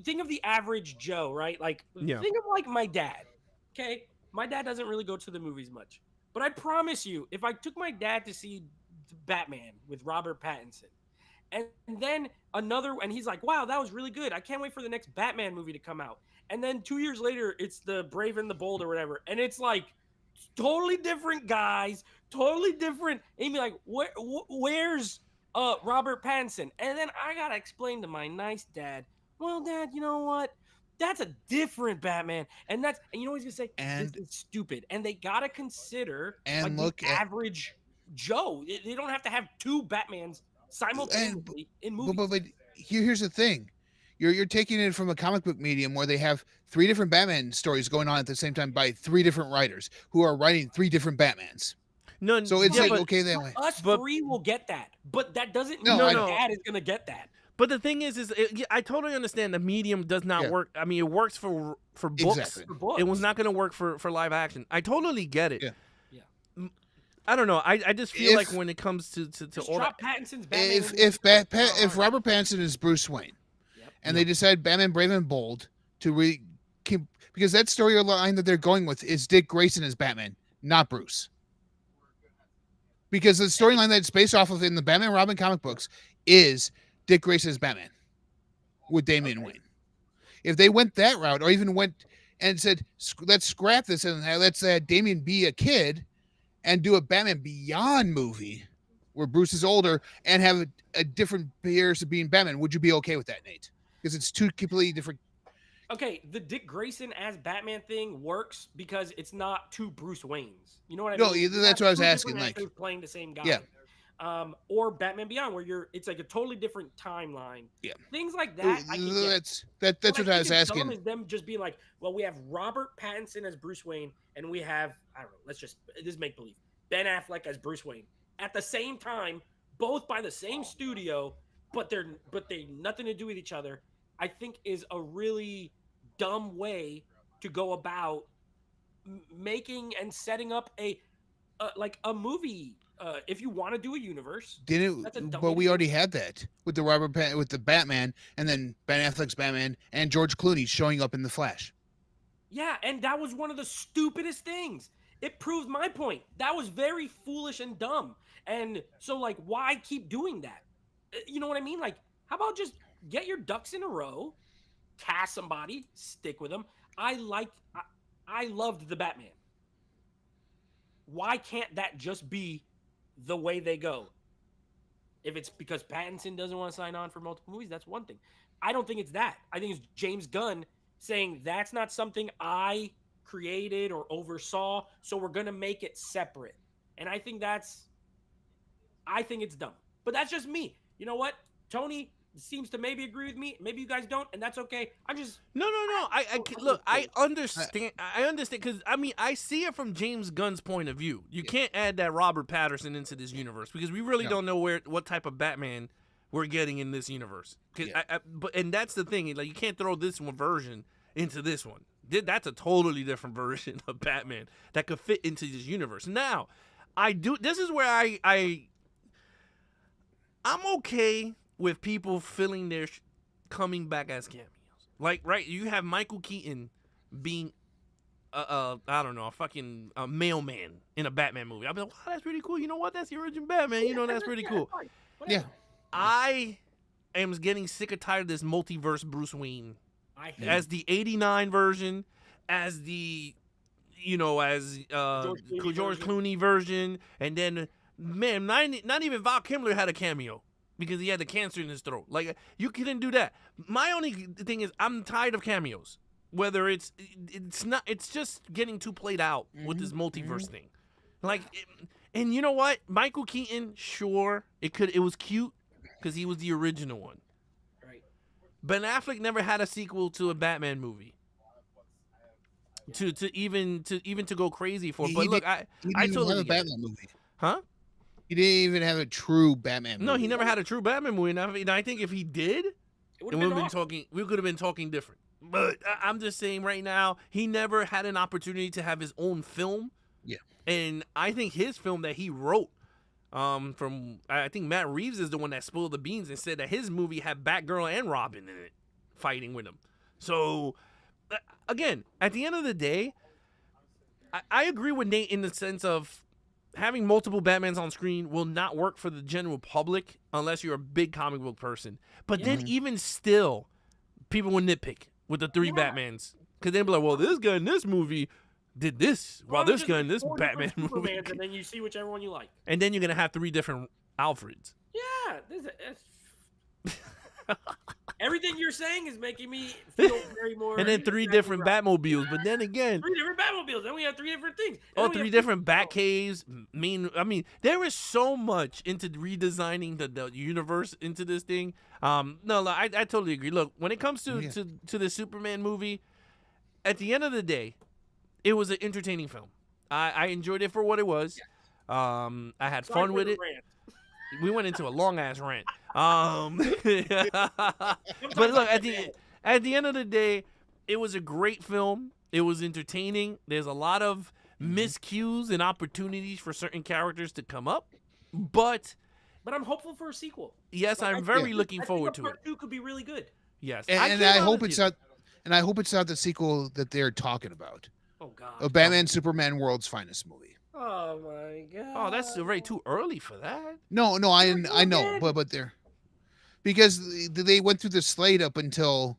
think of the average Joe, right? Like, Yeah. think of like my dad. Okay, my dad doesn't really go to the movies much, but I promise you, if I took my dad to see Batman with Robert Pattinson, and then and he's like, wow, that was really good. I can't wait for the next Batman movie to come out. And then 2 years later, it's the Brave and the Bold or whatever, and it's like totally different guys, totally different. And be like, where's Robert Pattinson? And then I gotta explain to my nice dad, well, Dad, you know what? That's a different Batman, and you know what he's gonna say? And- this is stupid. And they gotta consider And like, look the at- average Joe. They don't have to have two Batmans simultaneously in movies. But here's the thing. You're taking it from a comic book medium where they have 3 different Batman stories going on at the same time by 3 different writers who are writing 3 different Batmans. No, So it's yeah, like, but, okay, that way. Us but- three will get that, but that doesn't No, mean I- my dad is gonna get that. But the thing is I totally understand the medium does not Yeah. work. I mean, it works for books. Exactly. For books. It was not going to work for live action. I totally get it. Yeah. Yeah. I don't know. I just feel If- like when it comes to Just all that, drop Pattinson's Batman. If Robert Pattinson is Bruce Wayne, Yep. and they decide Batman Brave and Bold to keep, because that storyline that they're going with is Dick Grayson as Batman, not Bruce. Because the storyline that's based off of in the Batman Robin comic books is Dick Grayson as Batman with Damian Wayne. If they went that route, or even went and said, let's scrap this and let's Damian be a kid and do a Batman Beyond movie where Bruce is older and have a different years of being Batman, would you be okay with that, Nate? Because it's 2 completely different. Okay, the Dick Grayson as Batman thing works because it's not 2 Bruce Waynes. You know what I mean? No, You that's have what I was 2 asking, different like- actors playing the same guy. Yeah. Or Batman Beyond, where it's like a totally different timeline. Yeah. Things like that. I can get. That's what I was think is dumb asking. is them just being like, well, we have Robert Pattinson as Bruce Wayne, and we have, I don't know, this is make believe, Ben Affleck as Bruce Wayne at the same time, both by the same studio, but they nothing to do with each other. I think is a really dumb way to go about making and setting up a movie. If you want to do a universe, that's a dumb But way we to do already had that with the with the Batman, and then Ben Affleck's Batman and George Clooney showing up in the Flash. Yeah, and that was one of the stupidest things. It proved my point. That was very foolish and dumb. And so, like, why keep doing that? You know what I mean? Like, how about just get your ducks in a row, cast somebody, stick with them. I loved the Batman. Why can't that just be the way they go? If it's because Pattinson doesn't want to sign on for multiple movies, that's one thing. I don't think it's that. I think it's James Gunn saying that's not something I created or oversaw, so we're gonna make it separate. And I think it's dumb. But that's just me. You know what? Tony seems to maybe agree with me. Maybe you guys don't, and that's okay. No. Look, I understand. I understand because I mean, I see it from James Gunn's point of view. You can't add that Robert Pattinson into this universe because we really don't know what type of Batman we're getting in this universe. And that's the thing. Like, you can't throw this one version into this one. That's a totally different version of Batman that could fit into this universe. Now, this is where I'm okay with people feeling they're coming back as cameos. Like, right, you have Michael Keaton being I don't know, a mailman in a Batman movie. I'll be like, wow, that's pretty cool. You know what? That's the original Batman. You know, that's pretty cool. Yeah. I am getting sick and tired of this multiverse Bruce Wayne. As the 89 version, as the, as George Clooney version, and then, man, not even Val Kilmer had a cameo because he had the cancer in his throat. Like, you couldn't do that. My only thing is I'm tired of cameos. Whether it's just getting too played out with this multiverse thing. Like, and you know what? Michael Keaton, sure, it was cute because he was the original one. Ben Affleck never had a sequel to a Batman movie. To go crazy for. But look, I totally have a Batman movie. Huh? He didn't even have a true Batman movie. No, he never had a true Batman movie. And I think if he did, we could have been talking different. But I'm just saying right now, he never had an opportunity to have his own film. Yeah. And I think his film that he wrote, I think Matt Reeves is the one that spilled the beans and said that his movie had Batgirl and Robin in it fighting with him. So, again, at the end of the day, I agree with Nate in the sense of having multiple Batmans on screen will not work for the general public unless you're a big comic book person. But then even still, people will nitpick with the three Batmans. Because they'll be like, well, this guy in this movie did this, while this guy in this Batman movie. And then you see whichever one you like. And then you're going to have three different Alfreds. Yeah. Everything you're saying is making me feel very more... And then three different Batmobiles. But then again... Three different Batmobiles. Then we have three different things. Three different Batcaves. I mean, there is so much into redesigning the universe into this thing. I totally agree. Look, when it comes to the Superman movie, at the end of the day, it was an entertaining film. I enjoyed it for what it was. I had fun with it. We went into a long ass rant. But look, at the end of the day, it was a great film. It was entertaining. There's a lot of miscues and opportunities for certain characters to come up, but I'm hopeful for a sequel. Yes, I'm very looking forward to it. Part 2 could be really good. Yes, and I hope it's not. And I hope it's not the sequel that they're talking about. Oh God! A Batman Superman World's Finest movie. Oh my God! Oh, that's already too early for that. No, I know, but they're because they went through the slate up until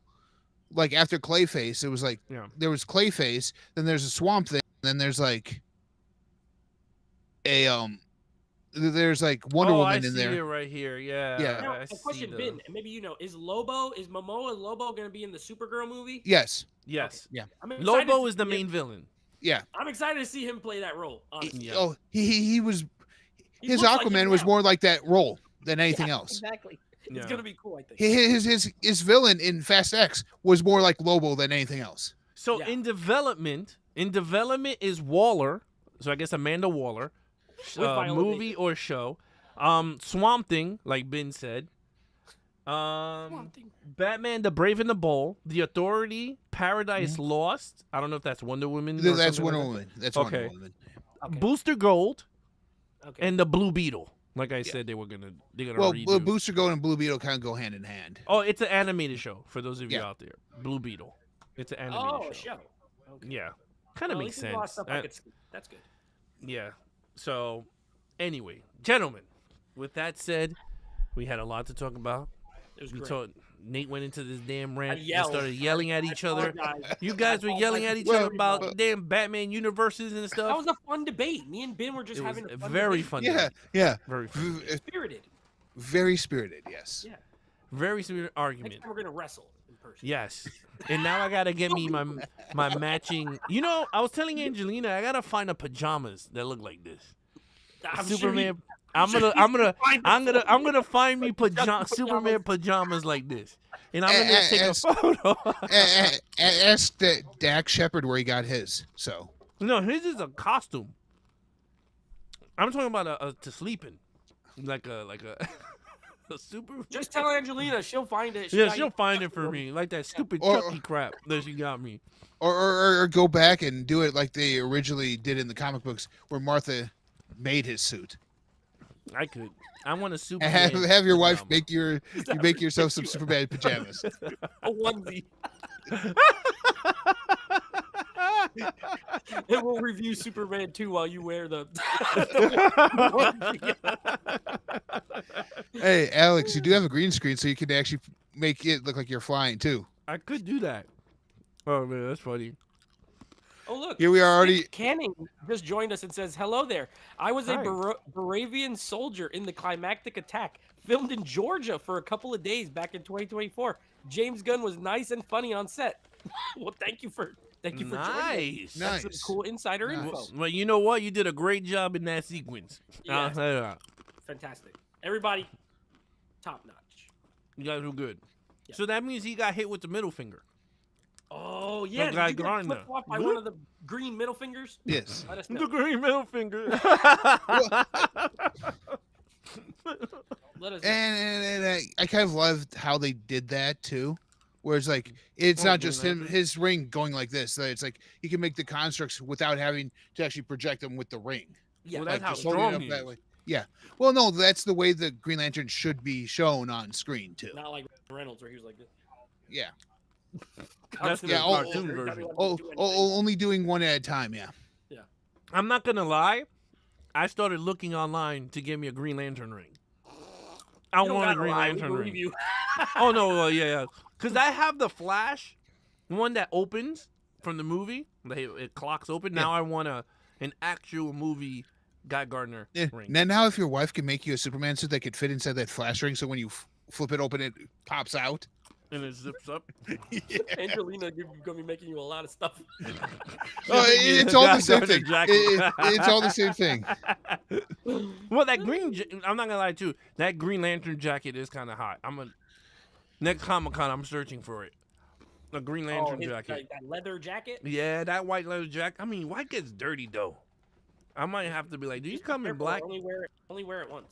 like after Clayface. It was like there was Clayface, then there's a Swamp Thing, then there's like there's like Wonder Woman in there. I see it right here. Yeah. Now, a question, Ben, and maybe is Momoa Lobo going to be in the Supergirl movie? Yes. Okay. Yeah. Lobo is the main villain. Yeah. I'm excited to see him play that role. Honestly. He was. His Aquaman was more like that role than anything else. Exactly. It's gonna be cool, I think. His villain in Fast X was more like Lobo than anything else. So in development is Waller. So I guess Amanda Waller. Movie or show. Swamp Thing, like Ben said. Batman, The Brave and the Bold, The Authority, Paradise Lost. I don't know if that's Wonder Woman. That's Wonder Woman. That's okay. Wonder Woman. Okay. Booster Gold, and the Blue Beetle. Like I said, they're gonna redo. Well, Booster Gold and Blue Beetle kind of go hand in hand. Oh, it's an animated show for those of you out there. Blue Beetle. It's an animated show. show. Okay. Yeah, kind of makes sense. That's good. Yeah. So, anyway, gentlemen, with that said, we had a lot to talk about. It was great. Nate went into this damn rant and yelled. started yelling at each other. You guys were yelling at each other about damn Batman universes and stuff. That was a fun debate. Me and Ben were just having a very fun debate. Yeah. Yeah. Very fun. Spirited. Very spirited, yes. Yeah. Very similar Next argument. time we're gonna wrestle in person. Yes. And now I gotta get me my matching. You know, I was telling Angelina I gotta find a pajamas that look like this. Superman. I'm gonna find me Superman pajamas like this, and I'm gonna take a photo. Ask Dak Shepard where he got his. So No, his is a costume. I'm talking about to sleep in, like a a super. Just tell Angelina, she'll find it. She'll find it for me, like that stupid Chucky crap that she got me. Or go back and do it like they originally did in the comic books, where Martha made his suit. I could. I want a super. Have your wife make yourself some Superman pajamas. A onesie. And we'll review Superman 2 while you wear the Hey, Alex, you do have a green screen, so you can actually make it look like you're flying too. I could do that. Oh man, that's funny. Oh look! Here we are already. Canning just joined us and says, "Hello there. I was Hi. a Baravian soldier in the climactic attack, filmed in Georgia for a couple of days back in 2024. James Gunn was nice and funny on set. Well, thank you for joining us. Nice. That's some cool insider info. Well, you know what? You did a great job in that sequence. Yes. Yeah. Fantastic. Everybody, top notch. You guys were good. Yeah. So that means he got hit with the middle finger. Oh yeah, The did guy you get Garner. flipped off by one of the green middle fingers? Yes. Let us The know. green middle finger. Let us know. And I kind of loved how they did that too. Whereas like it's not just his ring going like this. It's like he can make the constructs without having to actually project them with the ring. Yeah, Well, that's how just holding it strong up he that is. way. Yeah. Well, no, that's the way the Green Lantern should be shown on screen too. Not like Reynolds where he was like this. Yeah. That's the Yeah, cartoon version. Only doing one at a time. Yeah. I'm not gonna lie. I started looking online to get me a Green Lantern ring. I want a Green Lantern ring. Oh no, yeah. Because I have the Flash, one that opens from the movie. It clocks open. Now I want an actual movie Guy Gardner ring. Now, if your wife can make you a Superman suit that could fit inside that Flash ring, so when you flip it open, it pops out. And it zips up. Angelina, you're gonna be making you a lot of stuff. It's all the same Gardner thing. jacket. It's all the same thing. Well, that I'm not gonna lie too. That Green Lantern jacket is kind of hot. Next Comic-Con, I'm searching for it. A Green Lantern jacket. Like that leather jacket. Yeah, that white leather jacket. I mean, white gets dirty though. I might have to be like, do you come in Careful, black? Only wear it once.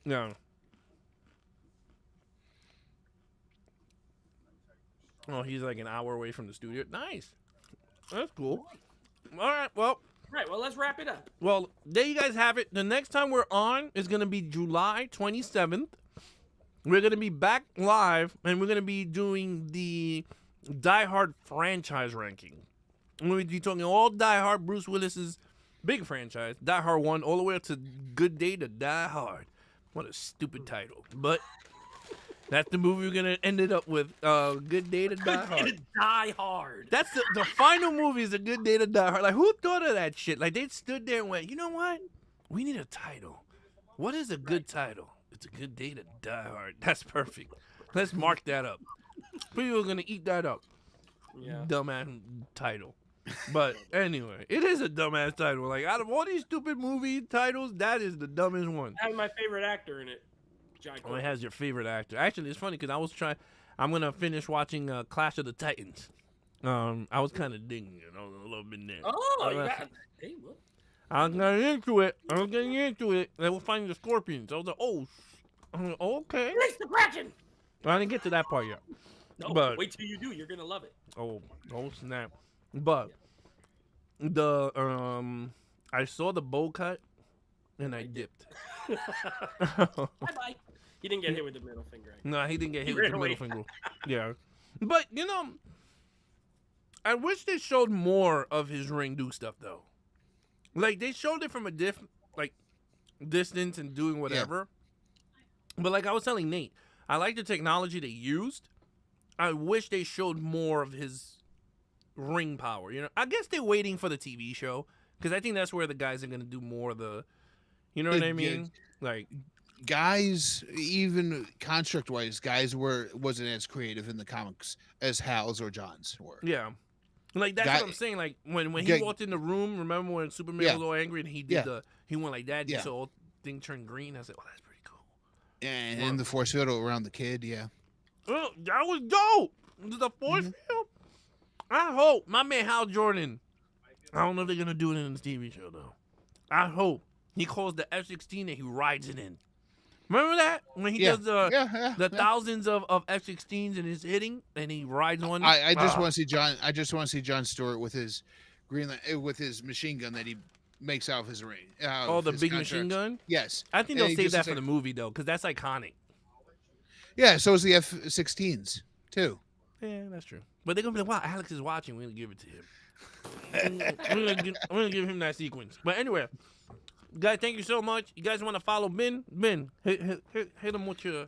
No. Oh, he's like an hour away from the studio. Nice. That's cool. All right. Well, Right. Well, let's wrap it up. Well, there you guys have it. The next time we're on is going to be July 27th. We're going to be back live, and we're going to be doing the Die Hard franchise ranking. We're going to be talking all Die Hard, Bruce Willis's big franchise, Die Hard 1, all the way up to Good Day to Die Hard. What a stupid title. But that's the movie we're going to end it up with, Good Day to Die Hard. Die Hard. That's the final movie is A Good Day to Die Hard. Like, who thought of that shit? Like, they stood there and went, you know what? We need a title. What is a good title? It's A Good Day to Die Hard. That's perfect. Let's mark that up. People are going to eat that up. Yeah. Dumbass title. But anyway, it is a dumbass title. Like, out of all these stupid movie titles, that is the dumbest one. I have my favorite actor in it. John Oh, it has your favorite actor. Actually, it's funny because I'm going to finish watching Clash of the Titans. I was kind of digging it a little bit there. Oh, yeah. Hey, what? I was getting into it. They were fighting the scorpions. I was like, I'm like, okay. Release the Kraken! I didn't get to that part yet. No, But- wait till you do. You're gonna love it. Oh snap! But I saw the bowl cut, and I dipped. Bye bye. He didn't get hit with the middle finger. No, he didn't get hit He with the ran middle away. finger. Yeah, but I wish they showed more of his ring do stuff though. Like they showed it from a distance and doing whatever. But like I was telling Nate, I like the technology they used. I wish they showed more of his ring power. I guess they're waiting for the TV show because I think that's where the guys are gonna do more of the. You know what I mean? Like guys, even construct wise, guys wasn't as creative in the comics as Hal's or John's were. Yeah. Like that's Guy- what I'm saying. Like when he Guy- walked in the room, remember when Superman Yeah. was all angry and he did Yeah. he went like that, Yeah. just all thing turned green. I said, oh, that's pretty cool. And the force field around the kid, yeah. Oh, that was dope. The force field. I hope my man Hal Jordan. I don't know if they're gonna do it in the TV show though. I hope he calls the F-16 and he rides it in. Remember that when he does the thousands of F-16s and is hitting and he rides one. I just want to see John. I just want to see John Stewart with his with his machine gun that he makes out of his ring. Oh, the big machine gun. Yes, I think And they'll he save just that is for the movie though, because that's iconic. Yeah, so is the F-16s too. Yeah, that's true. But they're gonna be like, "Wow, Alex is watching. We're gonna give it to him. I'm gonna give him that sequence." But anyway, guys, thank you so much. You guys want to follow Ben? Ben, hit him with your.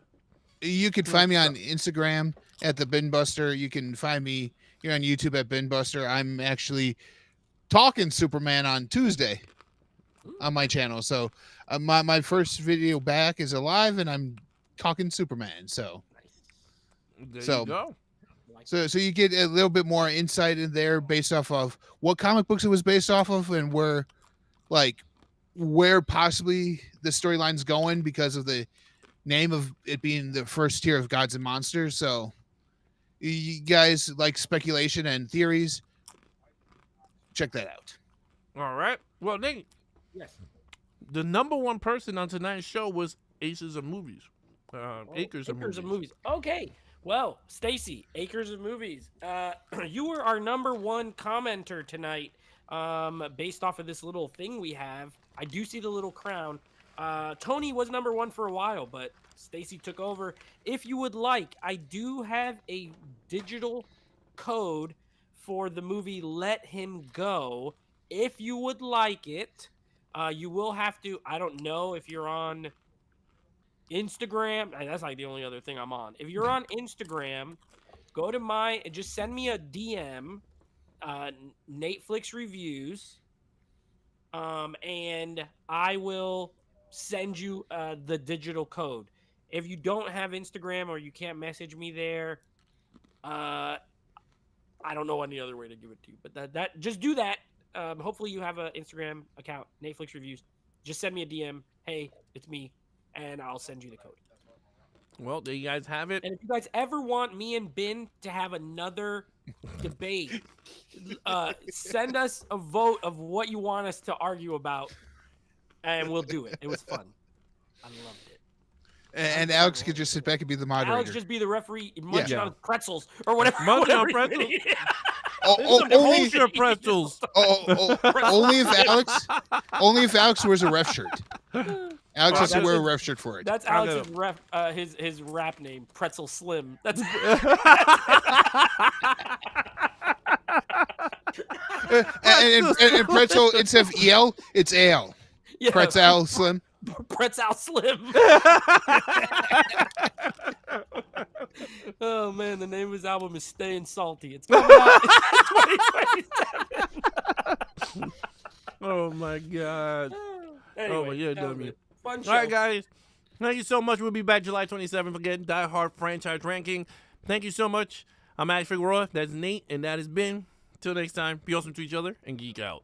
You can find me on Instagram at the Bin Buster. You can find me here on YouTube at Bin Buster. I'm actually talking Superman on Tuesday on my channel. So my first video back is alive, and I'm talking Superman. So There So- you go. so you get a little bit more insight in there based off of what comic books it was based off of and where possibly the storyline's going because of the name of it being the first tier of Gods and Monsters. So you guys like speculation and theories, check that out. All right. Well, Nate, Yes. the number one person on tonight's show was Aces of Movies. Acres of Movies. Okay. Well, Stacy, Acres of Movies. You were our number one commenter tonight. Based off of this little thing we have. I do see the little crown. Tony was number one for a while, but Stacy took over. If you would like, I do have a digital code for the movie Let Him Go. If you would like it, you will have to, I don't know if you're on Instagram. That's like the only other thing I'm on. If you're on Instagram, go to just send me a DM, Netflix reviews, and I will send you the digital code. If you don't have Instagram or you can't message me there, I don't know any other way to give it to you. But that just do that. Hopefully you have an Instagram account, Netflix reviews. Just send me a DM. Hey, it's me. And I'll send you the code. Well, there you guys have it. And if you guys ever want me and Ben to have another debate, send us a vote of what you want us to argue about, and we'll do it. It was fun. I loved it. And Alex could just sit back and be the moderator. Alex just be the referee, munching Yeah. on pretzels or whatever. Munching on whatever pretzels? Only Kosher pretzels. only if Alex wears a ref shirt. Alex has to wear a ref shirt for it. That's I'll Alex's his rap name, Pretzel Slim. That's and pretzel instead of EL, it's AL. yeah, Pretzel Slim. Pretzel Slim. Oh man, the name of his album is Staying Salty. It's coming out in 2027. Oh my God. Anyway, Oh, yeah, that was W. it. Fun show. All right, guys. Thank you so much. We'll be back July 27th again. Die Hard franchise ranking. Thank you so much. I'm Alex Figueroa. That's Nate, and that has been. Till next time, be awesome to each other and geek out.